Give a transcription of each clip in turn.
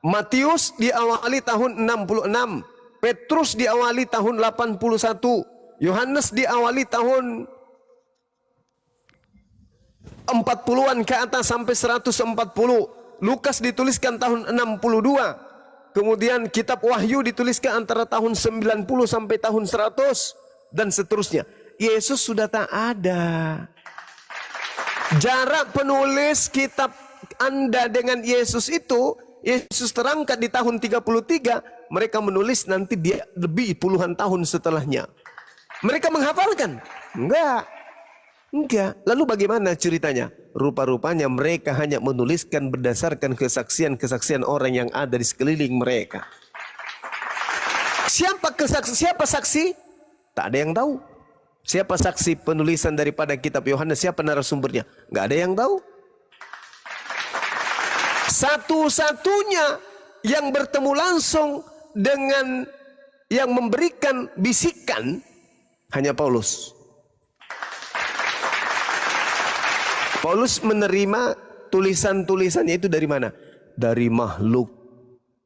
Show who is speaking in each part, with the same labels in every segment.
Speaker 1: Matius diawali tahun 66, Petrus diawali tahun 81, Yohanes diawali tahun 40-an ke atas sampai 140, Lukas dituliskan tahun 62, kemudian kitab Wahyu dituliskan antara tahun 90 sampai tahun 100 dan seterusnya. Yesus sudah tak ada. Jarak penulis kitab Anda dengan Yesus itu, Yesus terangkat di tahun 33, mereka menulis nanti dia lebih puluhan tahun setelahnya. Mereka menghafalkan? Enggak. Lalu bagaimana ceritanya? Rupa-rupanya mereka hanya menuliskan berdasarkan kesaksian-kesaksian orang yang ada di sekeliling mereka. Siapa saksi? Tak ada yang tahu. Siapa saksi penulisan daripada kitab Yohanes? Siapa narasumbernya? Enggak ada yang tahu. Satu-satunya yang bertemu langsung dengan yang memberikan bisikan hanya Paulus. Paulus menerima tulisan-tulisannya itu dari mana? Dari makhluk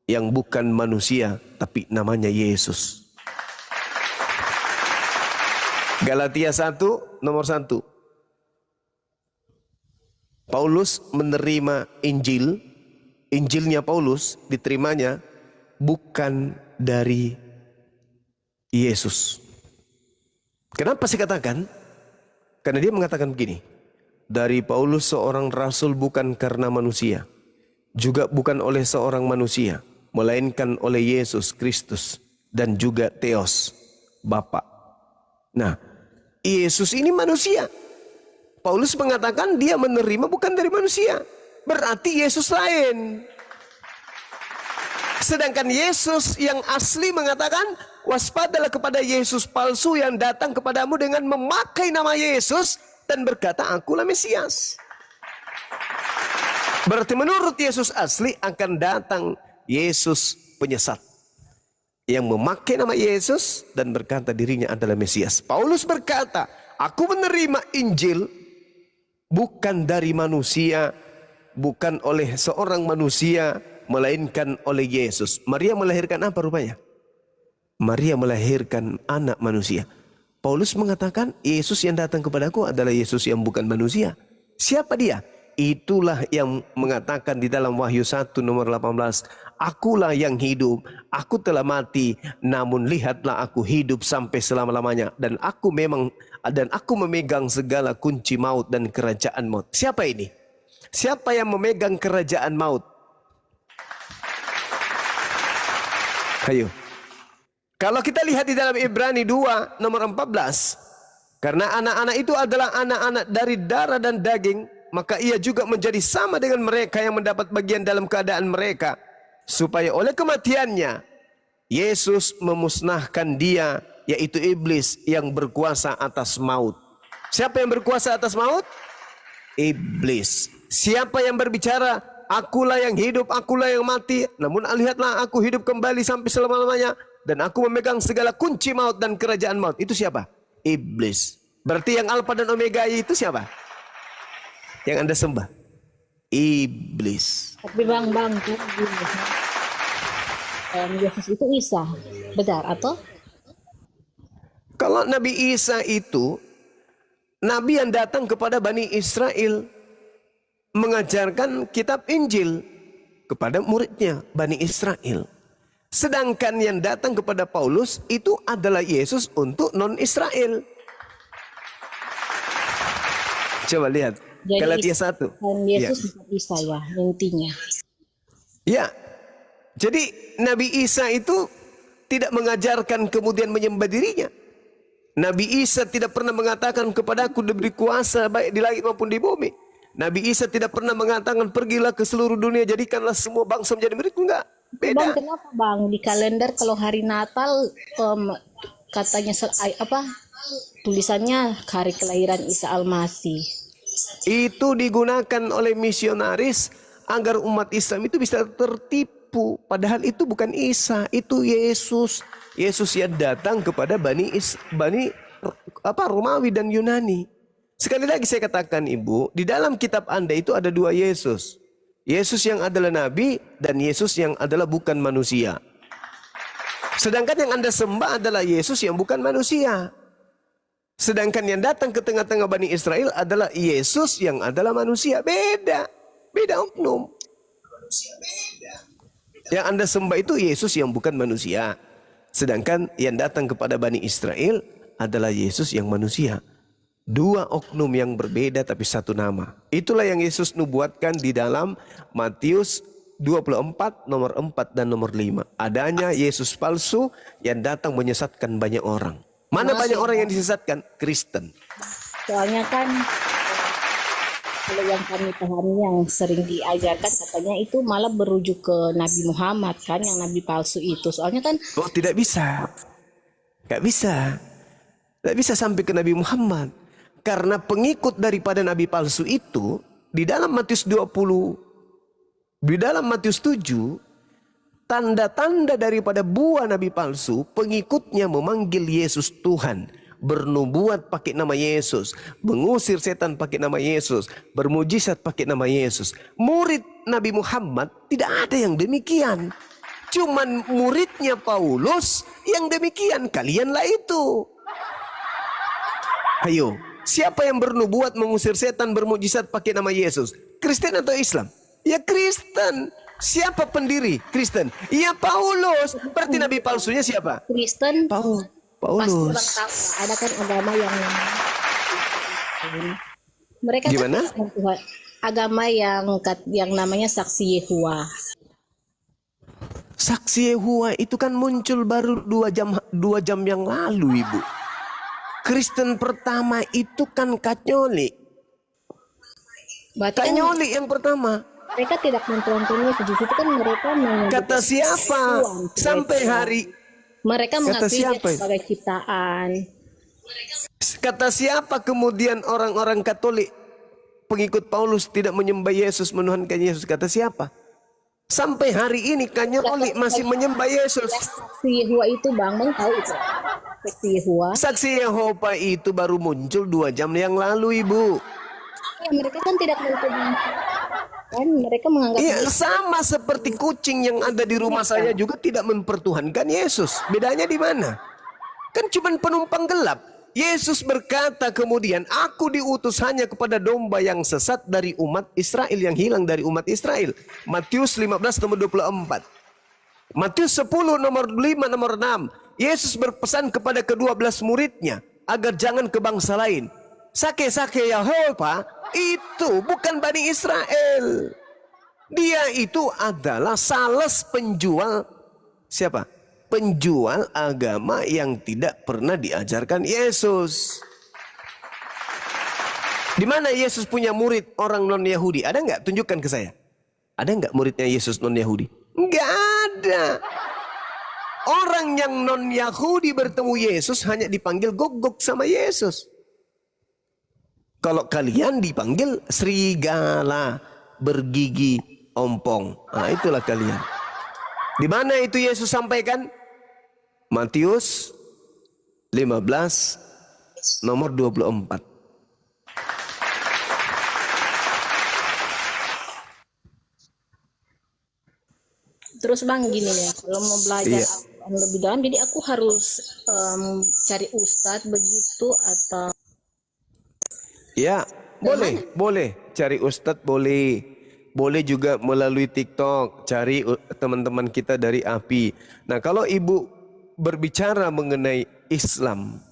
Speaker 1: yang bukan manusia, tapi namanya Yesus. Galatia 1 nomor 1. Paulus menerima Injilnya Paulus diterimanya bukan dari Yesus. Kenapa saya katakan? Karena dia mengatakan begini. Dari Paulus seorang rasul bukan karena manusia, juga bukan oleh seorang manusia, melainkan oleh Yesus Kristus dan juga Theos, Bapa. Nah, Yesus ini manusia. Paulus mengatakan dia menerima bukan dari manusia. Berarti Yesus lain. Sedangkan Yesus yang asli mengatakan, waspadalah kepada Yesus palsu yang datang kepadamu dengan memakai nama Yesus dan berkata, akulah Mesias. Berarti menurut Yesus asli akan datang Yesus penyesat yang memakai nama Yesus dan berkata dirinya adalah Mesias. Paulus berkata, aku menerima Injil bukan dari manusia, bukan oleh seorang manusia, melainkan oleh Yesus. Maria melahirkan apa rupanya? Maria melahirkan anak manusia. Paulus mengatakan Yesus yang datang kepadaku adalah Yesus yang bukan manusia. Siapa dia? Itulah yang mengatakan di dalam Wahyu 1 nomor 18. Akulah yang hidup, aku telah mati, namun lihatlah aku hidup sampai selama-lamanya. Dan aku memegang segala kunci maut dan kerajaan maut. Siapa ini? Siapa yang memegang kerajaan maut? Ayo. Kalau kita lihat di dalam Ibrani 2 nomor 14. Karena anak-anak itu adalah anak-anak dari darah dan daging, maka ia juga menjadi sama dengan mereka yang mendapat bagian dalam keadaan mereka. Supaya oleh kematiannya, Yesus memusnahkan dia, yaitu iblis yang berkuasa atas maut. Siapa yang berkuasa atas maut? Iblis. Siapa yang berbicara, akulah yang hidup, akulah yang mati, namun lihatlah aku hidup kembali sampai selama-lamanya, dan aku memegang segala kunci maut dan kerajaan maut. Itu siapa? Iblis. Berarti yang Alfa dan Omega itu siapa? Yang Anda sembah? Iblis.
Speaker 2: Tapi bang, Yesus itu Isa, benar atau?
Speaker 1: Kalau Nabi Isa itu Nabi yang datang kepada Bani Israel, mengajarkan kitab Injil kepada muridnya Bani Israel. Sedangkan yang datang kepada Paulus itu adalah Yesus untuk non-Israel. Coba lihat Galatia 1.
Speaker 2: Dan Yesus ya. Isa ya intinya.
Speaker 1: Ya. Jadi Nabi Isa itu tidak mengajarkan kemudian menyembah dirinya. Nabi Isa tidak pernah mengatakan kepadaku diberi kuasa baik di langit maupun di bumi. Nabi Isa tidak pernah mengatakan pergilah ke seluruh dunia jadikanlah semua bangsa menjadi muridku. Enggak. Beda.
Speaker 2: Bang, kenapa bang di kalender kalau hari Natal katanya tulisannya hari kelahiran Isa Al-Masih?
Speaker 1: Itu digunakan oleh misionaris agar umat Islam itu bisa tertipu. Padahal itu bukan Isa, itu Yesus. Yesus yang datang kepada Romawi dan Yunani. Sekali lagi saya katakan Ibu, di dalam kitab Anda itu ada dua Yesus. Yesus yang adalah nabi dan Yesus yang adalah bukan manusia. Sedangkan yang Anda sembah adalah Yesus yang bukan manusia. Sedangkan yang datang ke tengah-tengah Bani Israel adalah Yesus yang adalah manusia. Beda. Beda oknum. Yang Anda sembah itu Yesus yang bukan manusia. Sedangkan yang datang kepada Bani Israel adalah Yesus yang manusia. Dua oknum yang berbeda tapi satu nama. Itulah yang Yesus nubuatkan di dalam Matius 24 nomor 4 dan nomor 5. Adanya Yesus palsu yang datang menyesatkan banyak orang. Mana banyak orang yang disesatkan? Kristen.
Speaker 2: Soalnya kan kalau yang kami pahami yang sering diajarkan katanya itu malah berujuk ke Nabi Muhammad kan, yang nabi palsu itu. Soalnya kan
Speaker 1: Oh, tidak bisa. Gak bisa. Tidak bisa sampai ke Nabi Muhammad. Karena pengikut daripada nabi palsu itu di dalam Matius 20, di dalam Matius 7, tanda-tanda daripada buah nabi palsu, pengikutnya memanggil Yesus Tuhan, bernubuat pakai nama Yesus, mengusir setan pakai nama Yesus, bermujizat pakai nama Yesus. Murid Nabi Muhammad tidak ada yang demikian. Cuman muridnya Paulus yang demikian. Kalianlah itu. Ayo, siapa yang bernubuat mengusir setan, bermujizat pakai nama Yesus? Kristen atau Islam? Ya Kristen. Siapa pendiri Kristen? Ya Paulus. Berarti nabi palsunya siapa?
Speaker 2: Kristen pasti orang
Speaker 1: Paulus.
Speaker 2: tahu ada kan agama yang mereka
Speaker 1: Gimana?
Speaker 2: kan agama yang namanya saksi Yehova.
Speaker 1: Saksi Yehova itu kan muncul baru 2 jam yang lalu, Ibu. Kristen pertama itu kan Katolik.
Speaker 2: Berarti kan
Speaker 1: Katolik yang pertama.
Speaker 2: mereka tidak mentuankan Yesus. Di situ kan mereka menyebut
Speaker 1: Kata siapa?
Speaker 2: Tuhan,
Speaker 1: Sampai hari
Speaker 2: mereka mengakui dia
Speaker 1: siapa?
Speaker 2: sebagai ciptaan.
Speaker 1: Kata siapa kemudian orang-orang Katolik pengikut Paulus tidak menyembah Yesus, menuhankan Yesus? Kata siapa? Sampai hari ini Katolik masih menyembah Yesus.
Speaker 2: Saksi Yehova itu Bang tahu itu. Saksi Yehova.
Speaker 1: Saksi Yehova itu baru muncul 2 jam yang lalu, Ibu.
Speaker 2: Ya, mereka kan tidak mentuankan. Kan mereka menganggap
Speaker 1: Iya, sama seperti kucing yang ada di rumah saya juga tidak mempertuhankan Yesus. Bedanya di mana? Kan cuma penumpang gelap. Yesus berkata kemudian, aku diutus hanya kepada domba yang sesat dari umat Israel, yang hilang dari umat Israel. Matius 15 nomor 24. Matius 10 nomor 5 nomor 6. Yesus berpesan kepada ke-12 muridnya agar jangan ke bangsa lain. Sake-sake Yehova itu bukan Bani Israel. Dia itu adalah sales penjual siapa? Penjual agama yang tidak pernah diajarkan Yesus. Di mana Yesus punya murid orang non-Yahudi? Ada nggak? Tunjukkan ke saya. Ada nggak muridnya Yesus non-Yahudi? Nggak ada. Orang yang non-Yahudi bertemu Yesus hanya dipanggil gogok sama Yesus. Kalau kalian dipanggil serigala bergigi ompong. Nah, itulah kalian. Di mana itu Yesus sampaikan? Matius 15 nomor 24.
Speaker 2: terus Bang gini ya, kalau mau belajar
Speaker 1: Iya.
Speaker 2: lebih dalam, jadi aku harus cari ustadz begitu atau
Speaker 1: Ya, boleh cari ustadz, boleh juga melalui TikTok, cari teman-teman kita dari API. Nah, kalau Ibu berbicara mengenai Islam,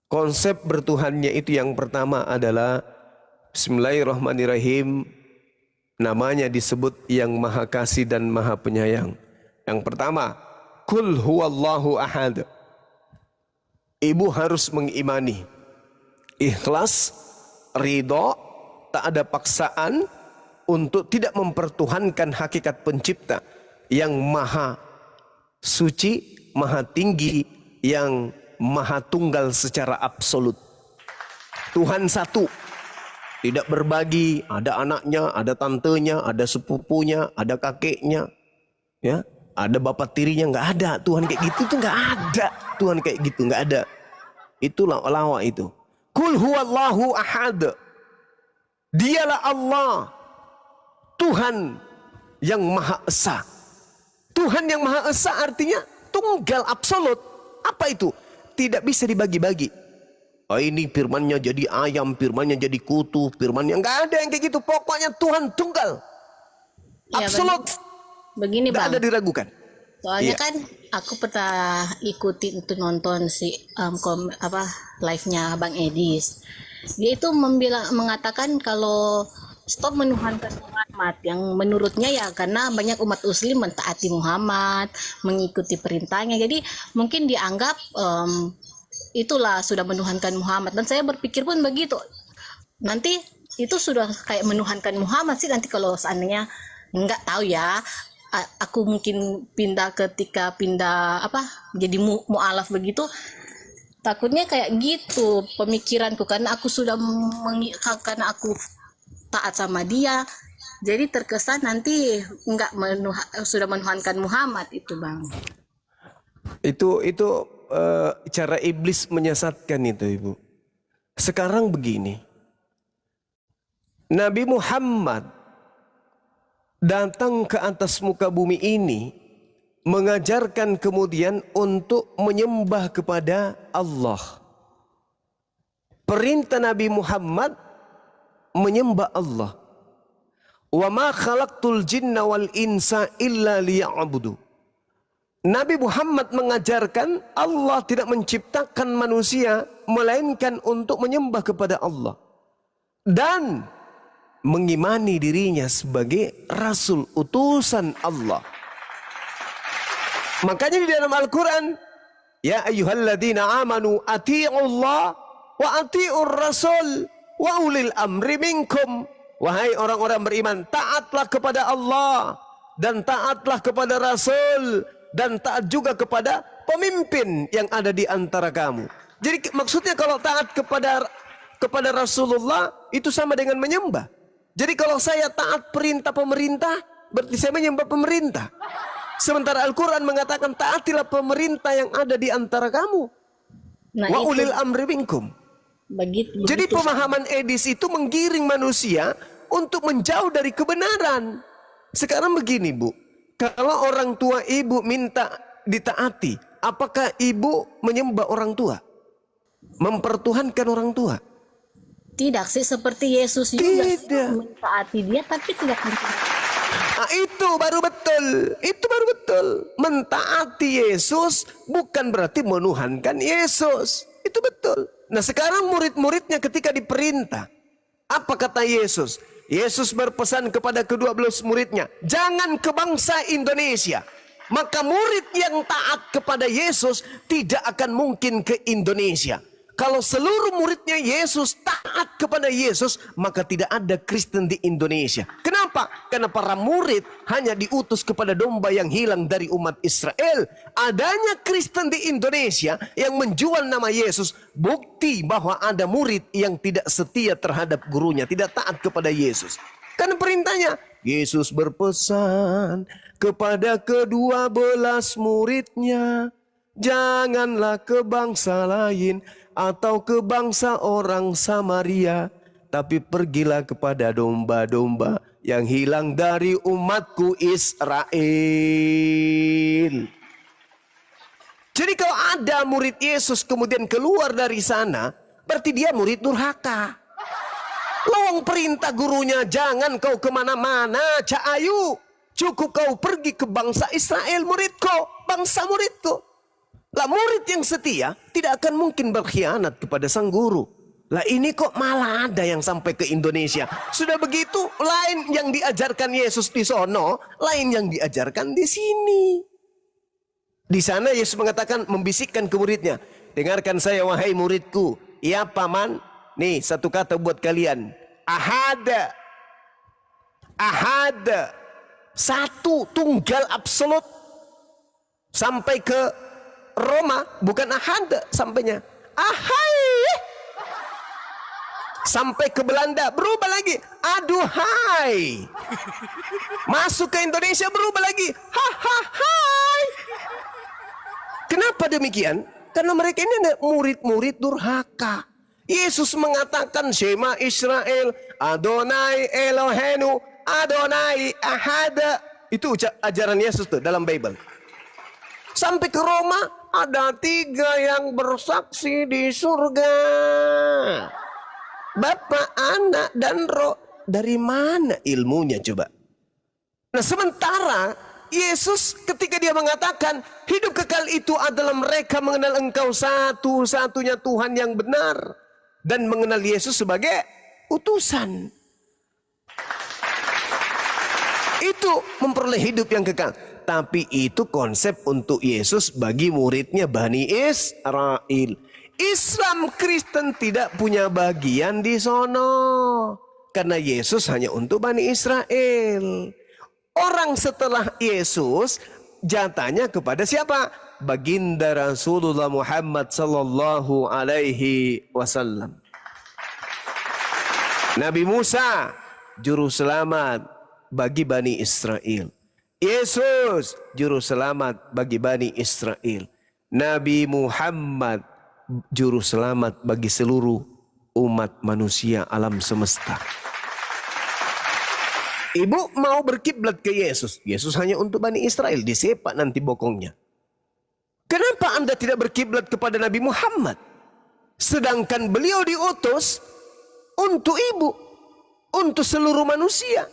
Speaker 1: konsep bertuhannya itu yang pertama adalah Bismillahirrahmanirrahim. Namanya disebut yang Maha Kasih dan Maha Penyayang. Yang pertama, Qul huwallahu ahad. Ibu harus mengimani, ikhlas, ridho, tak ada paksaan untuk tidak mempertuhankan hakikat pencipta yang maha suci, maha tinggi, yang maha tunggal secara absolut. Tuhan satu, tidak berbagi, ada anaknya, ada tantenya, ada sepupunya, ada kakeknya, ya, ada bapak tirinya. Nggak ada Tuhan kayak gitu, tuh nggak ada Tuhan kayak gitu, nggak ada. Itulah lawak itu. Qul huwallahu ahad. Dialah Allah. Tuhan yang Maha Esa. Tuhan yang Maha Esa artinya tunggal absolut. Apa itu? Tidak bisa dibagi-bagi. Oh, ini firmannya jadi ayam, firmannya jadi kutu, firmannya nggak ada yang kayak gitu. Pokoknya Tuhan tunggal,
Speaker 2: Ya,
Speaker 1: absolut,
Speaker 2: begini
Speaker 1: tidak
Speaker 2: Bang.
Speaker 1: ada diragukan.
Speaker 2: Soalnya
Speaker 1: Iya.
Speaker 2: kan aku pernah ikutin untuk nonton si live-nya Bang Edis. Dia itu mengatakan kalau stop menuhankan Muhammad, yang menurutnya ya karena banyak umat muslim mentaati Muhammad, mengikuti perintahnya. Jadi mungkin dianggap itulah sudah menuhankan Muhammad, dan saya berpikir pun begitu. Nanti itu sudah kayak menuhankan Muhammad sih nanti kalau seandainya, nggak tahu ya. Aku mungkin ketika pindah jadi mualaf begitu, takutnya kayak gitu pemikiranku, karena aku karena aku taat sama dia, jadi terkesan nanti nggak sudah menuhankan Muhammad itu Bang.
Speaker 1: Itu cara iblis menyesatkan itu, Ibu. Sekarang begini, Nabi Muhammad datang ke atas muka bumi ini mengajarkan kemudian untuk menyembah kepada Allah. Perintah Nabi Muhammad menyembah Allah. Wa ma khalaqtul jinna wal insa illa liya'budu. Nabi Muhammad mengajarkan Allah tidak menciptakan manusia melainkan untuk menyembah kepada Allah dan mengimani dirinya sebagai rasul utusan Allah. Makanya di dalam Al-Quran, ya ayyuhalladzina amanu ati'ullah wa ati'ur rasul wa ulil amri minkum. Wahai orang-orang beriman, taatlah kepada Allah dan taatlah kepada Rasul dan taat juga kepada pemimpin yang ada di antara kamu. Jadi maksudnya kalau taat kepada Rasulullah itu sama dengan menyembah. Jadi kalau saya taat perintah pemerintah, berarti saya menyembah pemerintah. Sementara Al-Quran mengatakan taatilah pemerintah yang ada di antara kamu.
Speaker 2: Nah,
Speaker 1: Wa
Speaker 2: itu
Speaker 1: ulil amri minkum. Jadi pemahaman Edis itu menggiring manusia untuk menjauh dari kebenaran. Sekarang begini Bu, kalau orang tua ibu minta ditaati, apakah ibu menyembah orang tua? Mempertuhankan orang tua?
Speaker 2: tidak sih, seperti Yesus juga
Speaker 1: Tidak.
Speaker 2: mentaati dia tapi tidak mentaati.
Speaker 1: Nah, itu baru betul. Itu baru betul. Mentaati Yesus bukan berarti menuhankan Yesus. Itu betul. Nah, sekarang murid-muridnya ketika diperintah, apa kata Yesus? Yesus berpesan kepada ke-12 muridnya, jangan ke bangsa Indonesia. Maka murid yang taat kepada Yesus tidak akan mungkin ke Indonesia. Kalau seluruh muridnya Yesus taat kepada Yesus, maka tidak ada Kristen di Indonesia. Kenapa? Karena para murid hanya diutus kepada domba yang hilang dari umat Israel. Adanya Kristen di Indonesia yang menjual nama Yesus, bukti bahwa ada murid yang tidak setia terhadap gurunya, tidak taat kepada Yesus. Kan perintahnya, Yesus berpesan kepada ke-12 muridnya, janganlah ke bangsa lain atau ke bangsa orang Samaria, tapi pergilah kepada domba-domba yang hilang dari umatku Israel. Jadi kalau ada murid Yesus kemudian keluar dari sana, berarti dia murid durhaka. Lawang perintah gurunya, jangan kau kemana-mana, Cak Ayu. Cukup kau pergi ke bangsa Israel, muridku, bangsa muridku. Lah murid yang setia tidak akan mungkin berkhianat kepada sang guru. Lah ini kok malah ada yang sampai ke Indonesia. Sudah begitu, lain yang diajarkan Yesus di sono, lain yang diajarkan di sini. Di sana Yesus mengatakan, membisikkan ke muridnya, dengarkan saya wahai muridku. Ya paman, nih satu kata buat kalian. Ahada. Ahada. Satu, tunggal absolut. Sampai ke Roma, bukan ahada sampainya. Ahai. Sampai ke Belanda, berubah lagi. Aduhai. Masuk ke Indonesia, berubah lagi. Hahahai. Kenapa demikian? Karena mereka ini ada murid-murid durhaka. Yesus mengatakan, Shema Israel, Adonai Elohenu, Adonai Ahad. Itu ajaran Yesus tuh dalam Bible. Sampai ke Roma, ada 3 yang bersaksi di surga. Bapa, Anak, dan Roh. Dari mana ilmunya coba? Nah, sementara Yesus ketika dia mengatakan hidup kekal itu adalah mereka mengenal Engkau satu-satunya Tuhan yang benar dan mengenal Yesus sebagai utusan. Itu memperoleh hidup yang kekal. Tapi itu konsep untuk Yesus bagi muridnya Bani Israel. Islam Kristen tidak punya bagian di sono. Karena Yesus hanya untuk Bani Israel. Orang setelah Yesus jatahnya kepada siapa? Baginda Rasulullah Muhammad sallallahu alaihi wasallam. Nabi Musa juru selamat bagi Bani Israel. Yesus juru selamat bagi Bani Israel. Nabi Muhammad juru selamat bagi seluruh umat manusia alam semesta. Ibu mau berkiblat ke Yesus. Yesus hanya untuk Bani Israel. Disepak nanti bokongnya. Kenapa Anda tidak berkiblat kepada Nabi Muhammad? Sedangkan beliau diutus untuk ibu. Untuk seluruh manusia.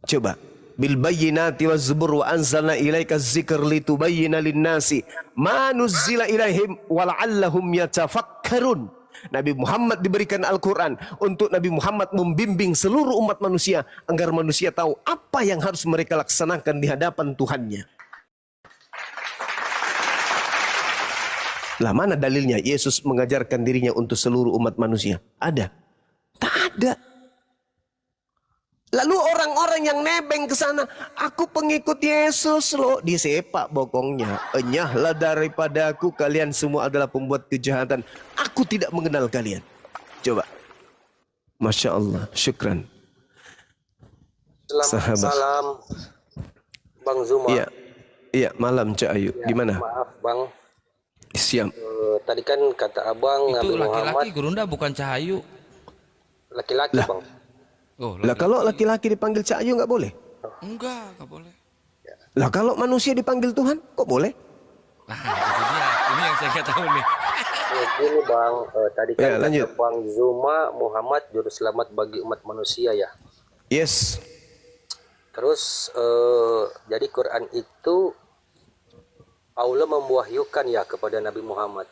Speaker 1: Coba. Bil bayyinati waz zubur wa anzalna ilaika dzikr litubayyana lin-nasi ma nuzzila ilaihim wa la'allahum yatafakkarun. Nabi Muhammad diberikan Al-Quran untuk Nabi Muhammad membimbing seluruh umat manusia agar manusia tahu apa yang harus mereka laksanakan di hadapan Tuhannya. Lah mana dalilnya Yesus mengajarkan dirinya untuk seluruh umat manusia? Ada? Tak ada. Lalu orang-orang yang nebeng ke sana, aku pengikut Yesus loh, disepak bokongnya. Enyahlah daripada aku, kalian semua adalah pembuat kejahatan. Aku tidak mengenal kalian. Coba. Masya Allah, syukran.
Speaker 3: Salam, Bang Zuma.
Speaker 1: Iya, iya, malam Cak Ayu.
Speaker 3: Ya,
Speaker 1: di mana?
Speaker 3: Maaf Bang.
Speaker 1: Siap.
Speaker 3: Tadi kan kata Abang
Speaker 4: itu
Speaker 3: Nabi Muhammad.
Speaker 4: laki-laki Gurunda bukan Cahayu.
Speaker 3: Laki-laki Bang.
Speaker 4: Oh,
Speaker 1: Lah kalau laki-laki dipanggil Cak Ayu nggak boleh?
Speaker 4: enggak boleh.
Speaker 1: Lah kalau manusia dipanggil Tuhan, kok boleh?
Speaker 4: Nah, itu dia. Ini yang saya nggak tahu nih.
Speaker 3: Gini Bang, tadi kan
Speaker 1: Ya,
Speaker 3: kata
Speaker 1: lanjut.
Speaker 3: Bang Zuma Muhammad juru selamat bagi umat manusia ya.
Speaker 1: Yes.
Speaker 3: Terus jadi Quran itu Allah memwahyukan ya kepada Nabi Muhammad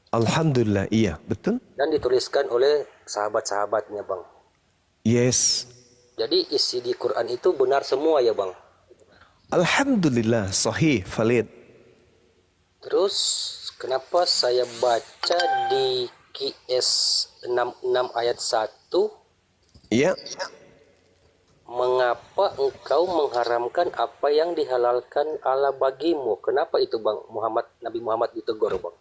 Speaker 1: Alhamdulillah, iya, betul.
Speaker 3: dan dituliskan oleh sahabat-sahabatnya Bang.
Speaker 1: Yes.
Speaker 3: Jadi isi di Quran itu benar semua ya Bang.
Speaker 1: Alhamdulillah, sahih, valid.
Speaker 3: Terus kenapa saya baca di QS 66 ayat 1,
Speaker 1: Iya.
Speaker 3: mengapa engkau mengharamkan apa yang dihalalkan Allah bagimu? Kenapa itu Bang Nabi Muhammad ditegur Bang?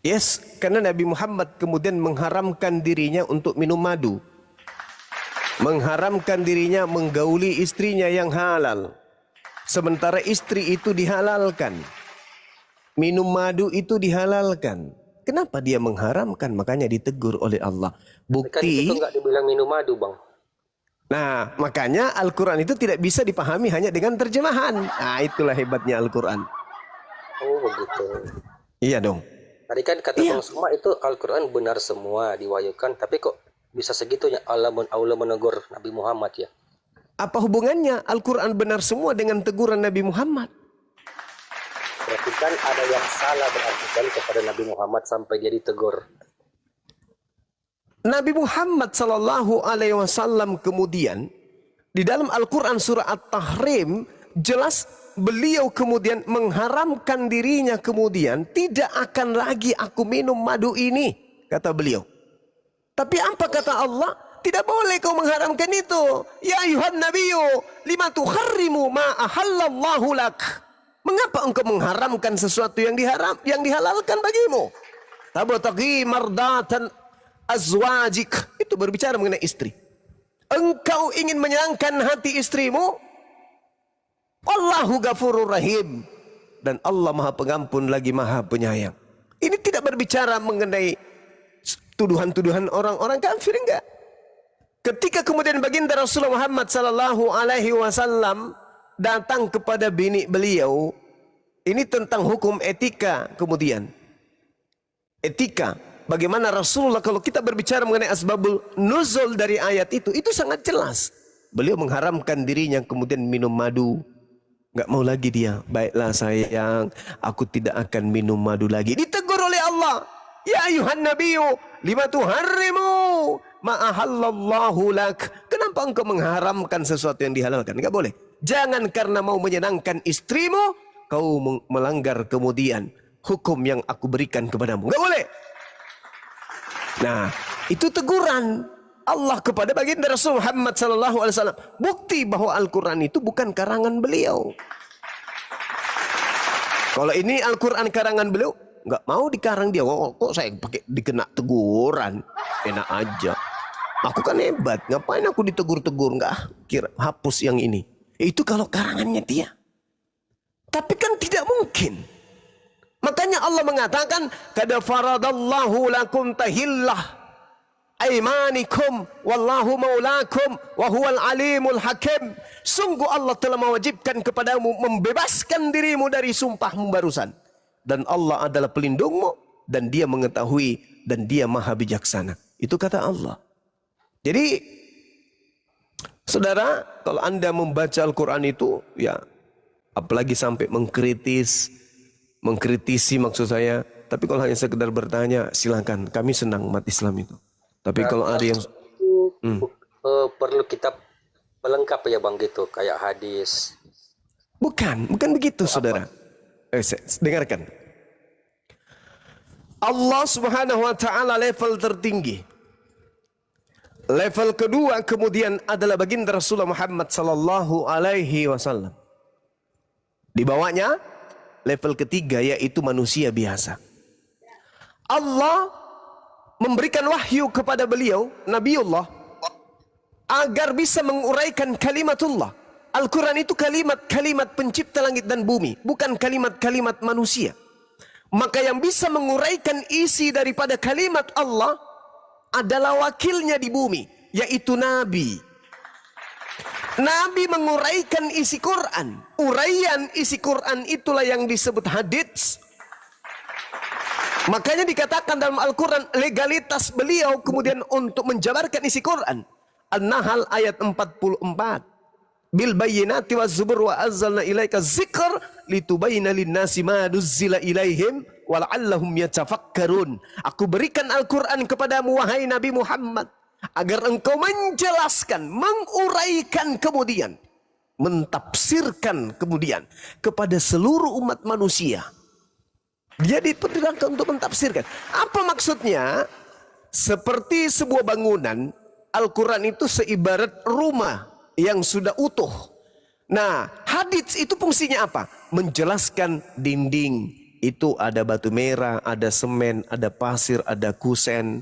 Speaker 1: Yes, karena Nabi Muhammad kemudian mengharamkan dirinya untuk minum madu. Mengharamkan dirinya menggauli istrinya yang halal. Sementara istri itu dihalalkan. Minum madu itu dihalalkan. Kenapa dia mengharamkan? Makanya ditegur oleh Allah.
Speaker 3: Kan itu
Speaker 1: Bukti.
Speaker 3: nggak dibilang minum madu Bang.
Speaker 1: Nah, makanya Al-Quran itu tidak bisa dipahami hanya dengan terjemahan. Nah, itulah hebatnya Al-Quran.
Speaker 3: Oh begitu.
Speaker 1: Iya dong.
Speaker 3: Tadi kan kata
Speaker 1: Iya.
Speaker 3: Bang Suma itu Al-Quran benar semua diwahyukan. Tapi kok bisa segitunya Allah menegur Nabi Muhammad ya?
Speaker 1: Apa hubungannya Al-Quran benar semua dengan teguran Nabi Muhammad?
Speaker 3: Berarti kan ada yang salah berarti kan kepada Nabi Muhammad sampai dia ditegur.
Speaker 1: Nabi Muhammad sallallahu alaihi wasallam kemudian di dalam Al-Quran surah At-Tahrim jelas beliau kemudian mengharamkan dirinya kemudian tidak akan lagi aku minum madu ini, kata beliau. Tapi apa kata Allah? Tidak boleh kau mengharamkan itu. Ya ayuhan nabiyyu lima tuharrimu ma ahallallahu lak. Mengapa engkau mengharamkan sesuatu yang dihalalkan bagimu? Tabtaghi mardatan azwajik. Itu berbicara mengenai istri. Engkau ingin menyenangkan hati istrimu? Allahu ghafurur rahim. Dan Allah Maha Pengampun lagi Maha Penyayang. Ini tidak berbicara mengenai tuduhan-tuduhan orang-orang kafir, enggak. Ketika kemudian baginda Rasulullah Muhammad sallallahu alaihi wasallam datang kepada bini beliau, ini tentang hukum etika kemudian. Etika, bagaimana Rasulullah kalau kita berbicara mengenai asbabul nuzul dari ayat itu sangat jelas. Beliau mengharamkan dirinya kemudian minum madu. Enggak mau lagi dia. Baiklah sayang, aku tidak akan minum madu lagi. Ditegur oleh Allah. Ya ayuhan nabiyyu, lima tuharrimu ma ahallallahu lak. Kenapa engkau mengharamkan sesuatu yang dihalalkan? Enggak boleh. Jangan karena mau menyenangkan istrimu, kau melanggar kemudian hukum yang aku berikan kepadamu. Enggak boleh. Nah, itu teguran Allah kepada baginda Rasul Muhammad sallallahu alaihi wasallam. Bukti bahwa Al-Qur'an itu bukan karangan beliau. Kalau ini Al-Qur'an karangan beliau, enggak mau dikarang dia. Oh, kok saya pakai dikena teguran? Enak aja. Aku kan hebat, ngapain aku ditegur-tegur? Enggak, kira hapus yang ini. Itu kalau karangannya dia. Tapi kan tidak mungkin. Makanya Allah mengatakan, "Qad faradallahu lakum tahillah aimanikum wallahu maulakum wa huwal alimul hakim." Sungguh Allah telah mewajibkan kepadamu membebaskan dirimu dari sumpahmu barusan. Dan Allah adalah pelindungmu dan Dia mengetahui dan Dia Maha Bijaksana. Itu kata Allah. Jadi saudara, kalau Anda membaca Al-Qur'an itu ya apalagi sampai mengkritisi maksud saya. Tapi kalau hanya sekedar bertanya, silakan. Kami senang umat Islam itu. Tapi kalau ada yang
Speaker 3: perlu kitab pelengkap ya Bang gitu, kayak hadis.
Speaker 1: bukan begitu saudara. Dengarkan. Allah Subhanahu wa taala level tertinggi. Level kedua kemudian adalah baginda Rasulullah Muhammad sallallahu alaihi wasallam. Di bawahnya level ketiga yaitu manusia biasa. Allah memberikan wahyu kepada beliau, Nabiullah, agar bisa menguraikan kalimatullah. Al-Quran itu kalimat-kalimat pencipta langit dan bumi, bukan kalimat-kalimat manusia. Maka yang bisa menguraikan isi daripada kalimat Allah adalah wakilnya di bumi, yaitu Nabi. Nabi menguraikan isi Quran. Uraian isi Quran itulah yang disebut hadits. Makanya dikatakan dalam Al-Quran legalitas beliau kemudian untuk menjabarkan isi Quran. An-Nahl ayat 44. Bil bayyinati waz zubur wa anzalna ilaika dzikr litubayyana lin-nasi ma nuzzila ilaihim wa la'allahum yatafakkarun. Aku berikan Al-Quran kepadamu wahai Nabi Muhammad agar engkau menjelaskan, menguraikan kemudian, mentafsirkan kemudian kepada seluruh umat manusia. Dia diperintahkan untuk mentafsirkan. Apa maksudnya? Seperti sebuah bangunan, Al-Quran itu seibarat rumah yang sudah utuh. Nah, hadits itu fungsinya apa? Menjelaskan dinding. Itu ada batu merah, ada semen, ada pasir, ada kusen,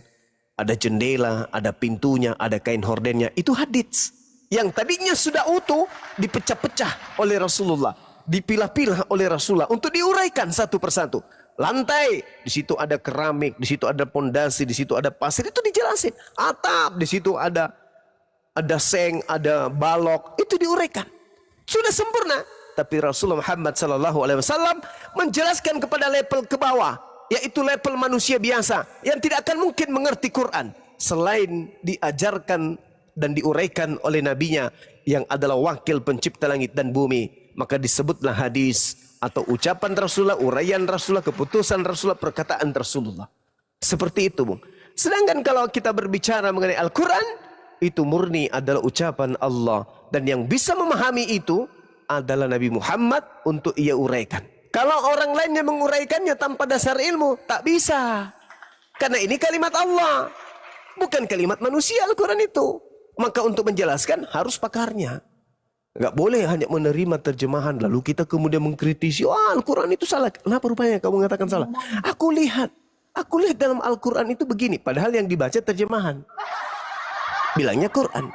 Speaker 1: ada jendela, ada pintunya, ada kain hordennya. Itu hadits. Yang tadinya sudah utuh, dipecah-pecah oleh Rasulullah. Dipilah-pilah oleh Rasulullah untuk diuraikan satu persatu. Lantai, di situ ada keramik, di situ ada pondasi, di situ ada pasir, itu dijelasin. Atap, di situ ada seng, ada balok, itu diuraikan. Sudah sempurna. Tapi Rasulullah Muhammad SAW menjelaskan kepada level ke bawah, yaitu level manusia biasa yang tidak akan mungkin mengerti Quran selain diajarkan dan diuraikan oleh nabinya yang adalah wakil pencipta langit dan bumi. Maka disebutlah hadis atau ucapan Rasulullah, uraian Rasulullah, keputusan Rasulullah, perkataan Rasulullah. Seperti itu, Bung. Sedangkan kalau kita berbicara mengenai Al-Quran, itu murni adalah ucapan Allah. Dan yang bisa memahami itu adalah Nabi Muhammad untuk ia uraikan. Kalau orang lainnya menguraikannya tanpa dasar ilmu, tak bisa. Karena ini kalimat Allah, bukan kalimat manusia Al-Quran itu. Maka untuk menjelaskan harus pakarnya. Enggak boleh hanya menerima terjemahan lalu kita kemudian mengkritisi, "Wah, Al-Quran itu salah." Kenapa rupanya kamu mengatakan salah? Aku lihat dalam Al-Quran itu begini, padahal yang dibaca terjemahan. Bilangnya Quran.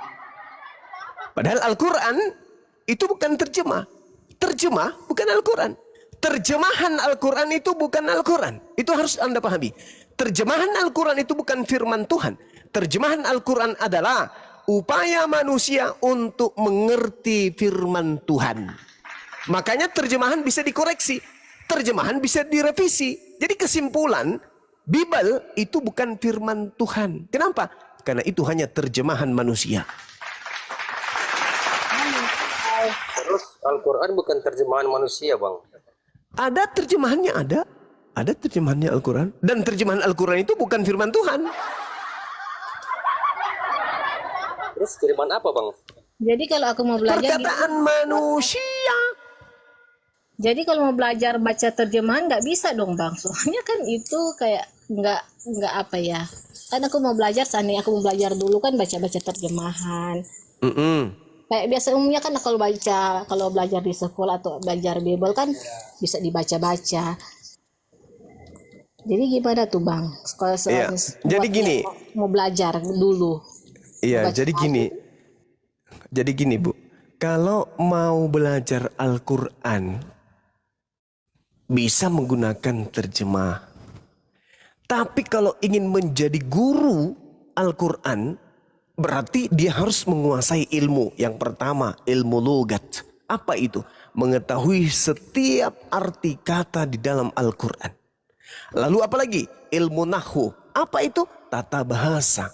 Speaker 1: Padahal Al-Quran itu bukan terjemah. Terjemah bukan Al-Quran. Terjemahan Al-Quran itu bukan Al-Quran. Itu harus Anda pahami. Terjemahan Al-Quran itu bukan firman Tuhan. Terjemahan Al-Quran adalah Upaya manusia untuk mengerti firman Tuhan. Makanya terjemahan bisa dikoreksi, terjemahan bisa direvisi. Jadi kesimpulan, Bible itu bukan firman Tuhan. Kenapa? Karena itu hanya terjemahan manusia.
Speaker 3: Terus Al-Quran bukan terjemahan manusia, Bang.
Speaker 1: Ada terjemahannya, ada terjemahannya Al-Quran. Dan terjemahan Al-Quran itu bukan firman Tuhan.
Speaker 3: Terus firman apa, Bang?
Speaker 2: Jadi kalau aku mau belajar,
Speaker 1: Perkataan manusia.
Speaker 2: jadi kalau mau belajar baca terjemahan nggak bisa dong bang. Soalnya kan itu kayak nggak apa ya. Kan aku mau belajar, seandainya aku mau belajar dulu kan baca-baca terjemahan. Kayak biasa umumnya kan kalau belajar di sekolah atau belajar Bible kan bisa dibaca-baca. Jadi gimana tuh bang? Kalau
Speaker 1: Iya. Jadi gini.
Speaker 2: Mau belajar dulu.
Speaker 1: Iya,
Speaker 2: Baca
Speaker 1: jadi gini. Jadi gini, Bu. Kalau mau belajar Al-Quran, bisa menggunakan terjemah. Tapi kalau ingin menjadi guru Al-Quran, berarti dia harus menguasai ilmu. Yang pertama, ilmu logat. Apa itu? Mengetahui setiap arti kata di dalam Al-Quran. Lalu apa lagi? Ilmu nahwu. Apa itu? Tata bahasa.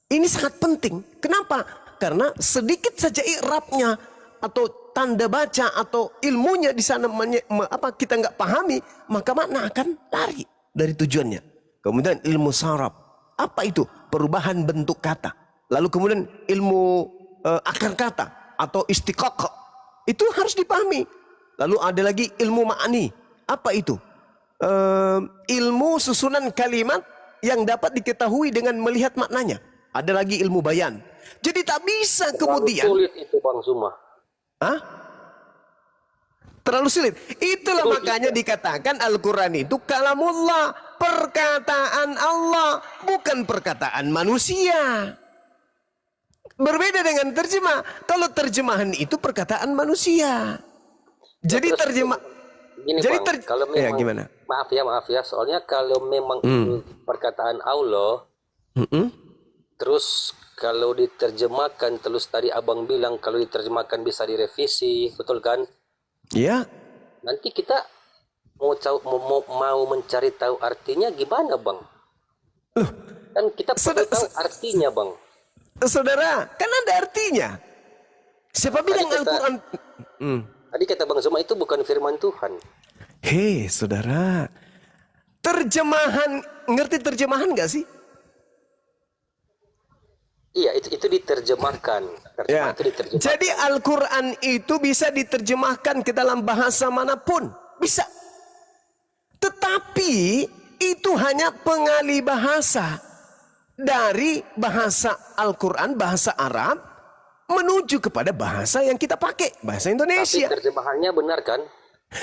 Speaker 1: Ini sangat penting. Kenapa? Karena sedikit saja i'rabnya atau tanda baca atau ilmunya di sana kita nggak pahami, maka makna akan lari dari tujuannya. Kemudian ilmu saraf. Apa itu? Perubahan bentuk kata. Lalu kemudian ilmu akar kata atau istiqaq. Itu harus dipahami. Lalu ada lagi ilmu ma'ani. Apa itu? Ilmu susunan kalimat yang dapat diketahui dengan melihat maknanya. Ada lagi ilmu bayan. Jadi tak bisa kemudian.
Speaker 3: Terlalu sulit itu Bang Zuma.
Speaker 1: Hah? Terlalu sulit. Itulah makanya dikatakan Al-Quran itu kalamullah. Perkataan Allah. Bukan perkataan manusia. Berbeda dengan terjemah. Kalau terjemahan itu perkataan manusia. Jadi terjemah.
Speaker 3: Gini
Speaker 1: Jadi
Speaker 3: Bang, kalau
Speaker 1: ya,
Speaker 3: memang
Speaker 1: gimana?
Speaker 3: maaf ya, soalnya kalau memang itu perkataan Allah, terus kalau diterjemahkan, terus tadi abang bilang kalau diterjemahkan bisa direvisi, betul kan?
Speaker 1: Ya.
Speaker 3: Nanti kita mau mencari tahu artinya gimana Bang? Kan kita perlu tahu artinya Bang.
Speaker 1: Saudara, kan ada artinya. Siapa bilang Al-Quran?
Speaker 3: Tadi kata Bang Zuma itu bukan firman Tuhan.
Speaker 1: Hei saudara, terjemahan, ngerti terjemahan gak sih?
Speaker 3: Iya, itu diterjemahkan.
Speaker 1: Ya.
Speaker 3: Itu diterjemahkan.
Speaker 1: Jadi Al-Quran itu bisa diterjemahkan ke dalam bahasa manapun. Bisa. Tetapi itu hanya pengalih bahasa. Dari bahasa Al-Quran, bahasa Arab, menuju kepada bahasa yang kita pakai. Bahasa Indonesia.
Speaker 3: Tapi terjemahannya benar kan?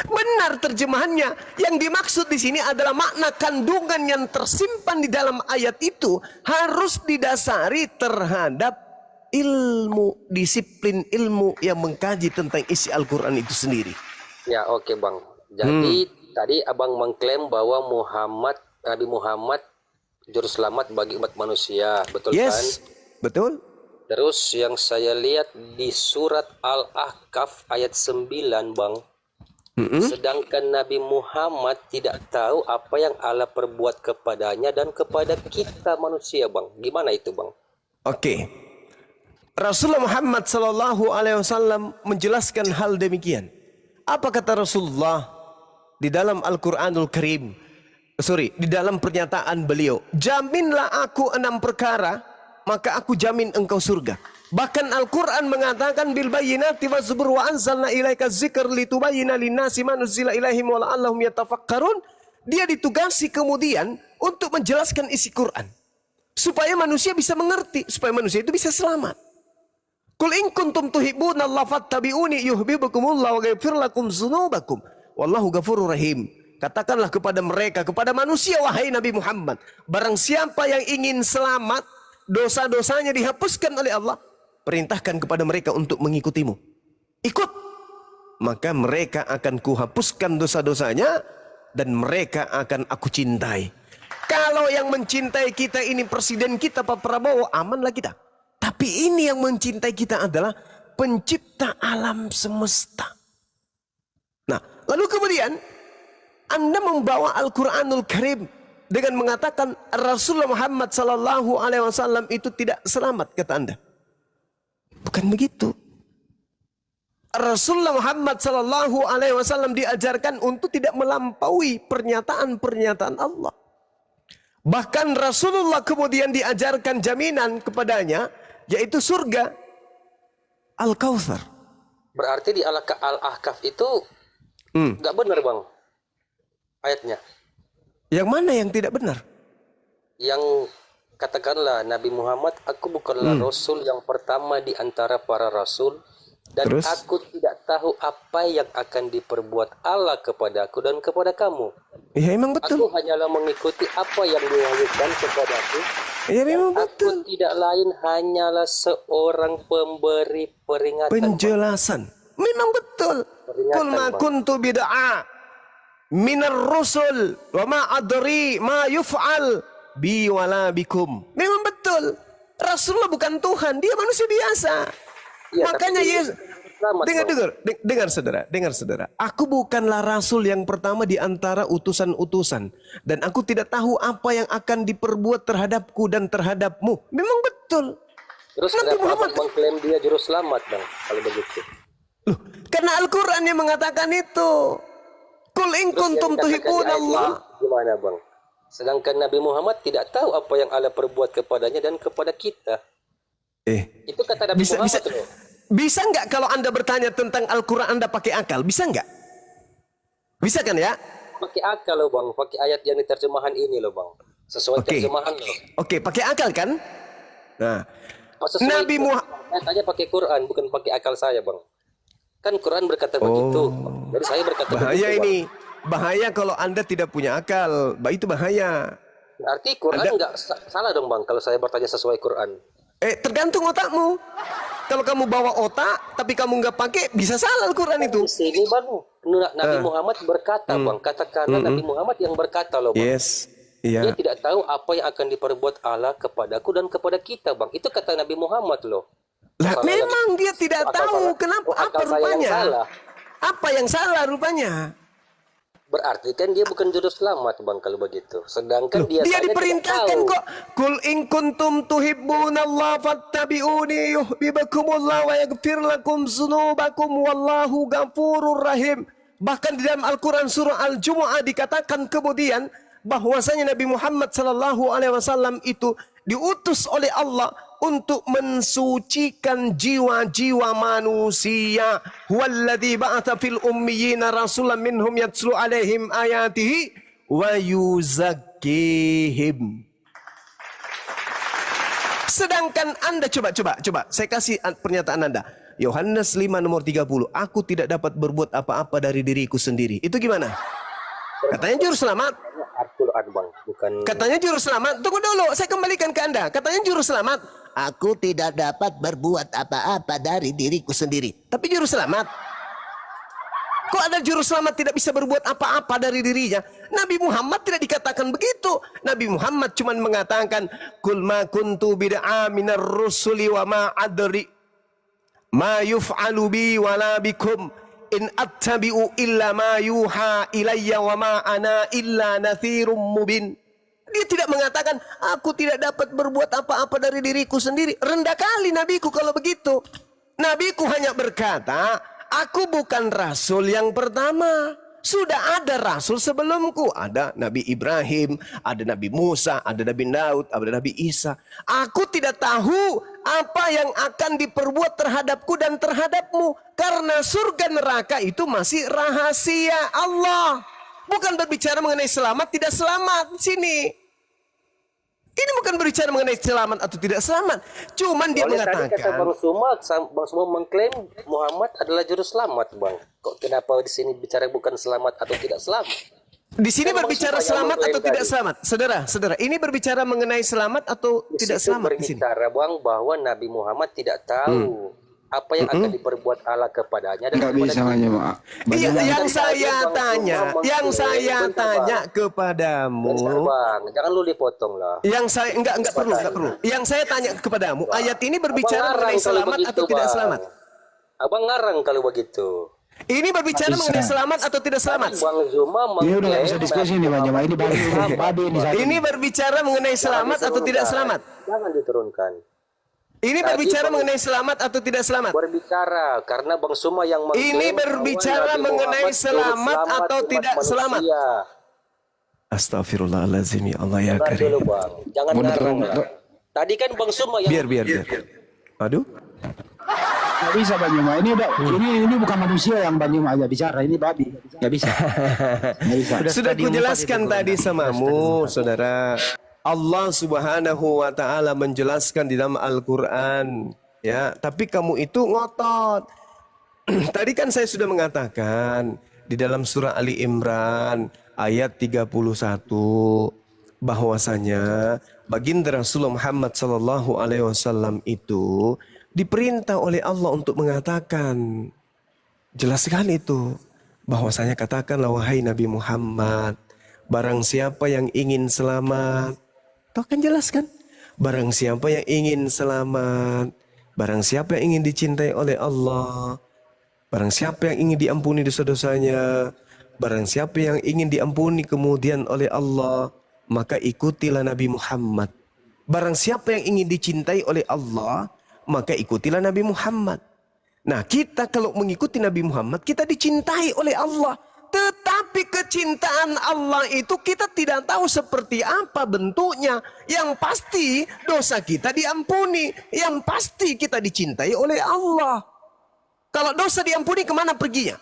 Speaker 1: Benar terjemahannya. Yang dimaksud di sini adalah makna kandungan yang tersimpan di dalam ayat itu harus didasari terhadap ilmu, disiplin ilmu yang mengkaji tentang isi Al-Quran itu sendiri.
Speaker 3: Ya oke Bang. Jadi tadi abang mengklaim bahwa Nabi Muhammad juru selamat bagi umat manusia, betul kan?
Speaker 1: Yes, betul.
Speaker 3: Terus yang saya lihat di surat Al-Ahqaf ayat 9 Bang. Sedangkan Nabi Muhammad tidak tahu apa yang Allah perbuat kepadanya dan kepada kita manusia Bang. Gimana itu Bang?
Speaker 1: Oke. Rasulullah Muhammad SAW menjelaskan hal demikian. Apa kata Rasulullah di dalam Al-Quranul Karim? Di dalam pernyataan beliau. Jaminlah aku 6 perkara, maka aku jamin engkau surga. Bahkan Al-Quran mengatakan bil bayyinati waz-zubur wa anzalna ilaika dzikra litubayyina lin-nasi ma nuzila ilaihim wa la'allahum yatafakkarun. Dia ditugasi kemudian untuk menjelaskan isi Quran supaya manusia bisa mengerti, supaya manusia itu bisa selamat. Qul in kuntum tuhibbunallaha fattabi'uni yuhibbukumullahu wa yaghfir lakum dzunubakum wallahu ghafurur rahim. Katakanlah kepada mereka, kepada manusia, wahai Nabi Muhammad, barang siapa yang ingin selamat, dosa-dosanya dihapuskan oleh Allah, perintahkan kepada mereka untuk mengikutimu. Ikut, maka mereka akan kuhapuskan dosa-dosanya dan mereka akan aku cintai. Kalau yang mencintai kita ini presiden kita Pak Prabowo, amanlah kita. Tapi ini yang mencintai kita adalah pencipta alam semesta. Nah, lalu kemudian Anda membawa Al-Quranul Karim dengan mengatakan Rasulullah Muhammad Sallallahu Alaihi Wasallam itu tidak selamat, kata Anda. Bukan begitu. Rasulullah Muhammad Sallallahu Alaihi Wasallam diajarkan untuk tidak melampaui pernyataan-pernyataan Allah. Bahkan Rasulullah kemudian diajarkan jaminan kepadanya, yaitu surga Al-Kautsar.
Speaker 3: Berarti di Al-Ahqaf itu nggak benar bang ayatnya.
Speaker 1: Yang mana yang tidak benar?
Speaker 3: Yang katakanlah Nabi Muhammad, aku bukanlah Rasul yang pertama di antara para Rasul. Dan
Speaker 1: Terus?
Speaker 3: aku tidak tahu apa yang akan diperbuat Allah kepadaku dan kepada kamu.
Speaker 1: Ya memang
Speaker 3: Aku
Speaker 1: betul.
Speaker 3: hanyalah mengikuti apa yang diwahyukan kepadaku.
Speaker 1: Ya memang
Speaker 3: Aku
Speaker 1: betul.
Speaker 3: tidak lain hanyalah seorang pemberi peringatan.
Speaker 1: Penjelasan. Memang betul.
Speaker 3: Peringatan,
Speaker 1: Qul ma
Speaker 3: Bang.
Speaker 1: kuntu bid'a minar rusul wa ma adri ma yuf'al bi wala bikum. Memang betul. Rasulullah bukan Tuhan, dia manusia biasa.
Speaker 3: Iya,
Speaker 1: Makanya
Speaker 3: tapi
Speaker 1: Yesus,
Speaker 3: selamat,
Speaker 1: dengar saudara. Aku bukanlah rasul yang pertama di antara utusan-utusan. Dan aku tidak tahu apa yang akan diperbuat terhadapku dan terhadapmu. Memang betul.
Speaker 3: Terus
Speaker 1: Nabi
Speaker 3: kenapa
Speaker 1: Muhammad-
Speaker 3: abang mengklaim dia juru selamat bang kalau begitu?
Speaker 1: Loh, karena Al-Quran yang mengatakan itu. Kul in
Speaker 3: Terus
Speaker 1: kuntum
Speaker 3: yang dikatakan di ayat
Speaker 1: tuhibbunallah.
Speaker 3: ini gimana bang? Sedangkan Nabi Muhammad tidak tahu apa yang Allah perbuat kepadanya dan kepada kita. Itu kata Nabi Muhammad loh.
Speaker 1: Bisa nggak kalau Anda bertanya tentang Al-Quran Anda pakai akal? Bisa nggak? Bisa kan ya?
Speaker 3: Pakai akal loh bang, pakai ayat yang diterjemahan ini loh bang. Sesuai
Speaker 1: Oke.
Speaker 3: terjemahan loh.
Speaker 1: Oke, pakai akal kan? Nah,
Speaker 3: Sesuai
Speaker 1: Nabi Muhammad.
Speaker 3: Saya tanya pakai Quran, bukan pakai akal saya bang. Kan Quran berkata begitu. Jadi saya berkata
Speaker 1: Bahaya
Speaker 3: begitu, Bang.
Speaker 1: ini. Bahaya kalau Anda tidak punya akal. Itu bahaya.
Speaker 3: Berarti Quran nggak salah dong bang kalau saya bertanya sesuai Quran.
Speaker 1: Tergantung otakmu. Kalau kamu bawa otak, tapi kamu nggak pakai, bisa salah Al-Quran itu.
Speaker 3: Di sini bang, Nabi Muhammad berkata bang, katakanlah Nabi Muhammad yang berkata loh bang.
Speaker 1: Yes.
Speaker 3: Dia
Speaker 1: Iya.
Speaker 3: tidak tahu apa yang akan diperbuat Allah kepadaku dan kepada kita bang. Itu kata Nabi Muhammad loh.
Speaker 1: Lah,
Speaker 3: Salah
Speaker 1: memang dia tidak
Speaker 3: akal
Speaker 1: tahu
Speaker 3: salah.
Speaker 1: kenapa.
Speaker 3: Oh, akal
Speaker 1: Apa
Speaker 3: saya yang
Speaker 1: rupanya?
Speaker 3: salah.
Speaker 1: Apa yang salah rupanya?
Speaker 3: Berarti kan dia bukan juru selamat bang kalau begitu. Sedangkan dia
Speaker 1: Dia
Speaker 3: saja tidak
Speaker 1: diperintahkan
Speaker 3: tahu.
Speaker 1: kok. Kul in kuntum tuhibbunallah fattabi'uni yuhibbukumullah wa yaghfir lakum dzunubakum wallahu ghafurur rahim. Bahkan di dalam Al-Quran surah Al-Jumu'ah dikatakan kemudian bahwasanya Nabi Muhammad sallallahu alaihi wasallam itu diutus oleh Allah untuk mensucikan jiwa-jiwa manusia. Huwallazi ba'atha fil ummiyina rasulan minhum yatslu alaihim ayatihi wa yuzakkihim. Sedangkan Anda coba saya kasih pernyataan Anda. Yohanes 5 nomor 30. Aku tidak dapat berbuat apa-apa dari diriku sendiri. Itu gimana? Katanya juru selamat.
Speaker 3: Al-Quran bang, bukan.
Speaker 1: Katanya juru selamat. Tunggu dulu, saya kembalikan ke Anda. Katanya juru selamat. Aku tidak dapat berbuat apa-apa dari diriku sendiri. Tapi juru selamat. Kok ada juru selamat tidak bisa berbuat apa-apa dari dirinya? Nabi Muhammad tidak dikatakan begitu. Nabi Muhammad cuma mengatakan, Kul ma kuntu bid'a minar rusuli wa ma adri ma yuf'alu bi wala bikum. In attabi'u illa ma yuha ilayya wa ma ana illa nathirum mubin. Dia tidak mengatakan, aku tidak dapat berbuat apa-apa dari diriku sendiri. Rendah kali nabiku kalau begitu. Nabiku hanya berkata, aku bukan rasul yang pertama. Sudah ada rasul sebelumku. Ada Nabi Ibrahim, ada Nabi Musa, ada Nabi Daud, ada Nabi Isa. Aku tidak tahu apa yang akan diperbuat terhadapku dan terhadapmu. Karena surga neraka itu masih rahasia Allah. Bukan berbicara mengenai selamat, tidak selamat. Sini. Ini bukan berbicara mengenai selamat atau tidak selamat. Cuman dia
Speaker 3: Oleh tadi kata
Speaker 1: mengatakan.
Speaker 3: Bang Suma mengklaim Muhammad adalah juru selamat bang. Kok kenapa di sini bicara bukan selamat atau tidak selamat?
Speaker 1: Di sini
Speaker 3: Kan
Speaker 1: berbicara
Speaker 3: Bang Suma yang
Speaker 1: selamat atau
Speaker 3: mengklaim
Speaker 1: tidak
Speaker 3: tadi.
Speaker 1: selamat. Saudara, ini berbicara mengenai selamat atau
Speaker 3: Di
Speaker 1: tidak
Speaker 3: situ
Speaker 1: selamat di sini.
Speaker 3: berbicara bang bahwa Nabi Muhammad tidak tahu apa yang akan diperbuat Allah kepadanya dan
Speaker 5: Nggak
Speaker 3: kepada
Speaker 5: bisa
Speaker 3: kita.
Speaker 5: hanya Pak.
Speaker 1: Iya,
Speaker 5: Bagaimana?
Speaker 1: yang saya tanya, yang saya tanya
Speaker 3: Bentar,
Speaker 1: kepadamu,
Speaker 3: Bang, jangan lu dipotong lah.
Speaker 1: yang saya enggak perlu. Yang saya tanya kepadamu, ayat ini berbicara
Speaker 3: Abang
Speaker 1: mengenai
Speaker 3: ngarang kalau
Speaker 1: selamat
Speaker 3: begitu,
Speaker 1: atau tidak
Speaker 3: Bang.
Speaker 1: selamat?
Speaker 3: Abang ngarang kalau begitu.
Speaker 1: Ini berbicara
Speaker 5: Bisa.
Speaker 1: mengenai selamat atau tidak selamat?
Speaker 3: Bang Zuma
Speaker 5: Ini udah nggak
Speaker 3: mengklaim
Speaker 5: bisa diskusi nih Bang Jama. Ini babi ini satu.
Speaker 1: Ini berbicara mengenai selamat atau tidak selamat?
Speaker 3: Jangan diturunkan.
Speaker 1: Ini
Speaker 3: Tadi
Speaker 1: berbicara
Speaker 3: Bang-
Speaker 1: mengenai selamat atau tidak selamat?
Speaker 3: Berbicara karena Bang Suma yang mengklaim
Speaker 1: Ini
Speaker 3: bahwa
Speaker 1: berbicara
Speaker 3: Nabi
Speaker 1: mengenai
Speaker 3: Muhammad
Speaker 1: selamat
Speaker 3: juru
Speaker 1: atau
Speaker 3: umat
Speaker 1: tidak selamat?
Speaker 3: manusia.
Speaker 1: Astagfirullahaladzim, ya Allah ya
Speaker 3: Dengar
Speaker 1: Karim.
Speaker 3: dulu Bang, jangan
Speaker 5: Betul,
Speaker 3: ngarang lah.
Speaker 5: betul.
Speaker 3: Tadi kan Bang Suma yang
Speaker 1: Biar. Aduh.
Speaker 5: Nggak bisa Bang Jama. Ini bukan manusia yang Bang Jama aja bicara. Ini babi. Nggak bisa. Nggak bisa.
Speaker 1: Sudah kujelaskan tadi samamu, saudara. Allah Subhanahu wa taala menjelaskan di dalam Al-Qur'an, ya, tapi kamu itu ngotot. Tadi kan saya sudah mengatakan di dalam surah Ali Imran ayat 31 bahwasanya baginda Rasulullah Muhammad sallallahu alaihi wasallam itu diperintah oleh Allah untuk mengatakan, jelaskan itu, bahwasanya katakanlah wahai Nabi Muhammad, barang siapa yang ingin selamat, kau akan jelaskan, barang siapa yang ingin selamat, barang siapa yang ingin dicintai oleh Allah, barang siapa yang ingin diampuni dosa-dosanya, barang siapa yang ingin diampuni kemudian oleh Allah, maka ikutilah Nabi Muhammad. Barang siapa yang ingin dicintai oleh Allah, maka ikutilah Nabi Muhammad. Nah, kita kalau mengikuti Nabi Muhammad, kita dicintai oleh Allah. Tetapi kecintaan Allah itu kita tidak tahu seperti apa bentuknya. Yang pasti dosa kita diampuni. Yang pasti kita dicintai oleh Allah. Kalau dosa diampuni, kemana perginya?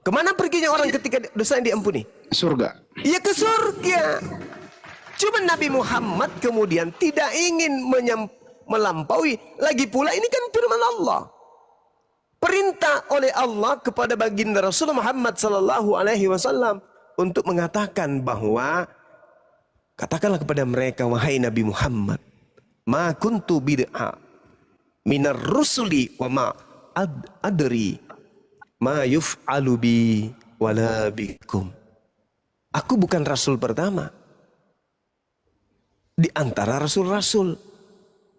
Speaker 1: Kemana perginya orang ketika dosa yang diampuni?
Speaker 5: Surga.
Speaker 1: Ya ke surga. Cuma Nabi Muhammad kemudian tidak ingin melampaui. Lagi pula ini kan firman Allah. Perintah oleh Allah kepada baginda Rasulullah Muhammad sallallahu alaihi wasallam untuk mengatakan bahwa katakanlah kepada mereka, wahai Nabi Muhammad, ma kuntu bid'a minar rusuli wa ma adri ma yuf'alu bi wala bikum. Aku bukan rasul pertama di antara rasul-rasul.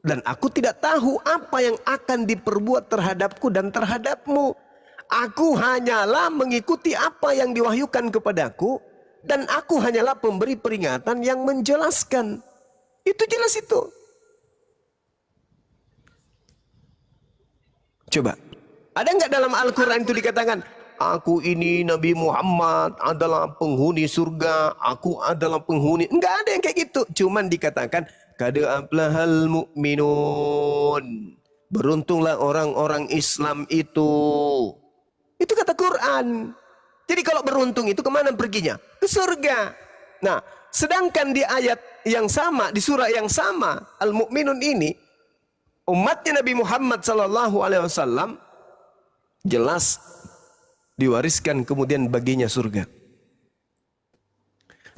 Speaker 1: Dan aku tidak tahu apa yang akan diperbuat terhadapku dan terhadapmu. Aku hanyalah mengikuti apa yang diwahyukan kepadaku. Dan aku hanyalah pemberi peringatan yang menjelaskan. Itu jelas itu. Coba. Ada nggak dalam Al-Quran itu dikatakan, aku ini Nabi Muhammad adalah penghuni surga. Aku adalah penghuni. Enggak ada yang kayak gitu. Cuman dikatakan, qad aflahal mu'minun. Beruntunglah orang-orang Islam itu. Itu kata Quran. Jadi kalau beruntung itu kemana perginya? Ke surga. Nah, sedangkan di ayat yang sama, di surah yang sama, Al-Mu'minun ini, umatnya Nabi Muhammad SAW jelas diwariskan kemudian baginya surga.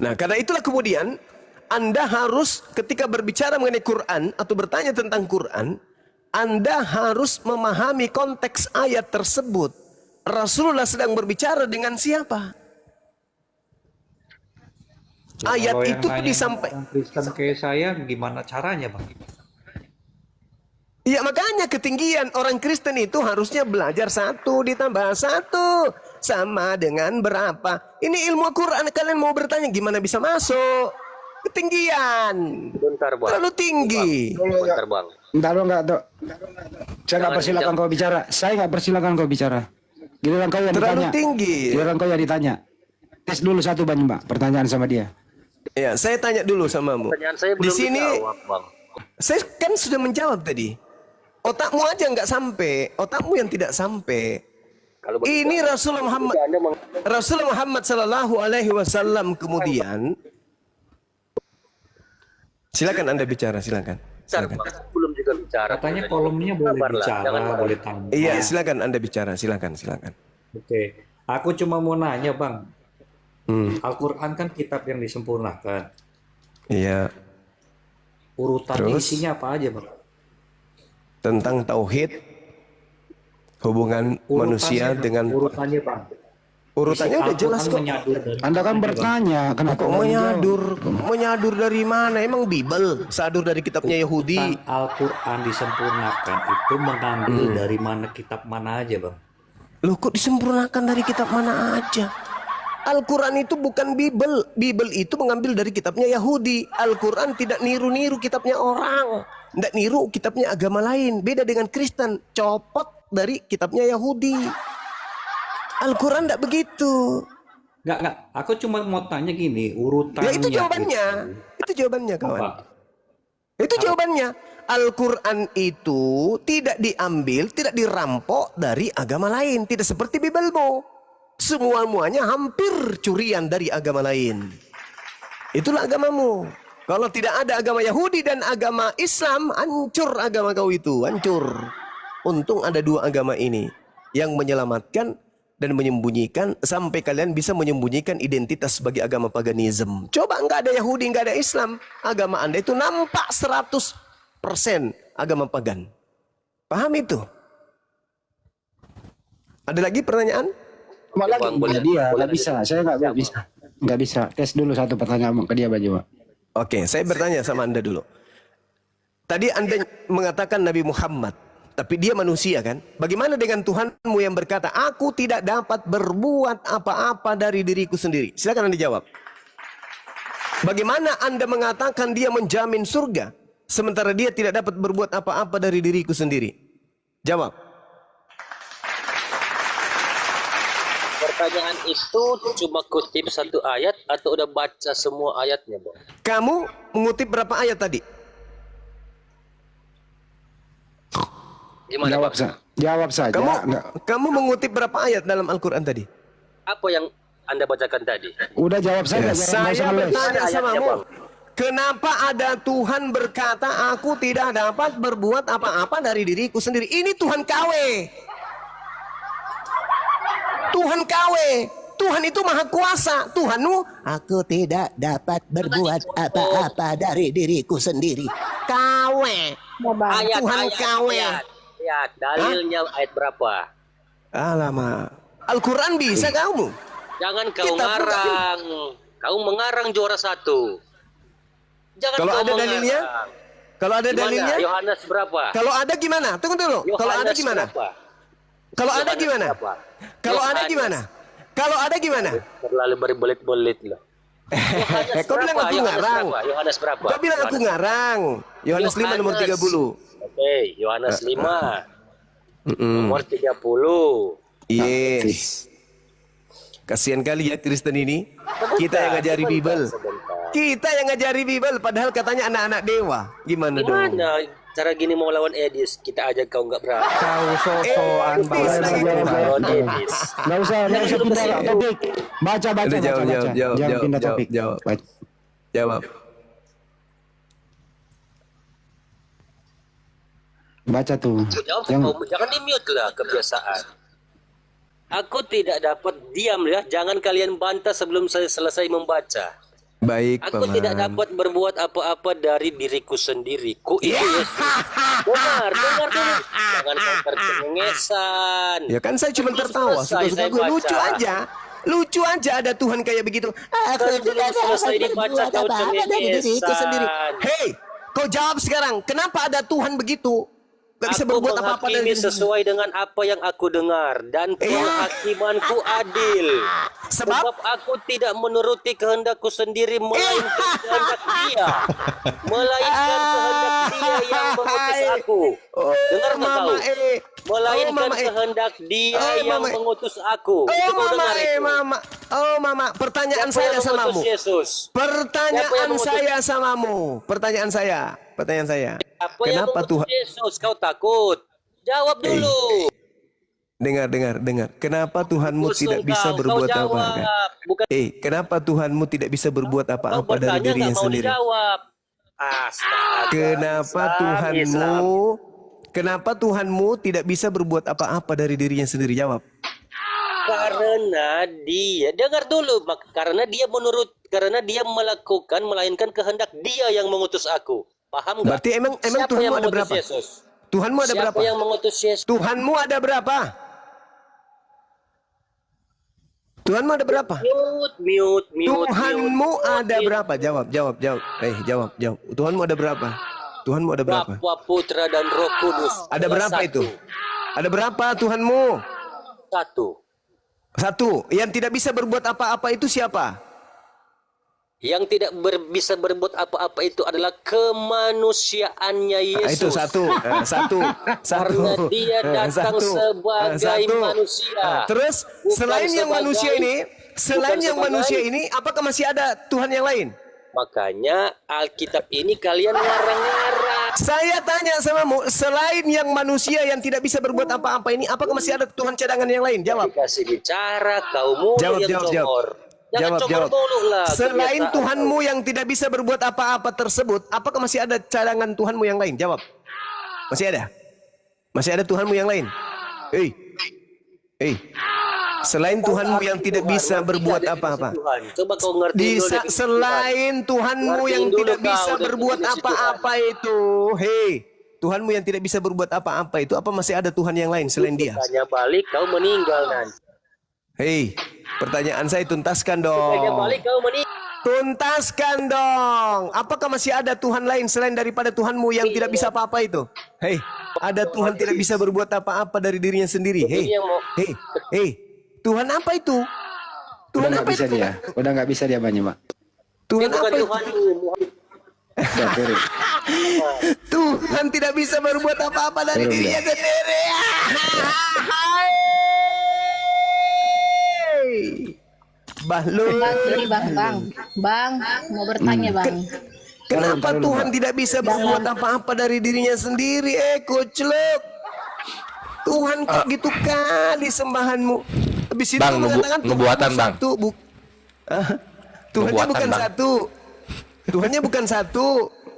Speaker 1: Nah, karena itulah kemudian Anda harus ketika berbicara mengenai Quran atau bertanya tentang Quran, Anda harus memahami konteks ayat tersebut. Rasulullah sedang berbicara dengan siapa? Ayat
Speaker 6: Kalau yang
Speaker 1: itu
Speaker 6: nanya
Speaker 1: disampaikan.
Speaker 6: orang Kristen kayak saya, gimana caranya Bang?
Speaker 1: Ya makanya ketinggian orang Kristen itu harusnya belajar 1 ditambah 1 sama dengan berapa? Ini ilmu Quran, kalian mau bertanya gimana bisa masuk? Ketinggian.
Speaker 3: Bentar Bang.
Speaker 1: Terlalu tinggi.
Speaker 3: Bentar Bang.
Speaker 5: Entar lo enggak, Dok. Saya enggak persilakan kau bicara. Saya enggak persilakan kau bicara. Giliran kau yang
Speaker 1: Terlalu
Speaker 5: ditanya.
Speaker 1: tinggi.
Speaker 5: Giliran kau yang ditanya. Tes dulu satu Bang, Mbak. Pertanyaan sama dia.
Speaker 1: Ya, saya tanya dulu samamu.
Speaker 3: Pertanyaan saya belum
Speaker 1: Di sini
Speaker 3: dijawab, Bang.
Speaker 1: saya kan sudah menjawab tadi. Otakmu aja nggak sampai, otakmu yang tidak sampai.
Speaker 3: Kalau
Speaker 1: Ini Rasulullah Muhammad,
Speaker 3: Anda
Speaker 1: Rasulullah Muhammad Sallallahu Alaihi Wasallam kemudian. Silakan Anda bicara, silakan. Silakan.
Speaker 3: belum juga bicara.
Speaker 6: Katanya kolomnya boleh
Speaker 3: Sabarlah,
Speaker 6: bicara,
Speaker 3: jangan marah.
Speaker 6: boleh tanya.
Speaker 1: Iya, silakan Anda bicara, silakan.
Speaker 6: Oke, aku cuma mau nanya Bang. Al-Quran kan kitab yang disempurnakan.
Speaker 1: Iya.
Speaker 6: Urutannya
Speaker 1: Terus?
Speaker 6: isinya apa aja Bang?
Speaker 1: tentang tauhid, hubungan manusia dengan
Speaker 6: urutannya Bang.
Speaker 1: urutannya udah jelas kok.
Speaker 5: Anda kan bertanya kenapa
Speaker 1: Kok
Speaker 5: nggak dijawab?
Speaker 1: menyadur dari mana? Emang Bible sadur dari kitabnya Yahudi.
Speaker 6: Urutan Al-Quran disempurnakan itu mengambil dari mana kitab mana aja Bang.
Speaker 1: Loh kok disempurnakan dari kitab mana aja? Al-Quran itu bukan Bible. Bible itu mengambil dari kitabnya Yahudi. Al-Quran tidak niru-niru kitabnya orang. Tidak niru kitabnya agama lain. Beda dengan Kristen. Copot dari kitabnya Yahudi. Al-Quran tidak begitu.
Speaker 6: Enggak. Aku cuma mau tanya gini, urutannya
Speaker 1: Ya itu jawabannya. Itu jawabannya kawan.
Speaker 6: apa?
Speaker 1: Itu jawabannya. Al-Quran itu tidak diambil, tidak dirampok dari agama lain. Tidak seperti Bible-mu. Semua-muanya hampir curian dari agama lain. Itulah agamamu. Kalau tidak ada agama Yahudi dan agama Islam, hancur agama kau itu. Hancur. Untung ada dua agama ini yang menyelamatkan dan menyembunyikan sampai kalian bisa menyembunyikan identitas sebagai agama paganisme. Coba nggak ada Yahudi, nggak ada Islam, agama Anda itu nampak 100% agama pagan. Paham itu? Ada lagi pertanyaan?
Speaker 5: Malah
Speaker 3: Bang, boleh-
Speaker 5: dia
Speaker 3: boleh
Speaker 5: nggak bisa. Saya nggak bisa. Nggak bisa. Tes dulu satu pertanyaan ke dia Baju.
Speaker 1: Oke, saya bertanya sama Anda dulu. Tadi Anda mengatakan Nabi Muhammad, tapi dia manusia kan? Bagaimana dengan Tuhanmu yang berkata, aku tidak dapat berbuat apa-apa dari diriku sendiri? Silakan Anda jawab. Bagaimana Anda mengatakan dia menjamin surga, sementara dia tidak dapat berbuat apa-apa dari diriku sendiri? Jawab.
Speaker 3: Pertanyaan itu cuma kutip satu ayat atau udah baca semua ayatnya, Bang?
Speaker 1: Kamu mengutip berapa ayat tadi?
Speaker 3: Gimana,
Speaker 5: Jawab
Speaker 3: Bang?
Speaker 5: saja. Jawab saja. Nggak.
Speaker 1: Kamu mengutip berapa ayat dalam Al-Quran tadi?
Speaker 3: Apa yang Anda bacakan tadi?
Speaker 5: Udah jawab saja. Jangan nggak usah
Speaker 1: Saya
Speaker 5: ngeles.
Speaker 1: bertanya
Speaker 3: Ayatnya,
Speaker 1: samamu.
Speaker 3: Bang.
Speaker 1: Kenapa ada Tuhan berkata aku tidak dapat berbuat apa-apa dari diriku sendiri? Ini Tuhan KW. Tuhan KW. Tuhan itu maha kuasa. Tuhanmu, aku tidak dapat berbuat apa-apa dari diriku sendiri. KW. Tuhan KW.
Speaker 3: Ayat. Dalilnya ayat berapa?
Speaker 1: Alamak. Al-Quran bisa kamu?
Speaker 3: Jangan kau
Speaker 1: Kita pun
Speaker 3: ngarang. Kau mengarang juara satu. Jangan
Speaker 1: Kalau
Speaker 3: kau
Speaker 1: ada
Speaker 3: mengarang.
Speaker 1: dalilnya? Kalau ada
Speaker 3: Gimana?
Speaker 1: dalilnya?
Speaker 3: Yohanes berapa?
Speaker 1: Kalau ada gimana? Tunggu dulu. Kalau ada
Speaker 3: Yohanes
Speaker 1: gimana?
Speaker 3: berapa?
Speaker 1: Kalau ada
Speaker 3: Yohanes
Speaker 1: gimana?
Speaker 3: berapa?
Speaker 1: Kalau ada
Speaker 3: Yohanes.
Speaker 1: gimana? Kalau ada gimana?
Speaker 3: Terlalu berbelit-belit loh. Yohanes
Speaker 1: Kau bilang
Speaker 3: berapa?
Speaker 1: aku
Speaker 3: Yohanes
Speaker 1: ngarang.
Speaker 3: berapa? Yohanes berapa?
Speaker 1: Kau bilang aku ngarang. Yohanes 5 nomor 30.
Speaker 3: Oke, Yohanes 5 nomor 30.
Speaker 1: Yes. Kasihan kali ya Kristen ini. Kita yang ngajari Bible.
Speaker 3: Sebentar.
Speaker 1: Kita yang ngajari Bible padahal katanya anak-anak dewa. Gimana dong?
Speaker 3: Gimana cara gini mau lawan Edis? Kita aja kau nggak berani.
Speaker 1: Kau sosokan
Speaker 5: Edis lagi Tuhan.
Speaker 3: Lawan Edis.
Speaker 5: Nggak usah pindah topik. Baca.
Speaker 1: Udah, jawab.
Speaker 5: Jangan pindah topik. Baca.
Speaker 1: Jawab.
Speaker 5: Baca tuh.
Speaker 3: Jawab,
Speaker 5: Jangan.
Speaker 3: jangan di mute lah kebiasaan. Aku tidak dapat diam ya. Jangan kalian bantah sebelum saya selesai membaca.
Speaker 1: Baik,
Speaker 3: Aku
Speaker 1: Paman.
Speaker 3: tidak dapat berbuat apa-apa dari diriku sendiri. Ku itu Yesus. Dengar dulu. Jangan kau tercengengesan.
Speaker 1: Ya kan saya cuma tertawa.
Speaker 3: Selesai
Speaker 1: Suka-suka
Speaker 3: saya
Speaker 1: gue
Speaker 3: baca.
Speaker 1: lucu aja. Lucu aja ada Tuhan kayak begitu. Aku
Speaker 3: Sebelum selesai dibaca kau cengengesan.
Speaker 1: Hei, kau jawab sekarang. Kenapa ada Tuhan begitu? Gak bisa
Speaker 3: Aku
Speaker 1: berbuat apa-apa
Speaker 3: menghakimi
Speaker 1: dari
Speaker 3: sesuai dengan apa yang aku dengar dan penghakimanku adil.
Speaker 1: Sebab
Speaker 3: aku tidak menuruti kehendakku sendiri melainkan kehendak Dia. Melainkan kehendak Dia yang mengutus aku. Dengar nggak kau? Melainkan kehendak Dia yang mengutus aku. Itu kau dengar itu.
Speaker 1: Mama, pertanyaan
Speaker 3: Siapa
Speaker 1: saya
Speaker 3: yang
Speaker 1: samamu.
Speaker 3: mengutus Yesus? Siapa yang
Speaker 1: Pertanyaan
Speaker 3: mengutus?
Speaker 1: saya samamu. Pertanyaan saya.
Speaker 3: Apa yang
Speaker 1: Kenapa
Speaker 3: mengutus
Speaker 1: Tuhan?
Speaker 3: Yesus? Kau takut? Jawab dulu.
Speaker 1: Dengar. Kenapa Tuhanmu
Speaker 3: Khusus
Speaker 1: tidak bisa
Speaker 3: kau
Speaker 1: berbuat
Speaker 3: jawab.
Speaker 1: apa-apa?
Speaker 3: Bukan
Speaker 1: Kenapa Tuhanmu tidak bisa berbuat
Speaker 3: kau
Speaker 1: apa-apa dari
Speaker 3: bertanya
Speaker 1: dirinya
Speaker 3: nggak mau
Speaker 1: sendiri?
Speaker 3: dijawab. Astaga.
Speaker 1: Kenapa Kenapa Tuhanmu tidak bisa berbuat apa-apa dari dirinya sendiri? Jawab.
Speaker 3: Karena dia, dengar dulu, karena dia melakukan melainkan kehendak Dia yang mengutus aku. Paham nggak?
Speaker 1: Berarti emang
Speaker 3: Siapa
Speaker 1: Tuhanmu
Speaker 3: yang
Speaker 1: ada
Speaker 3: mengutus
Speaker 1: berapa?
Speaker 3: Yesus?
Speaker 1: Tuhanmu ada
Speaker 3: Siapa
Speaker 1: berapa?
Speaker 3: yang mengutus Yesus?
Speaker 1: Tuhanmu ada berapa? Tuhanmu ada berapa?
Speaker 3: Mute.
Speaker 1: Tuhanmu ada berapa? Jawab. Jawab. Tuhanmu ada berapa? Tuhanmu ada berapa?
Speaker 3: Bapa, Putra, dan Roh Kudus.
Speaker 1: Ada berapa
Speaker 3: Satu.
Speaker 1: itu? Ada berapa Tuhanmu?
Speaker 3: Satu.
Speaker 1: Yang tidak bisa berbuat apa-apa itu siapa?
Speaker 3: Yang tidak bisa berbuat apa-apa itu adalah kemanusiaannya Yesus.
Speaker 1: Itu satu.
Speaker 3: Karena dia datang sebagai manusia.
Speaker 1: Terus
Speaker 3: Bukan
Speaker 1: selain yang
Speaker 3: sebagai-
Speaker 1: manusia ini, selain
Speaker 3: bukan
Speaker 1: yang
Speaker 3: sebagai-
Speaker 1: manusia ini, apakah masih ada Tuhan yang lain?
Speaker 3: Makanya Alkitab ini kalian ngarang-ngarang.
Speaker 1: Saya tanya samamu, selain yang manusia yang tidak bisa berbuat apa-apa ini, apakah masih ada Tuhan cadangan yang lain? Jawab.
Speaker 3: Dikasih bicara, kau mulu
Speaker 1: Jawab,
Speaker 3: yang
Speaker 1: jawab.
Speaker 3: congor. Jangan congor
Speaker 1: Jawab.
Speaker 3: mulu lah.
Speaker 1: Selain
Speaker 3: kebiasaan.
Speaker 1: Tuhanmu yang tidak bisa berbuat apa-apa tersebut, apakah masih ada cadangan Tuhanmu yang lain? Jawab. Masih ada? Masih ada Tuhanmu yang lain? Selain Tuhanmu yang tidak bisa berbuat apa-apa.
Speaker 3: Tuhan. Coba kau ngerti dulu definisi
Speaker 1: Selain Tuhanmu
Speaker 3: Ngertiin
Speaker 1: yang
Speaker 3: dulu
Speaker 1: tidak
Speaker 3: kau
Speaker 1: bisa
Speaker 3: definisi
Speaker 1: berbuat
Speaker 3: Tuhan.
Speaker 1: apa-apa itu. Tuhanmu yang tidak bisa berbuat apa-apa itu, apa masih ada Tuhan yang lain selain dia?
Speaker 3: Tanya balik kau meninggal nanti.
Speaker 1: Pertanyaan saya tuntaskan
Speaker 3: Tanya
Speaker 1: dong.
Speaker 3: balik kau meninggal.
Speaker 1: Tuntaskan dong. Apakah masih ada Tuhan lain selain daripada Tuhanmu yang tidak bisa apa-apa itu? Ada Tuhan tidak bisa berbuat apa-apa dari dirinya sendiri. Tuhan apa itu? Tuhan
Speaker 5: Udah nggak
Speaker 1: apa
Speaker 5: bisa
Speaker 1: itu?
Speaker 5: dia. Udah nggak bisa dia Bang Juma.
Speaker 1: Tuhan
Speaker 3: Bukan
Speaker 1: apa itu?
Speaker 3: Tuhanmu.
Speaker 5: Udah turun.
Speaker 1: Tuhan tidak bisa berbuat apa-apa dari
Speaker 5: Turun
Speaker 1: dirinya sendiri. Bahlul.
Speaker 2: Ini bang, mau bertanya bang.
Speaker 1: Kenapa
Speaker 5: Taruh,
Speaker 1: Tuhan
Speaker 5: Pak.
Speaker 1: tidak bisa berbuat apa-apa dari dirinya sendiri? Kucluk. Tuhan kok gitu kali sembahanmu. Habis itu
Speaker 7: Bang,
Speaker 1: mengatakan
Speaker 7: nubuatan,
Speaker 1: Tuhanmu
Speaker 7: Bang.
Speaker 1: satu, Tuhannya
Speaker 7: Nubuatan,
Speaker 1: bukan
Speaker 7: Bang.
Speaker 1: satu. Tuhannya bukan satu.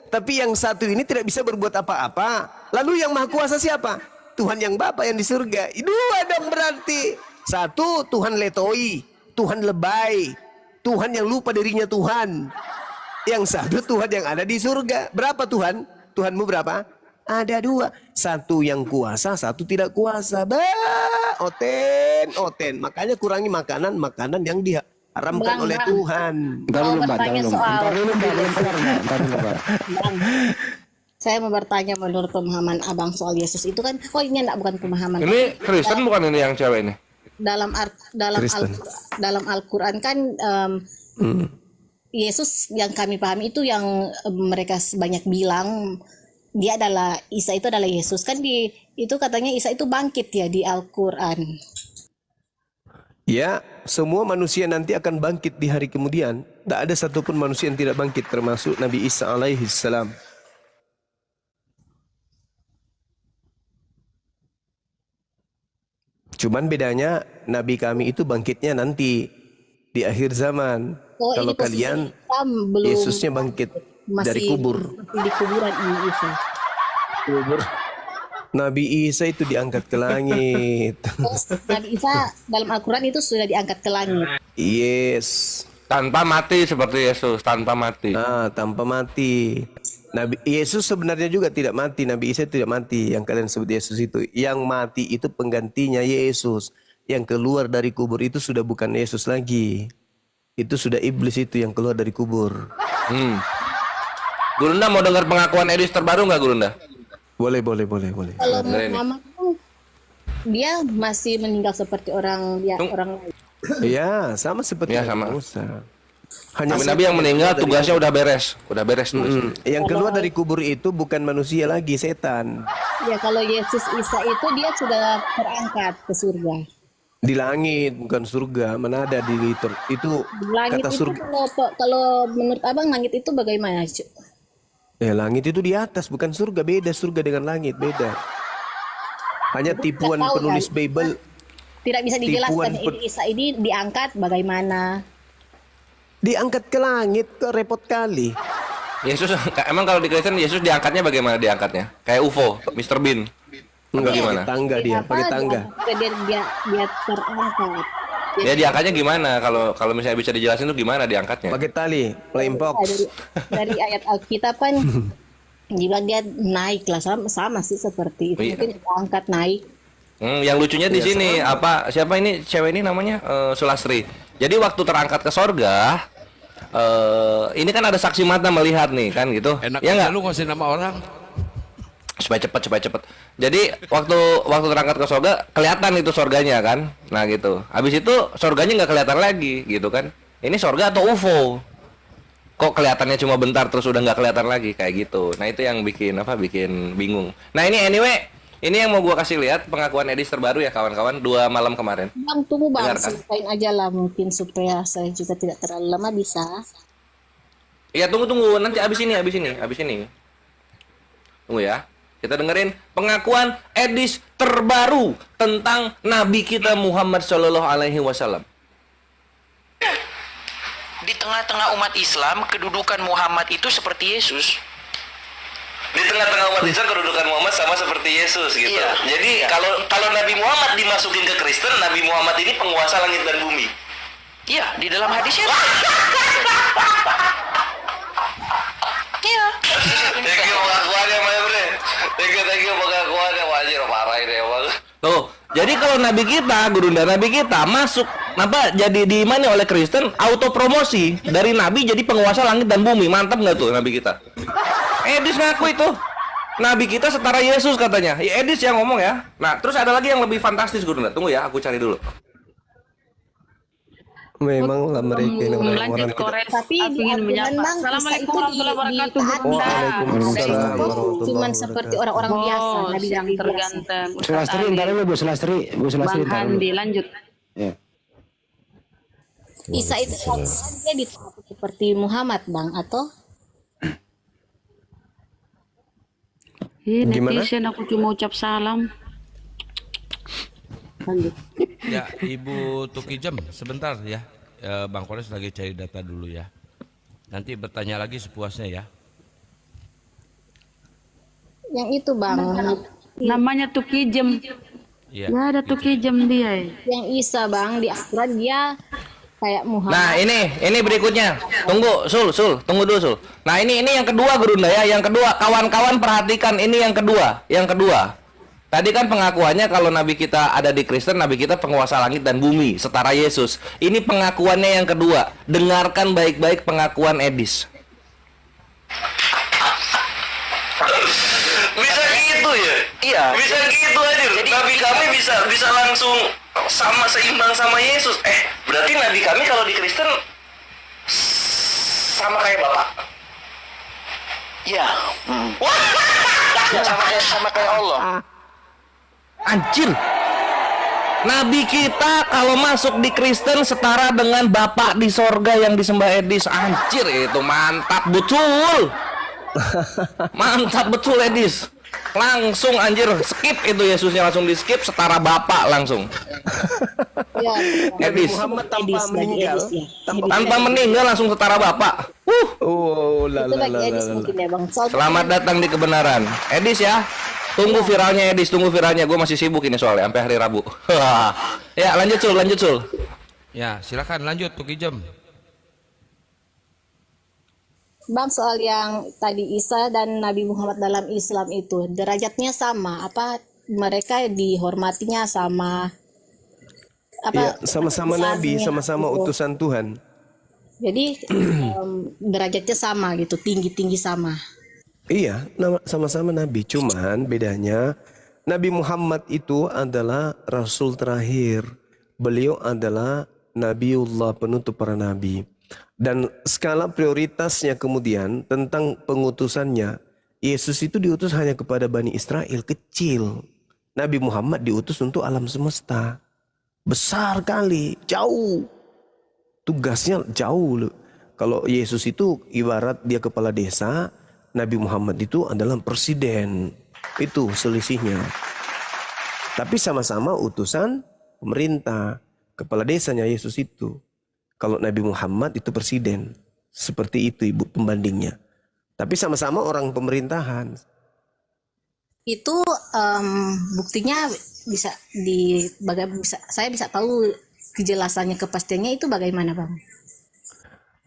Speaker 1: Tapi yang satu ini tidak bisa berbuat apa-apa. Lalu yang maha kuasa siapa? Tuhan yang Bapa yang di surga. Dua dong berarti. Satu, Tuhan letoi. Tuhan lebay. Tuhan yang lupa dirinya Tuhan. Yang satu Tuhan yang ada di surga. Berapa Tuhan? Tuhanmu berapa? Ada dua. Satu yang kuasa, satu tidak kuasa. Oten. Makanya kurangi makanan yang diharamkan
Speaker 2: Bang,
Speaker 1: oleh
Speaker 2: Bang.
Speaker 1: Tuhan.
Speaker 5: Ntar dulu,
Speaker 2: Mau
Speaker 5: Mbak.
Speaker 2: bertanya soal-
Speaker 5: Ntar dulu, Mbak. Belum kelar, Mbak. Ntar dulu, Mbak.
Speaker 2: Bang, saya mau bertanya menurut pemahaman abang soal Yesus itu kan, ini enggak bukan pemahaman.
Speaker 7: Ini Kristen bukan ini yang cewek ini?
Speaker 1: Kristen.
Speaker 2: Dalam Al-Quran kan Yesus yang kami pahami itu yang mereka banyak bilang dia adalah Isa itu adalah Yesus kan itu katanya Isa itu bangkit ya di Al-Quran.
Speaker 1: Ya, semua manusia nanti akan bangkit di hari kemudian. Tak ada satupun manusia yang tidak bangkit, termasuk Nabi Isa alaihi salam. Cuman bedanya Nabi kami itu bangkitnya nanti di akhir zaman. Kalau
Speaker 2: Ini posisi
Speaker 1: kalian
Speaker 2: Isa belum
Speaker 1: Yesusnya bangkit dari kubur.
Speaker 2: masih di kuburan ini Isa.
Speaker 1: Nabi Isa itu diangkat ke langit.
Speaker 2: Nabi Isa dalam Al-Quran itu sudah diangkat ke langit.
Speaker 1: Yes.
Speaker 7: Tanpa mati seperti Yesus, tanpa mati.
Speaker 1: Tanpa mati. Nabi Yesus sebenarnya juga tidak mati. Nabi Isa tidak mati. Yang kalian sebut Yesus itu. Yang mati itu penggantinya Yesus. Yang keluar dari kubur itu sudah bukan Yesus lagi. Itu sudah iblis itu yang keluar dari kubur.
Speaker 7: Gurunda mau dengar pengakuan Edis terbaru nggak Gurunda?
Speaker 1: Boleh.
Speaker 2: Kalau
Speaker 7: Dengerin nih.
Speaker 2: Muhammad tuh, dia masih meninggal seperti orang lain.
Speaker 1: Iya, sama seperti
Speaker 7: Ya, sama.
Speaker 1: Musa. Hanya
Speaker 7: Nabi yang meninggal tugasnya udah beres tulis.
Speaker 1: yang keluar dari kubur itu bukan manusia lagi, setan.
Speaker 2: Ya kalau Yesus Isa itu dia sudah terangkat ke surga.
Speaker 1: Di langit, bukan surga. Mana ada di itu
Speaker 2: Langit
Speaker 1: kata
Speaker 2: itu
Speaker 1: surga.
Speaker 2: kalau menurut abang langit itu bagaimana?
Speaker 1: Langit itu di atas, bukan surga. Beda surga dengan langit, beda. Hanya tipuan
Speaker 2: Nggak tahu,
Speaker 1: penulis
Speaker 2: kan?
Speaker 1: Bible.
Speaker 2: Tidak bisa dijelaskan
Speaker 1: Tipuan
Speaker 2: ini Isa ini diangkat bagaimana?
Speaker 1: Diangkat ke langit, kok repot kali.
Speaker 7: Yesus emang kalau di Kristen Yesus diangkatnya bagaimana diangkatnya? Kayak UFO, Mr. Bean.
Speaker 1: Enggak,
Speaker 7: gimana?
Speaker 1: pakai tangga dia, pakai tangga.
Speaker 2: Dia terangkat.
Speaker 7: Dia diangkatnya gimana? Kalau misalnya bisa dijelasin tuh gimana diangkatnya?
Speaker 1: Pakai tali, flying
Speaker 2: Nah,
Speaker 1: fox.
Speaker 2: dari ayat Alkitab kan Jika dia naik lah sama sih seperti itu.
Speaker 7: Iya.
Speaker 2: Mungkin angkat naik.
Speaker 7: Yang lucunya di sini apa siapa ini cewek ini namanya Sulastri. Jadi waktu terangkat ke sorga, ini kan ada saksi mata melihat nih kan gitu.
Speaker 4: Enak
Speaker 7: Ya
Speaker 4: aja
Speaker 7: nggak?
Speaker 4: lu ngasih nama orang.
Speaker 7: Supaya cepat. Jadi waktu terangkat ke sorga kelihatan itu sorganya kan. Nah gitu. Habis itu sorganya nggak kelihatan lagi gitu kan. Ini sorga atau UFO? Kok kelihatannya cuma bentar terus udah nggak kelihatan lagi kayak gitu. Nah itu yang bikin bingung. Nah ini anyway, ini yang mau gua kasih lihat pengakuan Edis terbaru ya kawan-kawan 2 malam kemarin.
Speaker 2: Bang, tunggu bang,
Speaker 7: Dengarkan.
Speaker 2: selesaiin aja lah mungkin supaya saya juga tidak terlalu lama bisa.
Speaker 7: Iya tunggu nanti abis ini. Tunggu ya. Kita dengerin pengakuan Edis terbaru tentang Nabi kita Muhammad Shallallahu Alaihi Wasallam.
Speaker 8: Di tengah-tengah umat Islam, kedudukan Muhammad itu seperti Yesus.
Speaker 7: Di tengah-tengah umat Islam kedudukan Muhammad sama seperti Yesus gitu.
Speaker 8: Iya.
Speaker 7: Jadi kalau Nabi Muhammad dimasukin ke Kristen, Nabi Muhammad ini penguasa langit dan bumi.
Speaker 8: Iya, di dalam hadisnya. Iya.
Speaker 7: Thank you pengakuannya my friend. Thank you pengakuannya wajir parah ini emang. Tuh, jadi kalau Nabi kita, gurunda Nabi kita masuk jadi diimani oleh Kristen, auto promosi dari Nabi jadi penguasa langit dan bumi. Mantap nggak tuh Nabi kita? Edis ngaku itu. Nabi kita setara Yesus katanya. Ya, Edis yang ngomong ya. Nah, terus ada lagi yang lebih fantastis gurunda. Tunggu ya, aku cari dulu.
Speaker 1: Memang lah mereka ini orang-orang
Speaker 9: Lanjut Kores,
Speaker 2: Tapi
Speaker 9: aku
Speaker 2: di
Speaker 9: ingin
Speaker 2: Al-Quran
Speaker 9: menyapa.
Speaker 2: bang,
Speaker 9: Assalamualaikum
Speaker 2: Isa itu
Speaker 9: warahmatullahi wabarakatuh.
Speaker 2: ditaati.
Speaker 9: Bunda.
Speaker 1: Waalaikumsalam warahmatullahi
Speaker 2: Cuman
Speaker 1: wabarakatuh.
Speaker 2: seperti orang-orang biasa,
Speaker 9: Bos
Speaker 2: nabi
Speaker 9: yang
Speaker 2: nabi biasa.
Speaker 9: terganteng. Ustaz
Speaker 5: Sulastri,
Speaker 9: Ali,
Speaker 5: ntar dulu Bu Sulastri. Bu Sulastri,
Speaker 9: Bang
Speaker 5: ntar dulu.
Speaker 9: Handi, lanjut.
Speaker 5: Ya.
Speaker 2: Isa itu dia ditaati seperti Muhammad bang atau
Speaker 1: Gimana?
Speaker 9: Netizen aku cuma ucap salam. Lanjut.
Speaker 4: Ya, Ibu Tuki Jam, sebentar ya. Bang Kores lagi cari data dulu ya. Nanti bertanya lagi sepuasnya ya.
Speaker 2: yang itu bang,
Speaker 9: Namanya Tuki Jem.
Speaker 4: Iya.
Speaker 9: Ya ada Tuki Jem dia.
Speaker 2: yang Isa bang di Al-Quran dia kayak Muhammad.
Speaker 7: Nah, ini berikutnya. Tunggu, tunggu dulu, Sul. Nah, ini yang kedua gurunda ya, yang kedua. Kawan-kawan perhatikan ini yang kedua. Tadi kan pengakuannya kalau Nabi kita ada di Kristen, Nabi kita penguasa langit dan bumi, setara Yesus. Ini pengakuannya yang kedua. Dengarkan baik-baik pengakuan Edis. Bisa gitu ya?
Speaker 8: Iya.
Speaker 7: Bisa gitu aja. Nabi kami bisa langsung sama seimbang sama Yesus. Berarti Nabi kami kalau di Kristen sama kayak Bapak.
Speaker 8: Iya. Sama kayak Allah.
Speaker 7: Anjir. Nabi kita kalau masuk di Kristen setara dengan Bapak di sorga yang disembah Edis. Anjir, itu mantap betul. Mantap betul Edis. Langsung anjir, skip itu Yesusnya langsung di skip setara Bapak langsung.
Speaker 2: Ya,
Speaker 7: Edis.
Speaker 1: Muhammad tanpa
Speaker 2: Edis, bagi
Speaker 1: meninggal.
Speaker 2: Edis, ya.
Speaker 7: Tanpa meninggal langsung setara Bapak.
Speaker 1: Oh,
Speaker 2: Itu bagi Edis mungkin ya bang. Soalnya
Speaker 7: Selamat datang di kebenaran. Edis ya. Tunggu viralnya Edis, tunggu viralnya. Gue masih sibuk ini soalnya sampai hari Rabu. Ya, lanjut Sul.
Speaker 4: Ya, silakan lanjut Tuki Jam.
Speaker 2: bang soal yang tadi Isa dan Nabi Muhammad dalam Islam itu derajatnya sama, apa mereka dihormatinya sama?
Speaker 1: Ya,
Speaker 2: Apa
Speaker 1: sama-sama Nabi,
Speaker 2: besarnya
Speaker 1: sama-sama
Speaker 2: gitu.
Speaker 1: utusan Tuhan.
Speaker 2: Jadi derajatnya sama gitu, tinggi-tinggi sama.
Speaker 1: Iya, sama-sama Nabi. Cuman bedanya Nabi Muhammad itu adalah Rasul terakhir. Beliau adalah Nabiullah, penutup para Nabi. Dan skala prioritasnya kemudian tentang pengutusannya. Yesus itu diutus hanya kepada Bani Israel, kecil. Nabi Muhammad diutus untuk alam semesta. Besar kali, jauh. Tugasnya jauh. Kalau Yesus itu ibarat dia kepala desa, Nabi Muhammad itu adalah presiden. Itu selisihnya. Tapi sama-sama utusan pemerintah. Kepala desanya Yesus itu. Kalau Nabi Muhammad itu presiden. Seperti itu ibu pembandingnya. Tapi sama-sama orang pemerintahan.
Speaker 2: Itu buktinya saya bisa tahu kejelasannya, kepastiannya itu bagaimana bang?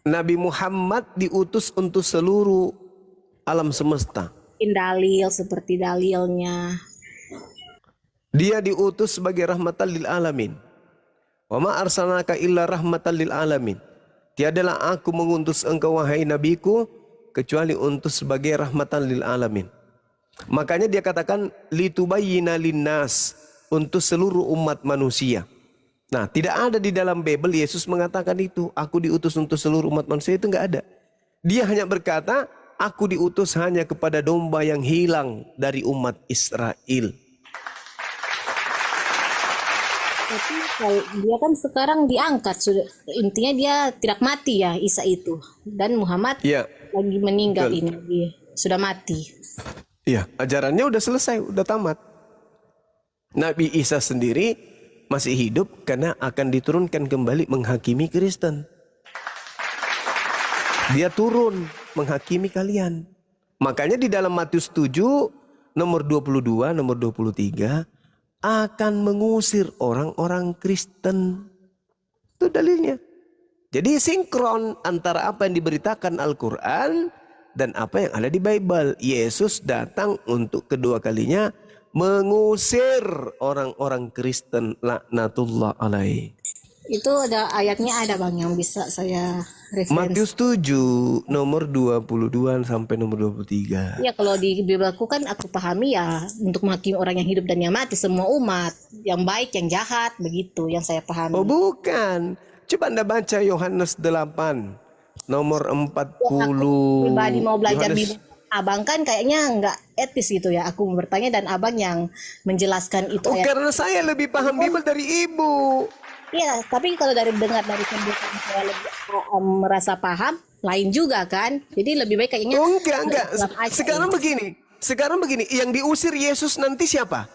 Speaker 1: Nabi Muhammad diutus untuk seluruh alam semesta.
Speaker 2: dalil seperti dalilnya.
Speaker 1: Dia diutus sebagai rahmatan lil alamin. Wa ma arsalnaka illa rahmatan lil alamin. Tiadalah aku mengutus engkau wahai nabiku kecuali untuk sebagai rahmatan lil alamin. Makanya dia katakan litubayyina linnas, untuk seluruh umat manusia. Nah, tidak ada di dalam Bible Yesus mengatakan itu, aku diutus untuk seluruh umat manusia, itu enggak ada. Dia hanya berkata, aku diutus hanya kepada domba yang hilang dari umat Israel.
Speaker 2: Tapi kalau dia kan sekarang diangkat, sudah intinya dia tidak mati ya Isa itu, dan Muhammad
Speaker 1: Iya.
Speaker 2: lagi meninggal,
Speaker 1: Betul.
Speaker 2: ini dia sudah mati.
Speaker 1: Iya, ajarannya udah selesai, udah tamat. Nabi Isa sendiri masih hidup karena akan diturunkan kembali menghakimi Kristen. Dia turun menghakimi kalian. Makanya di dalam Matius 7 nomor 22, nomor 23 akan mengusir orang-orang Kristen. Itu dalilnya. Jadi sinkron antara apa yang diberitakan Al-Quran dan apa yang ada di Bible. Yesus datang untuk kedua kalinya mengusir orang-orang Kristen, laknatullah alaih.
Speaker 2: Itu ada ayatnya, ada Bang yang bisa saya referensi.
Speaker 1: Matius 7 nomor 22 sampai nomor 23.
Speaker 2: Ya kalau di Bibelku kan aku pahami ya untuk menghakimi orang yang hidup dan yang mati, semua umat, yang baik, yang jahat, begitu yang saya pahami.
Speaker 1: Oh bukan. Coba Anda baca Yohanes 8 nomor 40.
Speaker 2: Pribadi mau belajar
Speaker 1: Yohanes-
Speaker 2: Bibel, Abang kan kayaknya nggak etis gitu ya. Aku bertanya dan Abang yang menjelaskan itu
Speaker 1: Oh,
Speaker 2: ayat.
Speaker 1: karena saya lebih paham Bible dari Ibu.
Speaker 2: Iya, tapi kalau dari dengar dari penjelasan saya lebih merasa paham, lain juga kan. Jadi lebih baik kayaknya.
Speaker 1: Oh, enggak.
Speaker 2: dalam aja
Speaker 1: Sekarang
Speaker 2: ini.
Speaker 1: begini, yang diusir Yesus nanti siapa?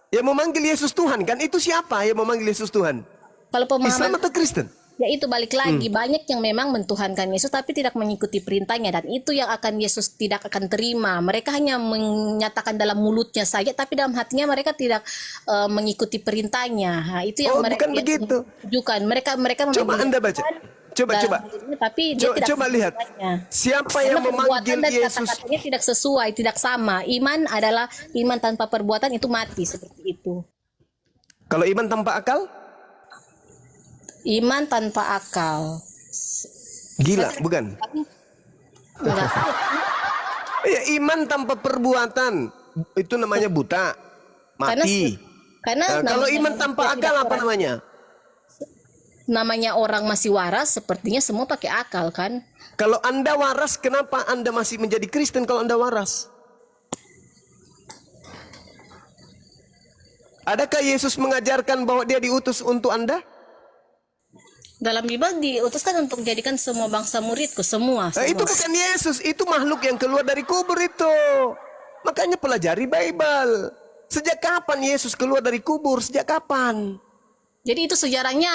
Speaker 1: Yang memanggil Yesus Tuhan kan? Itu siapa yang memanggil Yesus Tuhan?
Speaker 2: Kalau pemahaman
Speaker 1: Islam atau Kristen?
Speaker 2: ya itu balik lagi, banyak yang memang mentuhankan Yesus tapi tidak mengikuti perintahnya, dan itu yang akan Yesus tidak akan terima. Mereka hanya menyatakan dalam mulutnya saja tapi dalam hatinya mereka tidak mengikuti perintahnya. Nah, itu yang
Speaker 1: Oh,
Speaker 2: mereka
Speaker 1: bukan begitu.
Speaker 2: tunjukkan. Mereka
Speaker 1: Coba Anda baca. Coba.
Speaker 2: tapi dia tidak
Speaker 1: Coba lihat.
Speaker 2: perintahnya.
Speaker 1: Siapa
Speaker 2: Karena
Speaker 1: yang
Speaker 2: perbuatan
Speaker 1: memanggil
Speaker 2: dan
Speaker 1: Yesus?
Speaker 2: kata-katanya tidak sesuai, tidak sama. Iman adalah iman tanpa perbuatan itu mati, seperti itu.
Speaker 1: Kalau iman tanpa akal?
Speaker 2: Iman tanpa akal.
Speaker 1: Gila, bukan?
Speaker 2: Enggak tahu.
Speaker 1: Ya, iman tanpa perbuatan itu namanya buta, mati.
Speaker 2: Karena
Speaker 1: Nah, kalau
Speaker 2: namanya
Speaker 1: iman tanpa
Speaker 2: tidak
Speaker 1: akal apa
Speaker 2: orang-
Speaker 1: namanya?
Speaker 2: namanya orang masih waras, sepertinya semua pakai akal kan.
Speaker 1: Kalau Anda waras, kenapa Anda masih menjadi Kristen kalau Anda waras? Adakah Yesus mengajarkan bahwa dia diutus untuk Anda?
Speaker 2: Dalam Bible diutuskan untuk menjadikan semua bangsa muridku, semua.
Speaker 1: Nah, itu bukan Yesus, itu makhluk yang keluar dari kubur itu. Makanya pelajari Bible. Sejak kapan Yesus keluar dari kubur? Sejak kapan?
Speaker 2: Jadi itu sejarahnya,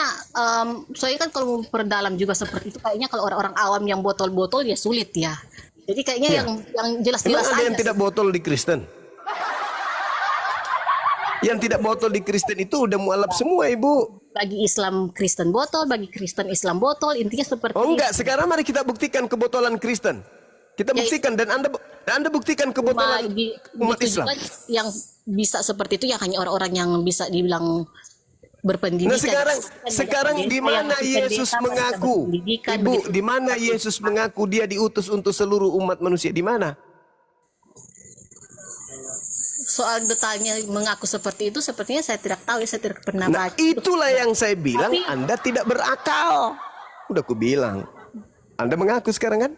Speaker 2: saya kan kalau memperdalam juga seperti itu, kayaknya kalau orang-orang awam yang botol-botol ya sulit ya. Jadi kayaknya
Speaker 1: Ya.
Speaker 2: yang
Speaker 1: Emang
Speaker 2: jelas-jelas
Speaker 1: ada yang
Speaker 2: aja.
Speaker 1: tidak botol di Kristen? Yang tidak botol di Kristen itu udah mualaf semua, Ibu.
Speaker 2: Bagi Islam Kristen botol, bagi Kristen Islam botol, intinya seperti
Speaker 1: Oh enggak, sekarang mari kita buktikan kebotolan Kristen. Kita buktikan dan Anda buktikan kebotolan umat Islam.
Speaker 2: Ditujukan yang bisa seperti itu ya hanya orang-orang yang bisa dibilang berpendidikan.
Speaker 1: Nah sekarang di mana
Speaker 2: Yang
Speaker 1: Yesus
Speaker 2: pendeta,
Speaker 1: mengaku?
Speaker 2: berpendidikan,
Speaker 1: Ibu,
Speaker 2: begitu.
Speaker 1: di mana Yesus mengaku dia diutus untuk seluruh umat manusia? Di mana?
Speaker 2: Soal detailnya mengaku seperti itu, sepertinya saya tidak tahu, saya tidak pernah
Speaker 1: Nah,
Speaker 2: baca.
Speaker 1: itulah yang saya bilang,
Speaker 2: Tapi-
Speaker 1: Anda tidak berakal. Udah aku bilang. Anda mengaku sekarang kan?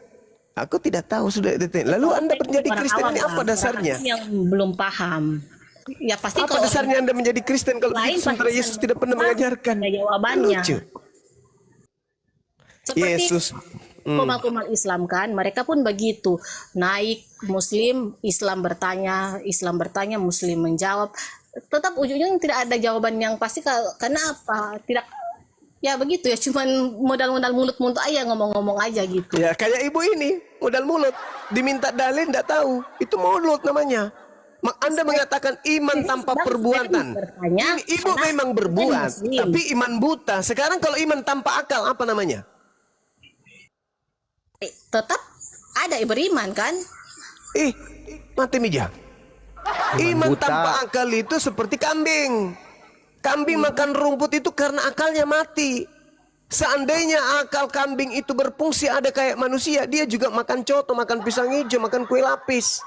Speaker 1: Aku tidak tahu sudah detail. Lalu Anda menjadi
Speaker 2: Orang
Speaker 1: Kristen
Speaker 2: awam
Speaker 1: ini
Speaker 2: lah,
Speaker 1: apa dasarnya?
Speaker 2: orang yang belum paham. Ya pasti
Speaker 1: Apa dasarnya Anda menjadi Kristen kalau
Speaker 2: lain
Speaker 1: begitu sementara
Speaker 2: pasti
Speaker 1: Yesus tidak pernah mengajarkan?
Speaker 2: ada jawabannya.
Speaker 1: Lucu.
Speaker 2: Seperti
Speaker 1: Yesus.
Speaker 2: Kumal-kumal Islam kan, mereka pun begitu. Naik Muslim, Islam bertanya, Muslim menjawab. Tetap ujungnya tidak ada jawaban yang pasti, karena apa? Tidak, ya begitu ya, cuman modal-modal mulut-mulut aja, ngomong-ngomong aja gitu.
Speaker 1: Ya kayak ibu ini, modal mulut. Diminta dalil tidak tahu. Itu mulut namanya. Anda mengatakan iman tanpa perbuatan.
Speaker 2: Bertanya,
Speaker 1: Ini ibu
Speaker 2: karena
Speaker 1: memang
Speaker 2: bukan
Speaker 1: berbuat,
Speaker 2: Muslim.
Speaker 1: tapi iman buta. Sekarang kalau iman tanpa akal apa namanya?
Speaker 2: Tetap ada beriman kan?
Speaker 1: Mati meja. Iman tanpa akal itu seperti kambing. Kambing makan rumput itu karena akalnya mati. Seandainya akal kambing itu berfungsi ada kayak manusia, dia juga makan coto, makan pisang hijau, makan kue lapis.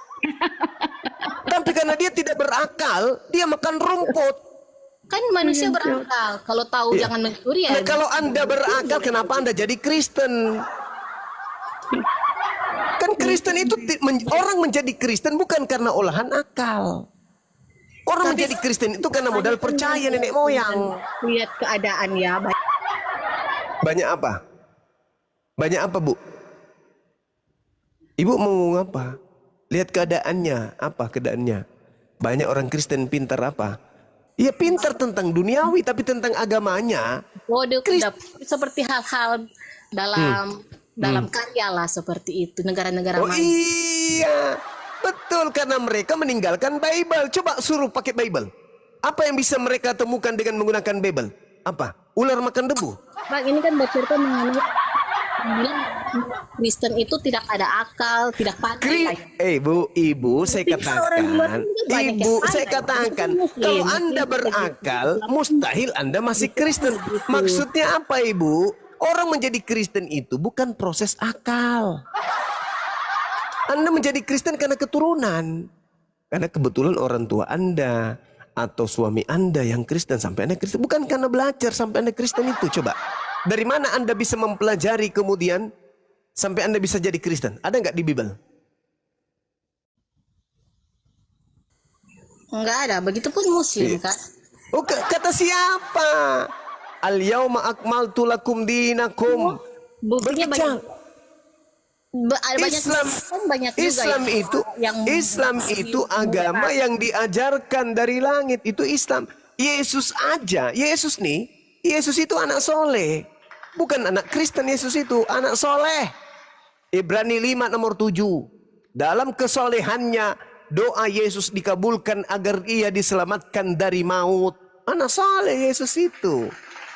Speaker 1: Tapi karena dia tidak berakal, dia makan rumput.
Speaker 2: Kan manusia berakal. Kalau tahu jangan mencuri ya.
Speaker 1: Nah, kalau Anda berakal, kenapa Anda jadi Kristen? Kan Kristen itu orang menjadi Kristen bukan karena olahan akal. Orang menjadi Kristen itu karena modal percaya nenek moyang.
Speaker 2: Lihat keadaan ya.
Speaker 1: Banyak apa? Banyak apa, Bu? Ibu mau ngomong apa? Lihat keadaannya. Apa keadaannya? Banyak orang Kristen pintar apa? Ya pintar tentang duniawi, tapi tentang agamanya.
Speaker 2: Bodoh seperti hal-hal dalam karya lah seperti itu. Negara-negara
Speaker 1: Oh iya, betul, karena mereka meninggalkan Bible. Coba suruh pakai Bible. Apa yang bisa mereka temukan dengan menggunakan Bible? Apa? Ular makan debu?
Speaker 2: Bang, ini kan bercerita mengenai Kristen itu tidak ada akal, tidak pandai.
Speaker 1: Ibu, saya katakan, kalau Anda berakal, mustahil Anda masih Kristen. Maksudnya apa, Ibu? Orang menjadi Kristen itu bukan proses akal. Anda menjadi Kristen karena keturunan. Karena kebetulan orang tua Anda atau suami Anda yang Kristen sampai Anda Kristen. Bukan karena belajar sampai Anda Kristen itu. Coba, dari mana Anda bisa mempelajari kemudian sampai Anda bisa jadi Kristen? Ada nggak di Bible?
Speaker 2: Enggak ada. Begitupun Muslim kan.
Speaker 1: Oh, kata siapa? Al-yauma akmaltu lakum dinakum.
Speaker 2: Buktinya banyak.
Speaker 1: Islam itu agama yang diajarkan dari langit. Itu Islam. Yesus aja. Yesus itu anak soleh. Bukan anak Kristen. Yesus itu anak soleh. Ibrani 5 nomor 7. Dalam kesolehannya doa Yesus dikabulkan agar ia diselamatkan dari maut. Anak soleh Yesus itu.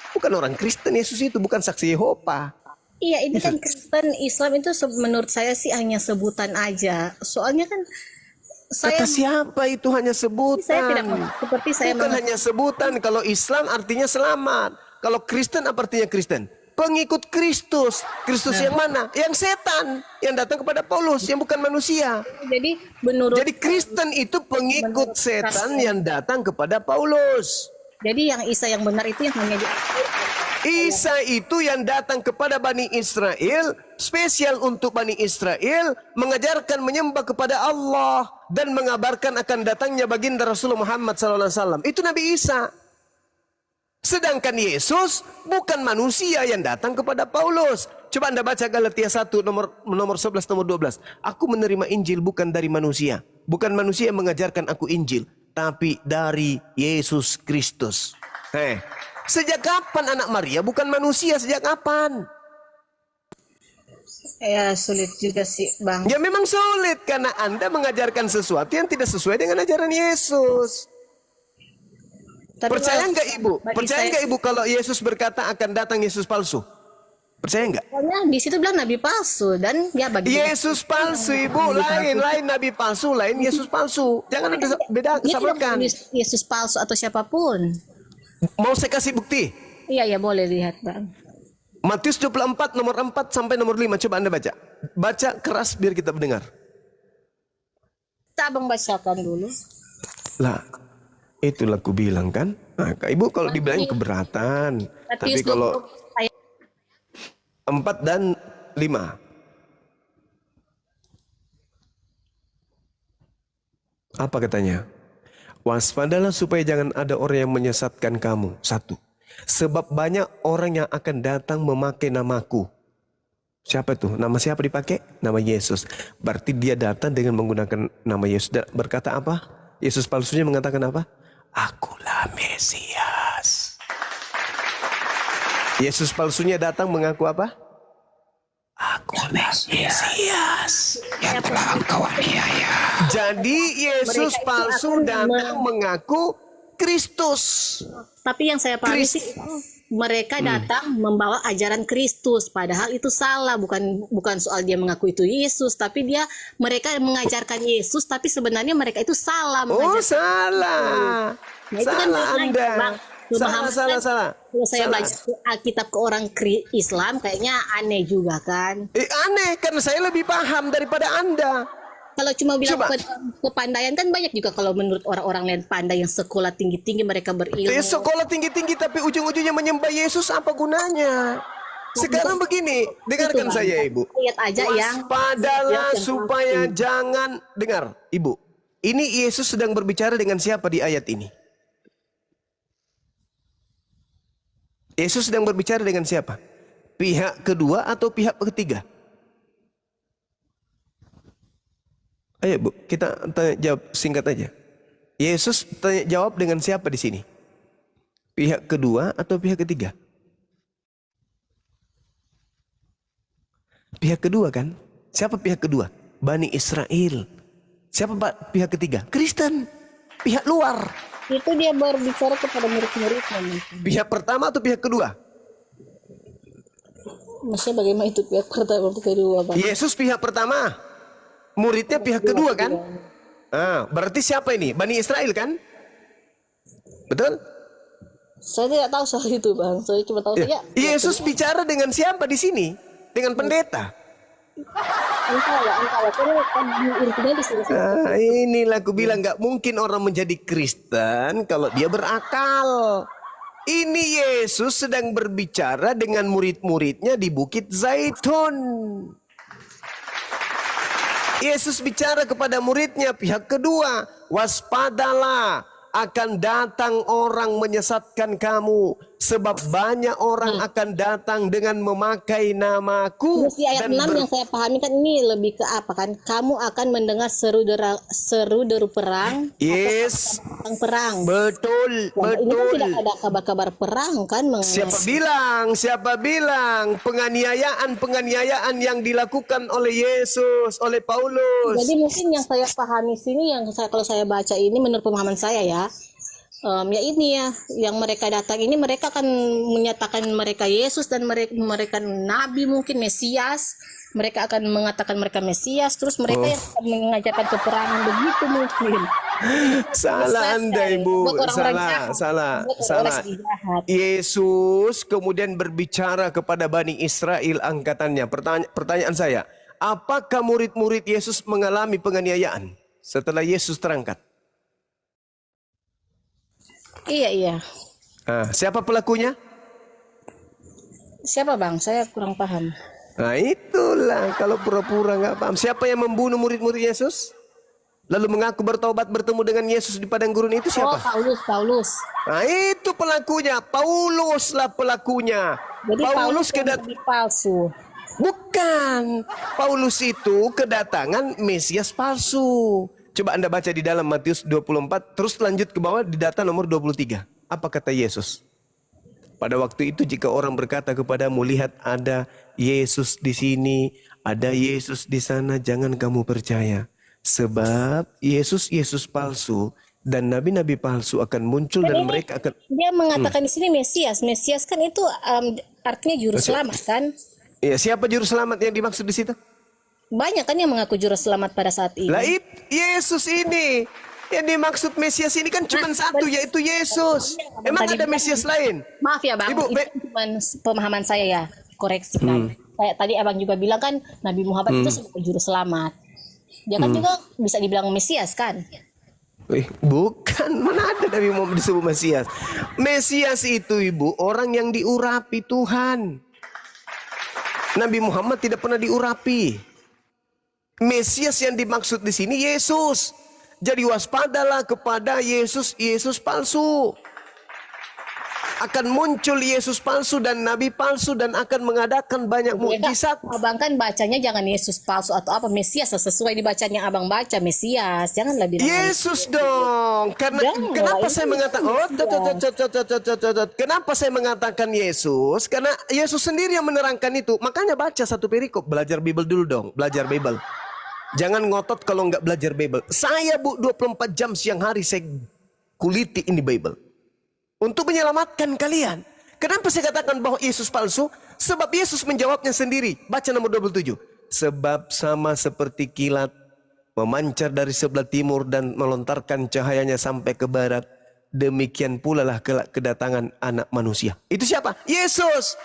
Speaker 1: Bukan orang Kristen Yesus itu, bukan saksi Yehova.
Speaker 2: Iya, ini kan Kristen, Islam itu menurut saya sih hanya sebutan aja. Soalnya kan
Speaker 1: Kata siapa itu hanya sebutan?
Speaker 2: Saya tidak seperti saya
Speaker 1: bukan hanya sebutan. Kalau Islam artinya selamat. Kalau Kristen apa artinya Kristen? Pengikut Kristus. Kristus yang mana? Yang setan, yang datang kepada Paulus, yang bukan manusia.
Speaker 2: Jadi
Speaker 1: Kristen itu pengikut setan yang datang kepada Paulus.
Speaker 2: Jadi yang Isa yang benar itu yang hanya
Speaker 1: Isa itu yang datang kepada Bani Israel, spesial untuk Bani Israel, mengajarkan menyembah kepada Allah dan mengabarkan akan datangnya baginda Rasulullah Muhammad SAW. Itu Nabi Isa. Sedangkan Yesus bukan manusia yang datang kepada Paulus. Coba Anda baca Galatia 1 nomor 11 nomor 12. Aku menerima Injil bukan dari manusia. Bukan manusia yang mengajarkan aku Injil, tapi dari Yesus Kristus. Sejak kapan anak Maria bukan manusia? Sejak kapan?
Speaker 2: Ya sulit juga sih, Bang.
Speaker 1: Ya memang sulit karena Anda mengajarkan sesuatu yang tidak sesuai dengan ajaran Yesus. Tapi percaya nggak Ibu? Percaya nggak Ibu kalau Yesus berkata akan datang Yesus palsu? Percaya nggak?
Speaker 2: Pokoknya di situ bilang nabi palsu dan ya bagi
Speaker 1: Yesus palsu Ibu, lain nabi palsu, lain Yesus palsu. Jangan ada beda, samakan.
Speaker 2: Yesus palsu atau siapapun.
Speaker 1: Mau saya kasih bukti?
Speaker 2: Iya boleh lihat, Bang.
Speaker 1: Matius 24 nomor 4 sampai nomor 5, coba Anda baca. Baca keras biar kita mendengar.
Speaker 2: Abang bacakan dulu.
Speaker 1: Lah, itulah ku bilang kan. Nah, Ibu kalau dibilang keberatan. Tapi kalau 4 dan 5. Apa katanya? Waspadalah supaya jangan ada orang yang menyesatkan kamu. 1. Sebab banyak orang yang akan datang memakai namaku. Siapa itu? Nama siapa dipakai? Nama Yesus. Berarti dia datang dengan menggunakan nama Yesus. Berkata apa? Yesus palsunya mengatakan apa? Akulah Mesias. Yesus palsunya datang mengaku apa? Akulah Mesias yang telah engkau aniaya. Jadi Yesus palsu datang mengaku Kristus.
Speaker 2: Tapi yang saya pahami sih mereka datang membawa ajaran Kristus, padahal itu salah. Bukan soal dia mengaku itu Yesus, tapi mereka mengajarkan Yesus, tapi sebenarnya mereka itu salah
Speaker 1: Oh,
Speaker 2: mengajarkan.
Speaker 1: salah.
Speaker 2: Nah, itu kan
Speaker 1: Salah
Speaker 2: beda,
Speaker 1: Anda.
Speaker 2: Bang.
Speaker 1: Salah,
Speaker 2: Pemahaman
Speaker 1: salah,
Speaker 2: kan,
Speaker 1: salah.
Speaker 2: kalau saya
Speaker 1: Salah.
Speaker 2: baca Alkitab ke orang Islam kayaknya aneh juga kan.
Speaker 1: Aneh, karena saya lebih paham daripada Anda.
Speaker 2: Kalau cuma bilang
Speaker 1: Coba.
Speaker 2: kepandaian kan banyak juga kalau menurut orang-orang lain pandai yang sekolah tinggi-tinggi mereka berilmu.
Speaker 1: Sekolah tinggi-tinggi tapi ujung-ujungnya menyembah Yesus, apa gunanya? Sekarang begini, dengarkan
Speaker 2: Itu, Bang.
Speaker 1: saya Ibu.
Speaker 2: Ayat aja yang
Speaker 1: Waspadalah
Speaker 2: yang
Speaker 1: supaya
Speaker 2: pasti.
Speaker 1: jangan, dengar Ibu. Ini Yesus sedang berbicara dengan siapa di ayat ini? Yesus sedang berbicara dengan siapa? Pihak kedua atau pihak ketiga? Ayo Bu, kita tanya jawab singkat aja. Yesus tanya jawab dengan siapa di sini? Pihak kedua atau pihak ketiga? Pihak kedua kan? Siapa pihak kedua? Bani Israel. Siapa pihak ketiga? Kristen. Pihak luar.
Speaker 2: Itu dia berbicara kepada murid-muridnya.
Speaker 1: Pihak pertama atau pihak kedua?
Speaker 2: Maksudnya bagaimana itu pihak pertama atau kedua, Bang?
Speaker 1: Yesus pihak pertama. Muridnya pihak kedua kan? Berarti siapa ini? Bani Israel kan? Betul?
Speaker 2: Saya tidak tahu soal itu, Bang. Saya cuma tahu saja.
Speaker 1: Yesus bicara dengan siapa di sini? Dengan pendeta.
Speaker 2: Entahlah. Kan intinya di sini.
Speaker 1: Inilah aku bilang nggak mungkin orang menjadi Kristen kalau dia berakal. Ini Yesus sedang berbicara dengan murid-muridnya di Bukit Zaitun. Yesus bicara kepada muridnya pihak kedua, waspadalah, akan datang orang menyesatkan kamu, sebab banyak orang akan datang dengan memakai namaku.
Speaker 2: Terus di ayat 6 yang saya pahami kan ini lebih ke apa kan? Kamu akan mendengar seru deru perang.
Speaker 1: Yes,
Speaker 2: Tentang perang.
Speaker 1: betul,
Speaker 2: Ini kan tidak
Speaker 1: betul.
Speaker 2: ada kabar-kabar perang kan?
Speaker 1: Siapa bilang penganiayaan yang dilakukan oleh Yesus, oleh Paulus.
Speaker 2: Jadi mungkin yang saya pahami sini, kalau saya baca ini menurut pemahaman saya ya, ya ini ya, yang mereka datang ini mereka akan menyatakan mereka Yesus dan mereka Nabi mungkin Mesias. Mereka akan mengatakan mereka Mesias, terus mereka yang akan mengajarkan peperangan begitu mungkin.
Speaker 1: Salah Anda Ibu,
Speaker 2: Buat orang-orang jahat.
Speaker 1: salah.
Speaker 2: Buat orang jahat.
Speaker 1: Yesus kemudian berbicara kepada Bani Israel angkatannya. Pertanyaan saya, apakah murid-murid Yesus mengalami penganiayaan setelah Yesus terangkat?
Speaker 2: Iya.
Speaker 1: Siapa pelakunya?
Speaker 2: Siapa Bang? Saya kurang paham.
Speaker 1: Nah itulah, kalau pura-pura nggak paham. Siapa yang membunuh murid-murid Yesus? Lalu mengaku bertobat bertemu dengan Yesus di padang gurun itu
Speaker 2: Oh,
Speaker 1: siapa?
Speaker 2: Paulus.
Speaker 1: Nah itu pelakunya, Paulus lah pelakunya.
Speaker 2: Jadi Paulus lebih palsu.
Speaker 1: Bukan, Paulus itu kedatangan Mesias palsu. Coba Anda baca di dalam Matius 24, terus lanjut ke bawah di data nomor 23. Apa kata Yesus? Pada waktu itu jika orang berkata kepadamu, lihat ada Yesus di sini, ada Yesus di sana, jangan kamu percaya. Sebab Yesus palsu dan nabi-nabi palsu akan muncul dan mereka akan...
Speaker 2: Dia mengatakan di sini Mesias. Mesias kan itu artinya juru selamat kan?
Speaker 1: Ya, siapa juru selamat yang dimaksud di situ?
Speaker 2: Banyak kan yang mengaku juru selamat pada saat ini.
Speaker 1: Lah Yesus ini. Yang dimaksud Mesias ini kan cuma satu, yaitu Yesus. Emang ada Mesias lain?
Speaker 2: Maaf ya Bang,
Speaker 1: Ibu,
Speaker 2: itu cuma pemahaman saya ya, koreksi kan. Kayak tadi Abang juga bilang kan Nabi Muhammad itu sebagai juru selamat. Dia kan juga bisa dibilang Mesias kan?
Speaker 1: Bukan, mana ada Nabi Muhammad disebut Mesias. Mesias itu Ibu, orang yang diurapi Tuhan. Nabi Muhammad tidak pernah diurapi. Mesias yang dimaksud di sini Yesus. Jadi waspadalah kepada Yesus palsu. Akan muncul Yesus palsu dan Nabi palsu dan akan mengadakan banyak mukjizat.
Speaker 2: Abang kan bacanya jangan Yesus palsu atau apa, Mesias sesuai dibacanya Abang baca Mesias. Janganlah bilang
Speaker 1: Yesus dong. Karena kenapa saya mengatakan kenapa saya mengatakan Yesus? Karena Yesus sendiri yang menerangkan itu. Makanya baca satu perikop, belajar Bible dulu dong, belajar Bible. Jangan ngotot kalau nggak belajar Bible. Saya 24 jam siang hari saya kuliti ini Bible. Untuk menyelamatkan kalian. Kenapa saya katakan bahwa Yesus palsu? Sebab Yesus menjawabnya sendiri. Baca nomor 27. Sebab sama seperti kilat memancar dari sebelah timur dan melontarkan cahayanya sampai ke barat. Demikian pula lah kelak kedatangan anak manusia. Itu siapa? Yesus.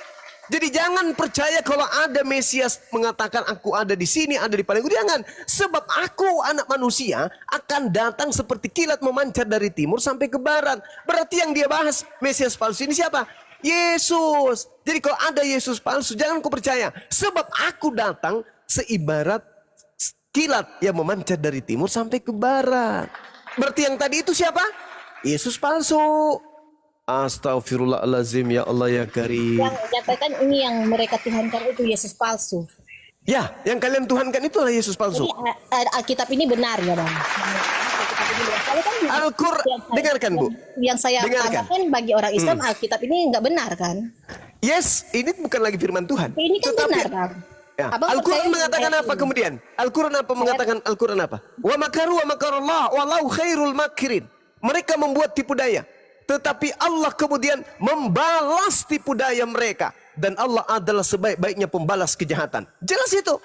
Speaker 1: Jadi jangan percaya kalau ada Mesias mengatakan aku ada di sini, ada di paling ujung. Jangan. Sebab aku anak manusia akan datang seperti kilat memancar dari timur sampai ke barat. Berarti yang dia bahas Mesias palsu ini siapa? Yesus. Jadi kalau ada Yesus palsu, jangan kau percaya. Sebab aku datang seibarat kilat yang memancar dari timur sampai ke barat. Berarti yang tadi itu siapa? Yesus palsu. Astagfirullahalazim, ya Allah ya Karim.
Speaker 2: Yang nyatakan ini yang mereka tuhankan itu Yesus palsu.
Speaker 1: Ya, yang kalian tuhankan itulah Yesus palsu.
Speaker 2: Jadi Alkitab ini benar ya Bang. Alkitab ini benar. Kalau kan
Speaker 1: Al-Quran, dengarkan Bu.
Speaker 2: Yang saya katakan bagi orang Islam Alkitab ini nggak benar kan?
Speaker 1: Yes, ini bukan lagi firman Tuhan.
Speaker 2: Ini kan benar Bang.
Speaker 1: Ya,
Speaker 2: Abang
Speaker 1: Al-Quran
Speaker 2: percaya
Speaker 1: mengatakan
Speaker 2: ayat
Speaker 1: apa
Speaker 2: ini?
Speaker 1: kemudian? Al-Quran apa mengatakan? Al-Quran apa? Wa makaru wa makarullah wallahu khairul makirin. Mereka membuat tipu daya. Tetapi Allah kemudian membalas tipu daya mereka. Dan Allah adalah sebaik-baiknya pembalas kejahatan. Jelas itu.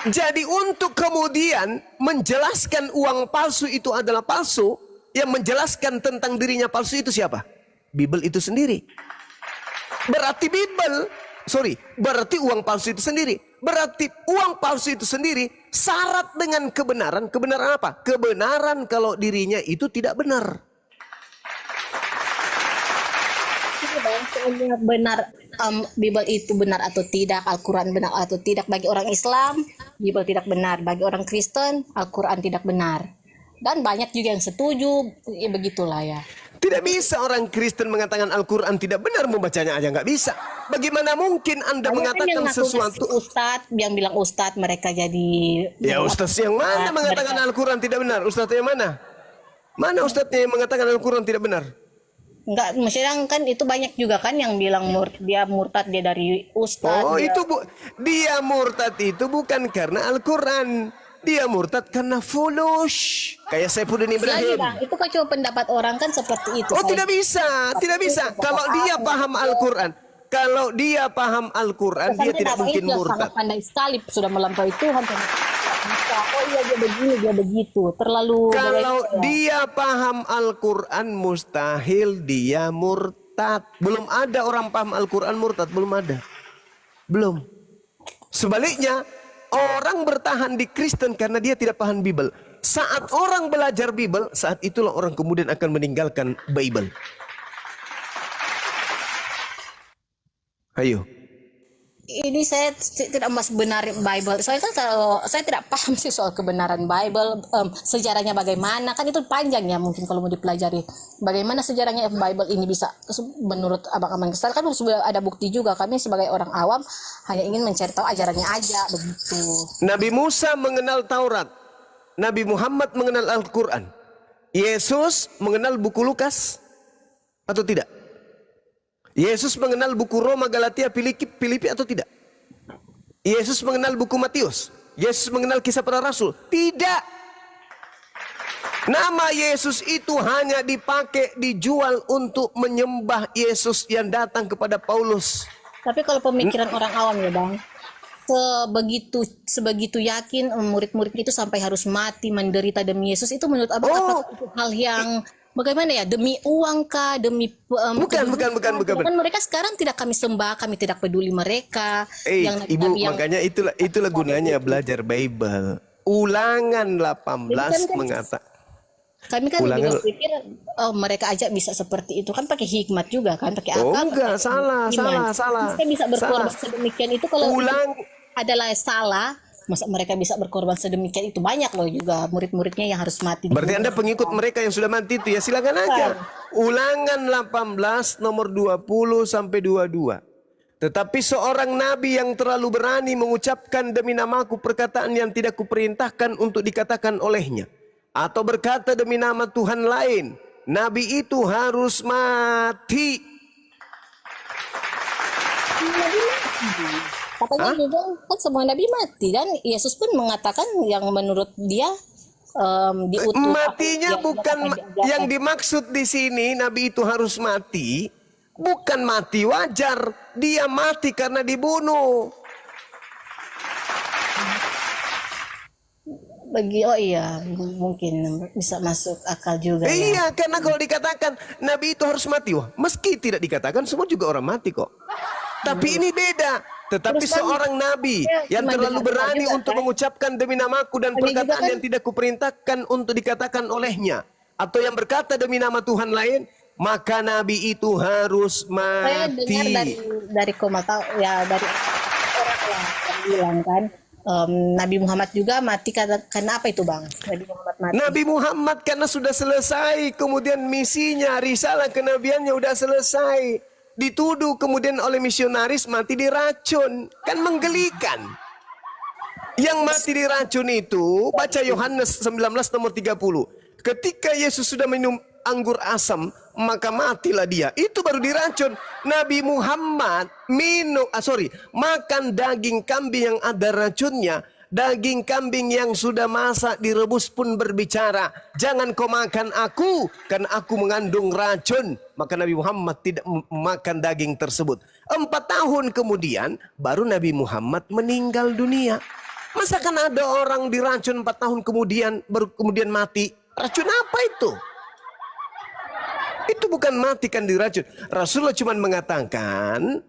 Speaker 1: Jadi untuk kemudian menjelaskan uang palsu itu adalah palsu. Yang menjelaskan tentang dirinya palsu itu siapa? Bible itu sendiri. Berarti berarti uang palsu itu sendiri. Berarti uang palsu itu sendiri syarat dengan kebenaran. Kebenaran apa? Kebenaran kalau dirinya itu tidak benar.
Speaker 2: Soalnya benar Bible itu benar atau tidak, Al-Quran benar atau tidak. Bagi orang Islam Bible tidak benar, bagi orang Kristen Al-Quran tidak benar. Dan banyak juga yang setuju, ya begitulah ya.
Speaker 1: Tidak bisa orang Kristen mengatakan Al-Quran tidak benar, membacanya aja nggak bisa. Bagaimana mungkin Anda mengatakan sesuatu?
Speaker 2: Ustadz yang bilang Ustadz mereka jadi.
Speaker 1: Ya Ustadz yang mana mengatakan Al-Quran tidak benar? Ustadz yang mana? Mana Ustadznya yang mengatakan Al-Quran tidak benar?
Speaker 2: Enggak, maksudnya kan itu banyak juga kan yang bilang dia murtad, dia dari Ustadz.
Speaker 1: Oh, itu dia murtad itu bukan karena Al-Quran. Dia murtad karena fulus. Kayak Saifuddin Ibrahim.
Speaker 2: Itu kok cuma pendapat orang kan seperti itu.
Speaker 1: Oh, tidak bisa, tidak bisa. Kalau dia paham Al-Quran, dia tidak mungkin murtad.
Speaker 2: Sangat pandai sekali, sudah melampaui Tuhan. Oh iya dia begini, dia begitu. Terlalu.
Speaker 1: Kalau dia paham Al-Quran, mustahil dia murtad. Belum ada orang paham Al-Quran murtad, belum ada. Belum. Sebaliknya, orang bertahan di Kristen karena dia tidak paham Bible. Saat orang belajar Bible, saat itulah orang kemudian akan meninggalkan Bible. Ayo.
Speaker 2: Ini saya tidak mas benar Bible. Soalnya kan kalau saya tidak paham sih soal kebenaran Bible, sejarahnya bagaimana, kan itu panjang ya mungkin kalau mau dipelajari. Bagaimana sejarahnya Bible ini bisa menurut abang-abang kesal kan sudah ada bukti juga. Kami sebagai orang awam hanya ingin mencari tahu ajarannya aja begitu.
Speaker 1: Nabi Musa mengenal Taurat. Nabi Muhammad mengenal Al-Quran. Yesus mengenal buku Lukas atau tidak? Yesus mengenal buku Roma, Galatia, Filipi atau tidak? Yesus mengenal buku Matius? Yesus mengenal kisah para rasul? Tidak. Nama Yesus itu hanya dipakai, dijual untuk menyembah Yesus yang datang kepada Paulus.
Speaker 2: Tapi kalau pemikiran orang awam ya Bang, sebegitu yakin murid-murid itu sampai harus mati menderita demi Yesus, itu menurut abang apakah itu hal yang bagaimana ya, demi uang kah, demi
Speaker 1: bukan.
Speaker 2: Kan mereka sekarang tidak kami sembah, kami tidak peduli mereka.
Speaker 1: Ibu, makanya itulah gunanya belajar Bible. Ulangan 18 mengatakan.
Speaker 2: Kami kan juga pikir mereka aja bisa seperti itu kan pakai hikmat juga kan, pakai akal.
Speaker 1: Oh enggak, salah.
Speaker 2: Mereka bisa berkorban sedemikian itu kalau adalah salah. Masa mereka bisa berkorban sedemikian itu, banyak loh juga murid-muridnya yang harus mati.
Speaker 1: Berarti Anda pengikut mereka yang sudah mati itu ya, silakan aja. Ulangan 18 nomor 20 sampai 22. Tetapi seorang nabi yang terlalu berani mengucapkan demi namaku perkataan yang tidak kuperintahkan untuk dikatakan olehnya, atau berkata demi nama Tuhan lain, nabi itu harus mati.
Speaker 2: Katanya juga kan semua nabi mati, dan Yesus pun mengatakan yang menurut dia diutus.
Speaker 1: Matinya bukan yang dimaksud di sini nabi itu harus mati. bukan mati wajar, dia mati karena dibunuh.
Speaker 2: Oh iya, mungkin bisa masuk akal juga ya.
Speaker 1: Iya, karena kalau dikatakan Nabi itu harus mati, wah, meski tidak dikatakan semua juga orang mati kok. Tapi ini beda. Tetapi
Speaker 2: Terus kan,
Speaker 1: seorang Nabi yang
Speaker 2: cuma
Speaker 1: terlalu
Speaker 2: dengar
Speaker 1: berani
Speaker 2: juga,
Speaker 1: untuk
Speaker 2: kan?
Speaker 1: mengucapkan demi namaku dan
Speaker 2: Ini juga
Speaker 1: perkataan
Speaker 2: kan-
Speaker 1: yang tidak kuperintahkan untuk dikatakan olehnya, atau yang berkata demi nama Tuhan lain, maka Nabi itu harus
Speaker 2: Saya dengar
Speaker 1: mati.
Speaker 2: dari komata ya, dari orang yang bilang kan, Nabi Muhammad juga mati karena apa itu Bang? Nabi Muhammad mati.
Speaker 1: Nabi Muhammad karena sudah selesai, kemudian misinya, risalah kenabiannya sudah selesai. Dituduh kemudian oleh misionaris mati diracun. Kan menggelikan. Yang mati diracun itu, baca Yohanes 19 nomor 30. Ketika Yesus sudah minum anggur asam, maka matilah dia. Itu baru diracun. Nabi Muhammad makan daging kambing yang ada racunnya. Daging kambing yang sudah masak direbus pun berbicara, jangan kau makan aku, karena aku mengandung racun. Maka Nabi Muhammad tidak makan daging tersebut. 4 tahun kemudian baru Nabi Muhammad meninggal dunia. Masa kan ada orang diracun 4 tahun kemudian baru kemudian mati? Racun apa itu? Itu bukan mati kan diracun. Rasulullah cuma mengatakan,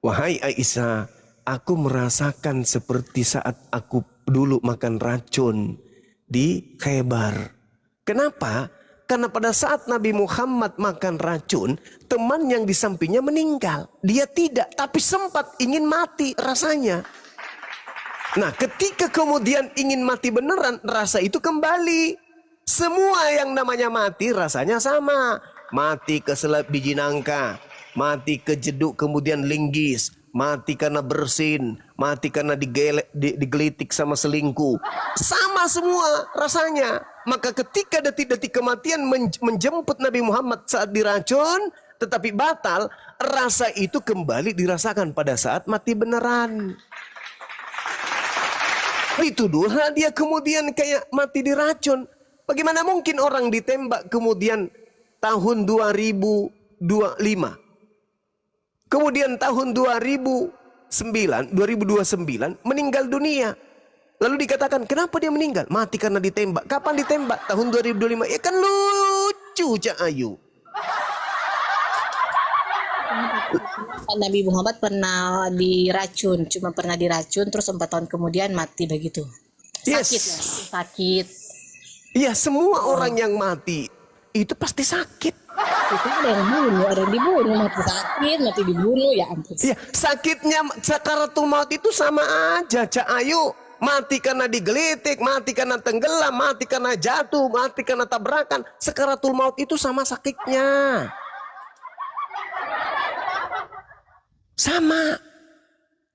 Speaker 1: wahai Aisyah, aku merasakan seperti saat aku dulu makan racun di Khaybar. Kenapa? Karena pada saat Nabi Muhammad makan racun, teman yang di sampingnya meninggal. Dia tidak, tapi sempat ingin mati rasanya. Nah, ketika kemudian ingin mati beneran, rasa itu kembali. Semua yang namanya mati rasanya sama. Mati keselap biji nangka, mati kejeduk kemudian linggis, mati karena bersin, mati karena digelitik sama selingkuh. Sama semua rasanya. Maka ketika detik-detik kematian menjemput Nabi Muhammad saat diracun, tetapi batal, rasa itu kembali dirasakan pada saat mati beneran. Dituduhlah dia kemudian kayak mati diracun. Bagaimana mungkin orang ditembak kemudian tahun 2025? Kemudian tahun 2029 meninggal dunia. Lalu dikatakan kenapa dia meninggal? Mati karena ditembak. Kapan ditembak? Tahun 2025. Ya kan lucu Cak Ayu.
Speaker 2: Nabi Muhammad pernah diracun, cuma pernah diracun terus 4 tahun kemudian mati begitu. Sakit
Speaker 1: Yes.
Speaker 2: ya, sakit.
Speaker 1: Iya, semua orang yang mati itu pasti sakit.
Speaker 2: Itu ada yang bunuh, ada yang dibunuh, mati sakit, mati dibunuh, ya ampun.
Speaker 1: Iya, sakitnya sakaratul maut itu sama aja, Cak Ayu. Mati karena digelitik, mati karena tenggelam, mati karena jatuh, mati karena tabrakan. Sakaratul maut itu sama sakitnya. Sama.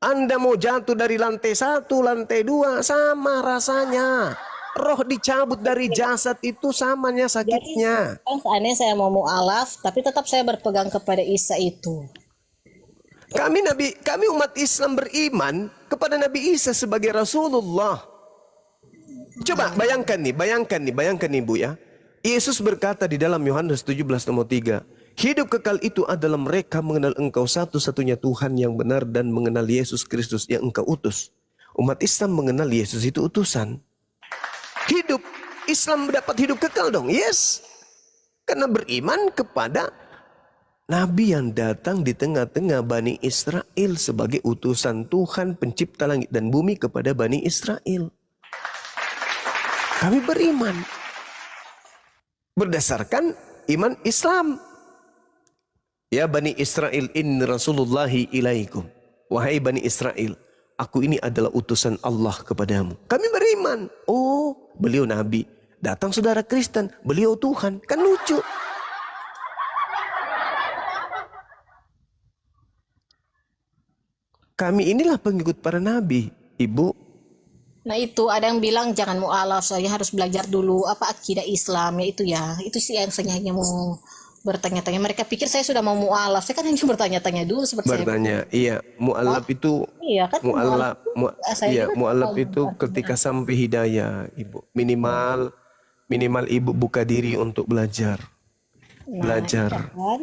Speaker 1: Anda mau jatuh dari lantai 1, lantai 2, sama rasanya. Roh dicabut dari jasad itu samanya sakitnya.
Speaker 2: Kan seandainya saya mau mu'alaf, tapi tetap saya berpegang kepada Isa itu.
Speaker 1: Kami umat Islam beriman kepada Nabi Isa sebagai Rasulullah. Coba bayangkan nih Bu ya. Yesus berkata di dalam Yohanes 17 nomor 3, hidup kekal itu adalah mereka mengenal Engkau satu-satunya Tuhan yang benar dan mengenal Yesus Kristus yang Engkau utus. Umat Islam mengenal Yesus itu utusan. Hidup Islam mendapat hidup kekal dong. Yes. Karena beriman kepada Nabi yang datang di tengah-tengah Bani Israel sebagai utusan Tuhan pencipta langit dan bumi kepada Bani Israel. Kami beriman berdasarkan iman Islam. Ya Bani Israel, inni Rasulullahi ilaikum. Wahai Bani Israel, aku ini adalah utusan Allah kepadamu. Kami beriman. Oh, beliau Nabi. Datang saudara Kristen, beliau Tuhan. Kan lucu. Kami inilah pengikut para nabi, Ibu.
Speaker 2: Nah itu ada yang bilang jangan mu'alaf, saya harus belajar dulu apa akidah Islam ya itu ya. Itu sih yang saya hanya mau bertanya-tanya. Mereka pikir saya sudah mau mu'alaf, saya kan hanya bertanya-tanya dulu seperti
Speaker 1: Bertanya, iya, mu'alaf itu
Speaker 2: Iya kan
Speaker 1: mu'alaf itu ketika sampai hidayah, Ibu. Minimal Ibu buka diri untuk belajar.
Speaker 2: Nah,
Speaker 1: Belajar.
Speaker 2: iya kan?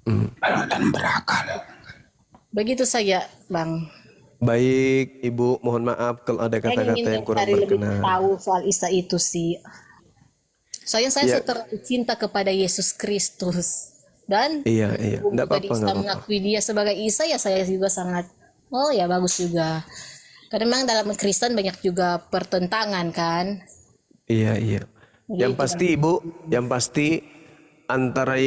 Speaker 5: Dan berakal.
Speaker 2: Begitu saja, Bang.
Speaker 1: Baik, Ibu, mohon maaf kalau ada
Speaker 2: Saya
Speaker 1: kata-kata
Speaker 2: ingin
Speaker 1: yang kurang
Speaker 2: mencari lebih
Speaker 1: berkenan.
Speaker 2: tahu soal Isa itu sih. Soalnya saya
Speaker 1: Ya.
Speaker 2: terlalu cinta kepada Yesus Kristus. Dan
Speaker 1: Iya,
Speaker 2: Ibu
Speaker 1: enggak
Speaker 2: tadi
Speaker 1: apa-apa,
Speaker 2: Isa
Speaker 1: enggak apa-apa.
Speaker 2: mengakui dia sebagai Isa, ya saya juga sangat, oh ya bagus juga. Karena memang dalam Kristen banyak juga pertentangan kan.
Speaker 1: Iya, iya. Yang
Speaker 2: Gitu.
Speaker 1: pasti Ibu, yang pasti antara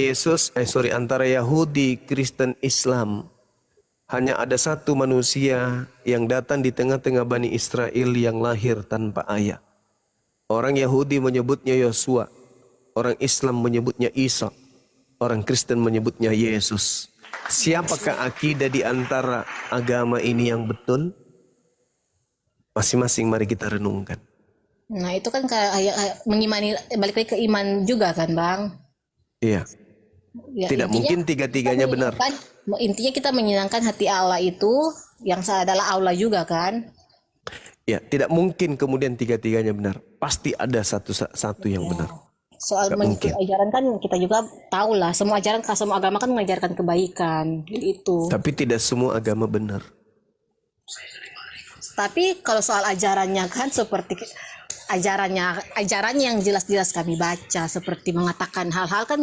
Speaker 1: antara Yahudi, Kristen, Islam, hanya ada satu manusia yang datang di tengah-tengah Bani Israel yang lahir tanpa ayah. Orang Yahudi menyebutnya Yosua, orang Islam menyebutnya Isa, orang Kristen menyebutnya Yesus. Siapakah akidah di antara agama ini yang betul? Masing-masing mari kita renungkan.
Speaker 2: Nah itu kan kayak mengimani, balik lagi ke iman juga kan Bang.
Speaker 1: Iya.
Speaker 2: Ya,
Speaker 1: Tidak
Speaker 2: intinya
Speaker 1: mungkin tiga-tiganya benar.
Speaker 2: Intinya kita menyenangkan hati Allah itu, yang adalah Allah juga kan.
Speaker 1: Ya, tidak mungkin kemudian tiga-tiganya benar. Pasti ada satu yang benar.
Speaker 2: Soal
Speaker 1: Gak
Speaker 2: mengikuti
Speaker 1: mungkin.
Speaker 2: ajaran kan kita juga tahu lah, semua agama kan mengajarkan kebaikan itu.
Speaker 1: Tapi tidak semua agama benar.
Speaker 2: Tapi kalau soal ajarannya kan seperti ajarannya yang jelas-jelas kami baca, seperti mengatakan hal-hal kan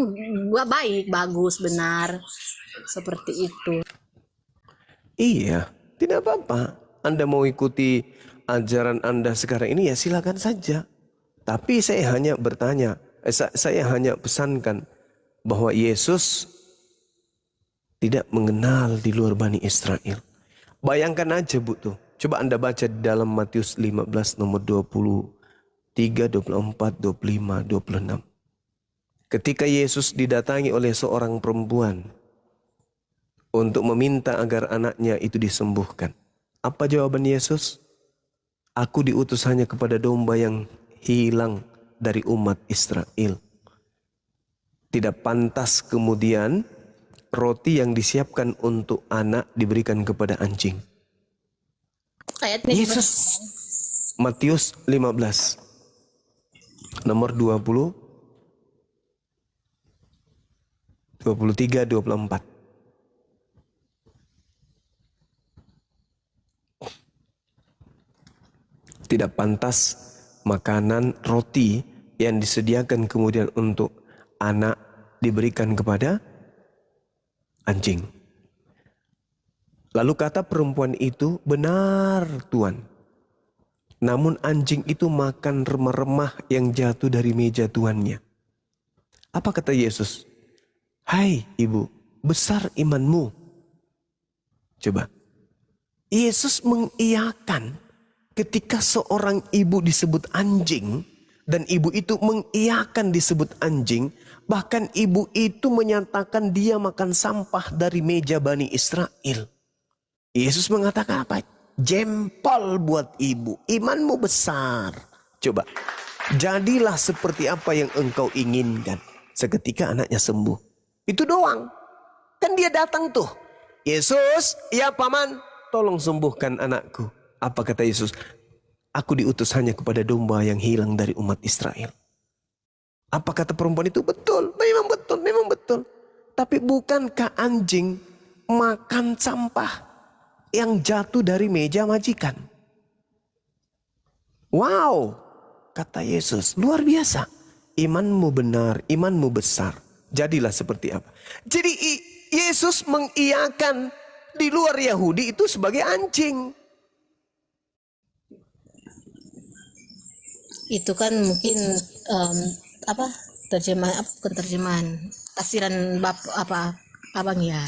Speaker 2: baik, bagus, benar, seperti itu.
Speaker 1: Iya, tidak apa-apa. Anda mau ikuti ajaran Anda sekarang ini ya silakan saja. Tapi saya hanya bertanya, saya hanya pesankan bahwa Yesus tidak mengenal di luar Bani Israel. Bayangkan aja Bu tuh. Coba Anda baca di dalam Matius 15 nomor 23, 24, 25, 26. Ketika Yesus didatangi oleh seorang perempuan untuk meminta agar anaknya itu disembuhkan. Apa jawaban Yesus? Aku diutus hanya kepada domba yang hilang dari umat Israel. Tidak pantas kemudian roti yang disiapkan untuk anak diberikan kepada anjing.
Speaker 2: Ayatnya
Speaker 1: Yesus, Matius 15, nomor 20, 23, 24. Tidak pantas makanan roti yang disediakan kemudian untuk anak diberikan kepada anjing. Lalu kata perempuan itu, benar Tuan. Namun anjing itu makan remah-remah yang jatuh dari meja tuannya. Apa kata Yesus? Hai ibu, besar imanmu. Coba. Yesus mengiyakan ketika seorang ibu disebut anjing. Dan ibu itu mengiyakan disebut anjing. Bahkan ibu itu menyatakan dia makan sampah dari meja Bani Israel. Yesus mengatakan apa? Jempol buat ibu. Imanmu besar. Coba. Jadilah seperti apa yang engkau inginkan. Seketika anaknya sembuh. Itu doang. Kan dia datang tuh. Yesus, ya paman, tolong sembuhkan anakku. Apa kata Yesus? Aku diutus hanya kepada domba yang hilang dari umat Israel. Apa kata perempuan itu? Betul, memang betul, memang betul. Tapi bukankah anjing makan sampah yang jatuh dari meja majikan? Wow, kata Yesus, luar biasa. Imanmu benar, imanmu besar. Jadilah seperti apa? Jadi Yesus mengiyakan di luar Yahudi itu sebagai anjing.
Speaker 2: Itu kan mungkin terjemahan tafsiran abang ya.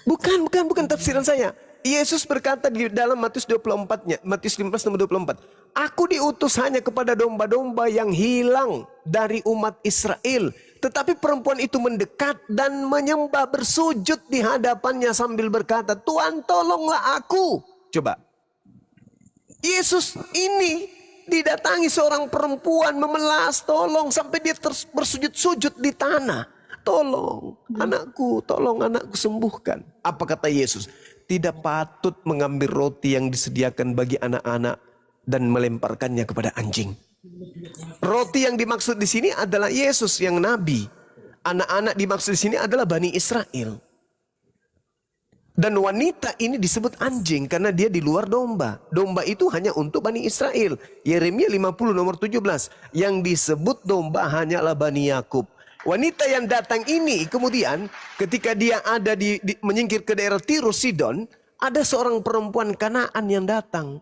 Speaker 1: Bukan tafsiran saya. Yesus berkata di dalam Matius 24-nya, Matius 15 nomor 24. Aku diutus hanya kepada domba-domba yang hilang dari umat Israel. Tetapi perempuan itu mendekat dan menyembah bersujud di hadapannya sambil berkata, Tuhan tolonglah aku. Coba. Yesus ini didatangi seorang perempuan memelas, tolong sampai dia bersujud-sujud di tanah. Tolong anakku sembuhkan. Apa kata Yesus? Tidak patut mengambil roti yang disediakan bagi anak-anak dan melemparkannya kepada anjing. Roti yang dimaksud di sini adalah Yesus yang nabi. Anak-anak dimaksud di sini adalah Bani Israel. Dan wanita ini disebut anjing karena dia di luar domba. Domba itu hanya untuk Bani Israel. Yeremia 50 nomor 17. Yang disebut domba hanyalah Bani Yakub. Wanita yang datang ini kemudian ketika dia ada menyingkir ke daerah Tirus Sidon, ada seorang perempuan Kanaan yang datang.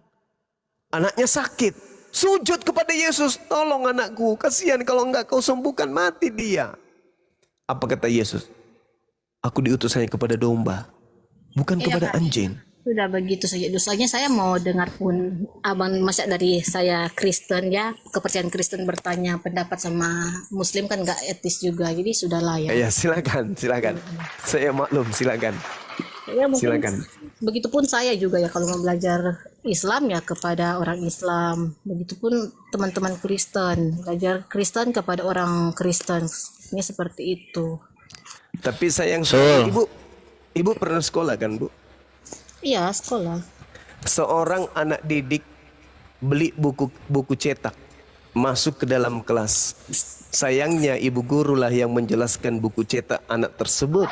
Speaker 1: Anaknya sakit. Sujud kepada Yesus, tolong anakku, kasihan kalau enggak kau sembuhkan, mati dia. Apa kata Yesus? Aku diutus hanya kepada domba, bukan kepada anjing.
Speaker 2: Sudah begitu saja. Dosanya saya mau dengar pun abang masa dari saya Kristen ya, kepercayaan Kristen bertanya pendapat sama Muslim kan nggak etis juga. Jadi sudahlah ya.
Speaker 1: Ya silakan. Saya maklum, silakan.
Speaker 2: Ya, mungkin
Speaker 1: Silakan.
Speaker 2: begitupun saya juga ya kalau mau belajar Islam ya kepada orang Islam. Begitupun teman-teman Kristen, belajar Kristen kepada orang Kristen. Ini seperti itu.
Speaker 1: Tapi sayang ibu pernah sekolah kan, Bu?
Speaker 2: Iya, sekolah.
Speaker 1: Seorang anak didik beli buku cetak, masuk ke dalam kelas. Sayangnya ibu guru lah yang menjelaskan buku cetak anak tersebut.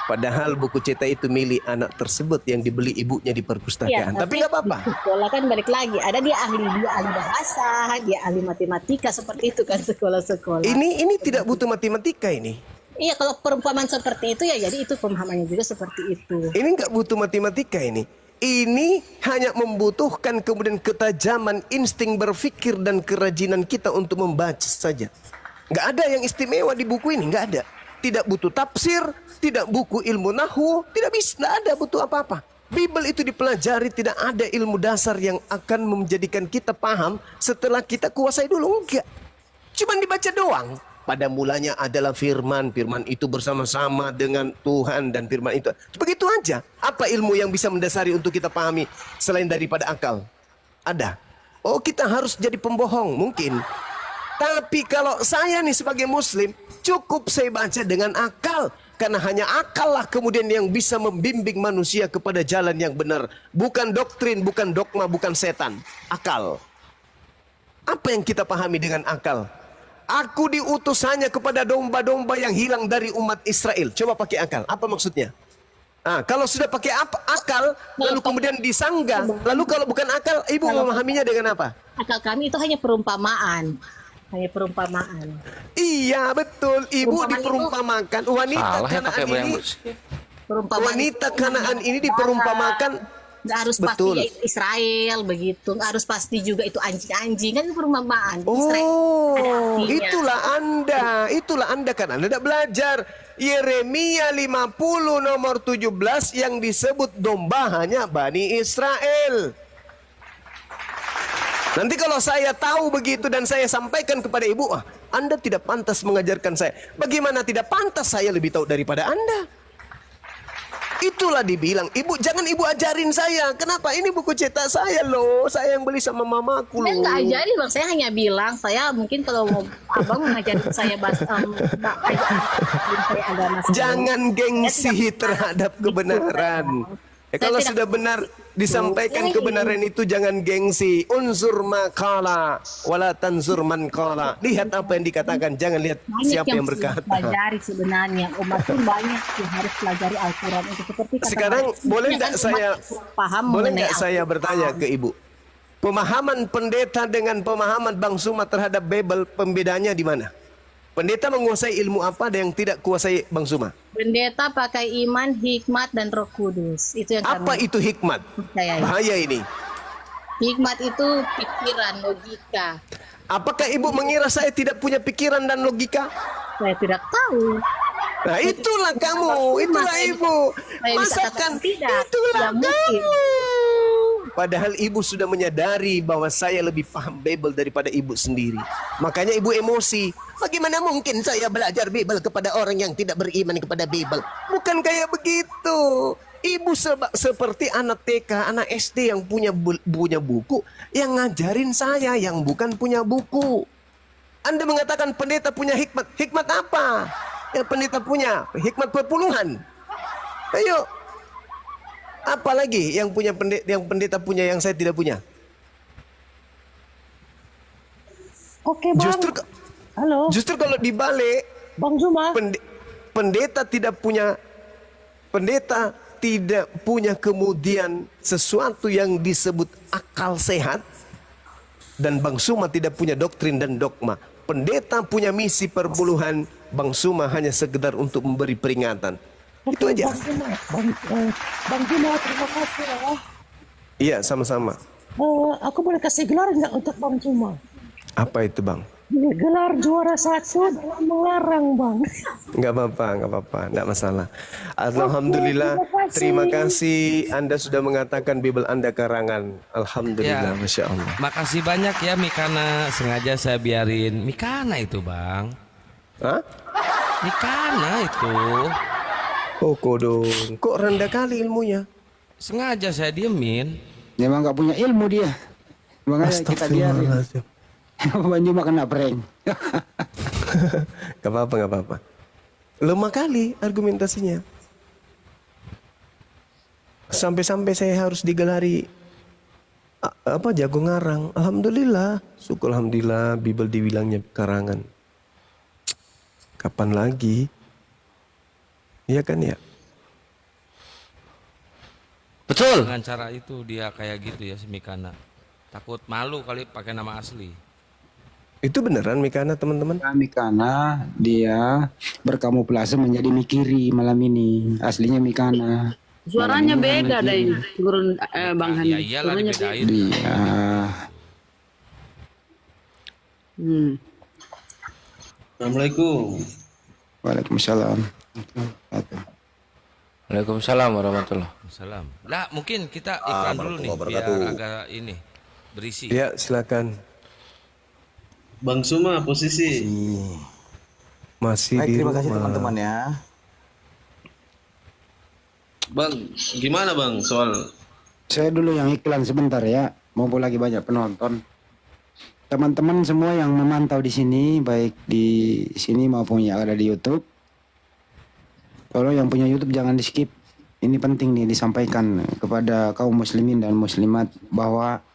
Speaker 1: Padahal buku cetak itu milik anak tersebut yang dibeli ibunya di perpustakaan. Tapi nggak apa-apa.
Speaker 2: Sekolah kan balik lagi. Ada dia ahli bahasa, dia ahli matematika, seperti itu kan sekolah-sekolah.
Speaker 1: Ini tidak butuh matematika ini.
Speaker 2: Iya, kalau perumpamaan seperti itu ya jadi itu pemahamannya juga seperti itu.
Speaker 1: Ini nggak butuh matematika ini. Ini hanya membutuhkan kemudian ketajaman insting berpikir dan kerajinan kita untuk membaca saja. Nggak ada yang istimewa di buku ini, nggak ada. Tidak butuh tafsir, tidak buku ilmu nahwu, tidak bisa, tidak ada butuh apa-apa. Bible itu dipelajari, tidak ada ilmu dasar yang akan menjadikan kita paham setelah kita kuasai dulu, enggak. Cuma dibaca doang. Pada mulanya adalah firman, firman itu bersama-sama dengan Tuhan dan firman itu. Begitu aja. Apa ilmu yang bisa mendasari untuk kita pahami selain daripada akal? Ada. Oh, kita harus jadi pembohong, mungkin. Tapi kalau saya nih sebagai muslim, cukup saya baca dengan akal. Karena hanya akal lah kemudian yang bisa membimbing manusia kepada jalan yang benar. Bukan doktrin, bukan dogma, bukan setan. Akal. Apa yang kita pahami dengan akal? Aku diutus hanya kepada domba-domba yang hilang dari umat Israel. Coba pakai akal. Apa maksudnya? Nah, kalau sudah pakai akal, lalu kemudian disanggah. Lalu kalau bukan akal, ibu memahaminya dengan apa?
Speaker 2: Akal kami itu hanya perumpamaan. Hanya perumpamaan.
Speaker 1: Iya betul, ibu diperumpamakan wanita Kanaan ini. Wanita Kanaan ini diperumpamakan.
Speaker 2: Nggak harus
Speaker 1: betul.
Speaker 2: pasti Israel begitu, nggak harus pasti juga itu anjing-anjing, kan itu perumpamaan.
Speaker 1: Oh, itulah anda kan anda tidak belajar. Yeremia 50 nomor 17 yang disebut domba hanya Bani Israel. Nanti kalau saya tahu begitu dan saya sampaikan kepada ibu, Anda tidak pantas mengajarkan saya. Bagaimana tidak pantas, saya lebih tahu daripada Anda. Itulah dibilang, ibu jangan ibu ajarin saya. Kenapa? Ini buku cetak saya loh. Saya yang beli sama mamaku loh.
Speaker 2: Saya nggak ajarin bang, saya hanya bilang, saya mungkin kalau mau abang mengajarin saya agama.
Speaker 1: Jangan gengsi terhadap kebenaran. Kalau sudah benar disampaikan kebenaran itu jangan gengsi. Unsur maqala wala tanzur man qala. Lihat apa yang dikatakan, jangan lihat siapa yang berkata.
Speaker 2: Pelajari sebenarnya umat pun banyak yang harus pelajari Al-Qur'an itu seperti
Speaker 1: sekarang boleh nggak saya bertanya ke ibu? Pemahaman pendeta dengan pemahaman Bang Suma terhadap Bible, pembedanya di mana? Pendeta menguasai ilmu apa yang tidak kuasai Bang Suma?
Speaker 2: Pendeta pakai iman, hikmat, dan Roh Kudus. Itu yang
Speaker 1: apa itu hikmat? Bahaya ini.
Speaker 2: Hikmat itu pikiran, logika.
Speaker 1: Apakah ibu mengira saya tidak punya pikiran dan logika?
Speaker 2: Saya tidak tahu.
Speaker 1: Nah itulah kamu, itulah ibu. Masakan, itulah kamu. Padahal ibu sudah menyadari bahwa saya lebih paham Bible daripada ibu sendiri. Makanya ibu emosi. Bagaimana mungkin saya belajar Bible kepada orang yang tidak beriman kepada Bible? Bukan kayak begitu. Ibu seperti anak TK, anak SD yang punya buku, yang ngajarin saya yang bukan punya buku. Anda mengatakan pendeta punya hikmat. Hikmat apa? Yang pendeta punya hikmat perpuluhan. Ayo. Apalagi yang pendeta punya yang saya tidak punya?
Speaker 10: Oke bang. Halo.
Speaker 1: Justru kalau dibalik,
Speaker 10: Bang Zuma.
Speaker 1: pendeta tidak punya, pendeta tidak punya kemudian sesuatu yang disebut akal sehat, dan Bang Suma tidak punya doktrin dan dogma. Pendeta punya misi perpuluhan, Bang Suma hanya sekedar untuk memberi peringatan. Itu aja.
Speaker 10: Bang Juma, terima kasih ya.
Speaker 1: Iya, sama-sama.
Speaker 10: Aku boleh kasih gelar nggak untuk Bang Juma?
Speaker 1: Apa itu, Bang?
Speaker 10: Gelar juara 1 dalam melarang, Bang.
Speaker 1: Nggak apa-apa, nggak masalah. Alhamdulillah, terima kasih Anda sudah mengatakan Bible Anda karangan. Alhamdulillah,
Speaker 4: Ya.
Speaker 1: Masya Allah.
Speaker 4: Makasih banyak ya Mikana, sengaja saya biarin. Mikana itu bang.
Speaker 1: Hah?
Speaker 4: Mikana itu.
Speaker 1: Oh kodong, kok rendah kali ilmunya?
Speaker 4: Sengaja saya diemin.
Speaker 5: Memang nggak punya ilmu dia. Makanya kita biarin.
Speaker 1: Astagfirullahaladzim.
Speaker 5: Bang Juma kena prank.
Speaker 1: Gak apa-apa. Lemah kali argumentasinya. Sampai-sampai saya harus digelari jago ngarang. Alhamdulillah, syukur alhamdulillah Bible dibilangnya karangan. Kapan lagi? Iya kan ya?
Speaker 7: Betul.
Speaker 4: Dengan cara itu dia kayak gitu ya si Mikana. Takut malu kali pakai nama asli.
Speaker 1: Itu beneran Mikana teman-teman?
Speaker 5: Mikana dia berkamuflase menjadi Mikiri malam ini. Aslinya Mikana.
Speaker 9: Suaranya beda deh, Guru Bang Hani.
Speaker 4: Ya iyalah
Speaker 9: Suaranya
Speaker 4: dibedain.
Speaker 5: Dia.
Speaker 11: Assalamualaikum.
Speaker 5: Waalaikumsalam.
Speaker 7: Waalaikumsalam warahmatullahi.
Speaker 4: Salam. Lah mungkin kita iklan dulu nih biar agak ini berisi.
Speaker 1: Ya silakan.
Speaker 11: Bang Suma posisi.
Speaker 1: Masih di
Speaker 12: Terima kasih
Speaker 1: rumah.
Speaker 12: teman-teman ya.
Speaker 11: Bang, gimana Bang soal
Speaker 5: Saya dulu yang iklan sebentar ya. Mumpung lagi banyak penonton. Teman-teman semua yang memantau di sini, baik di sini maupun yang ada di YouTube. Kalau yang punya YouTube jangan di skip. Ini penting nih disampaikan kepada kaum muslimin dan muslimat bahwa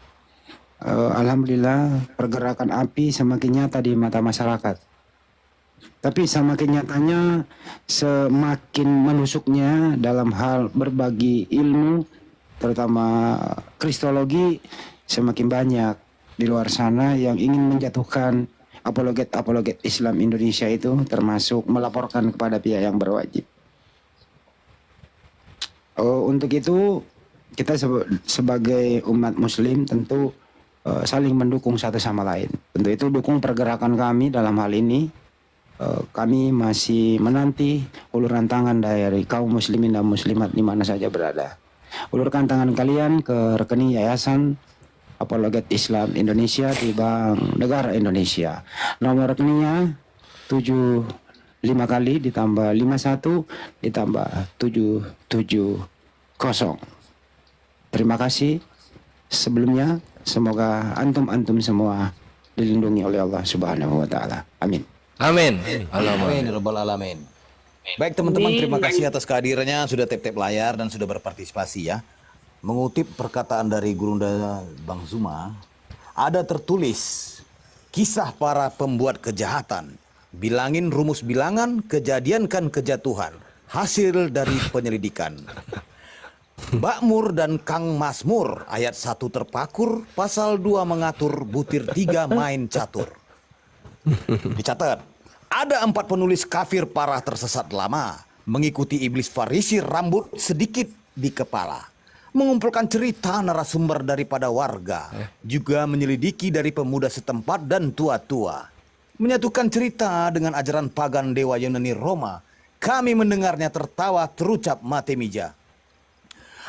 Speaker 5: alhamdulillah pergerakan api semakin nyata di mata masyarakat. Tapi semakin nyatanya semakin menusuknya dalam hal berbagi ilmu, terutama kristologi, semakin banyak di luar sana yang ingin menjatuhkan apologet Islam Indonesia itu, termasuk melaporkan kepada pihak yang berwajib. Untuk itu kita sebagai umat muslim tentu saling mendukung satu sama lain. Tentu itu dukung pergerakan kami dalam hal ini. Kami masih menanti uluran tangan dari kaum muslimin dan muslimat di mana saja berada. Ulurkan tangan kalian ke rekening Yayasan Apologet Islam Indonesia di Bank Negara Indonesia. Nomor rekeningnya 75 kali ditambah 51 ditambah 770. Terima kasih sebelumnya. Semoga antum semua dilindungi oleh Allah Subhanahu wa taala. Amin.
Speaker 7: Amin.
Speaker 12: Amin. Rabbal alamin. Baik teman-teman, terima kasih atas kehadirannya, sudah tap-tap layar dan sudah berpartisipasi ya. Mengutip perkataan dari Gurunda Bang Zuma, ada tertulis kisah para pembuat kejahatan. Bilangin rumus bilangan, kejadiankan kejatuhan. Hasil dari penyelidikan. Bakmur dan Kang Masmur, ayat 1 terpakur, pasal 2 mengatur, butir 3 main catur. Dicatat, ada 4 penulis kafir parah tersesat lama, mengikuti iblis Farisi rambut sedikit di kepala. Mengumpulkan cerita narasumber daripada warga, juga menyelidiki dari pemuda setempat dan tua-tua. Menyatukan cerita dengan ajaran pagan dewa Yunani Roma, kami mendengarnya tertawa terucap mate mija.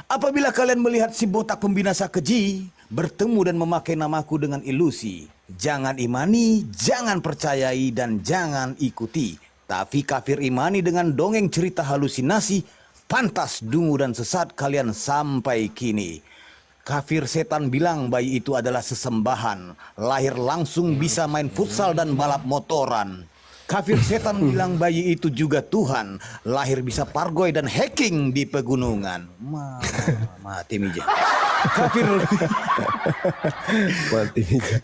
Speaker 12: Apabila kalian melihat si botak pembinasa keji bertemu dan memakai namaku dengan ilusi, jangan imani, jangan percayai, dan jangan ikuti. Tapi kafir imani dengan dongeng cerita halusinasi, pantas dungu dan sesat kalian sampai kini. Kafir setan bilang bayi itu adalah sesembahan, lahir langsung bisa main futsal dan balap motoran. Kafir setan bilang bayi itu juga Tuhan, lahir bisa pargoy dan hacking di pegunungan. Mati mija. Kafir
Speaker 1: Mati mija.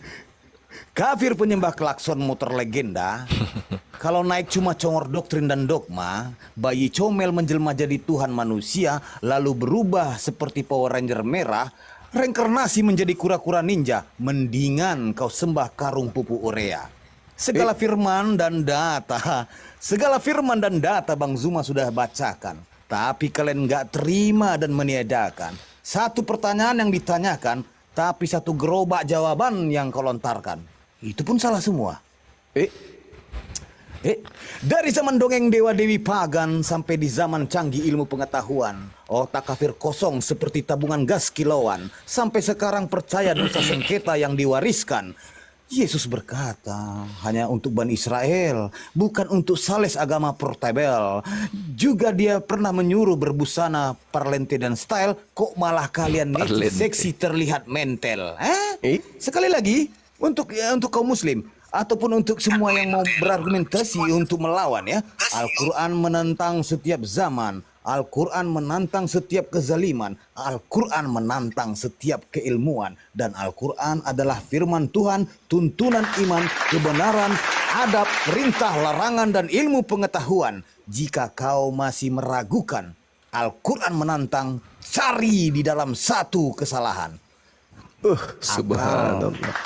Speaker 12: Kafir penyembah klakson motor legenda. Kalau naik cuma congor doktrin dan dogma, bayi comel menjelma jadi Tuhan manusia, lalu berubah seperti Power Ranger merah, reinkarnasi menjadi kura-kura ninja, mendingan kau sembah karung pupu urea. Segala firman dan data Bang Zuma sudah bacakan, tapi kalian nggak terima dan meniadakan. Satu pertanyaan yang ditanyakan, tapi satu gerobak jawaban yang kau lontarkan. Itu pun salah semua. Dari zaman dongeng dewa-dewi pagan sampai di zaman canggih ilmu pengetahuan, otak kafir kosong seperti tabungan gas kilauan, sampai sekarang percaya dosa sengketa yang diwariskan. Yesus berkata, hanya untuk Bani Israel, bukan untuk sales agama portable. Juga dia pernah menyuruh berbusana parlente dan style, kok malah kalian seksi terlihat mental. Sekali lagi, untuk kaum muslim, ataupun untuk semua yang mau berargumentasi untuk melawan ya. Al-Quran menentang setiap zaman, Al-Quran menantang setiap kezaliman, Al-Quran menantang setiap keilmuan, dan Al-Quran adalah firman Tuhan, tuntunan iman, kebenaran, adab, perintah, larangan, dan ilmu pengetahuan. Jika kau masih meragukan, Al-Quran menantang, cari di dalam satu kesalahan.
Speaker 1: Subhanallah.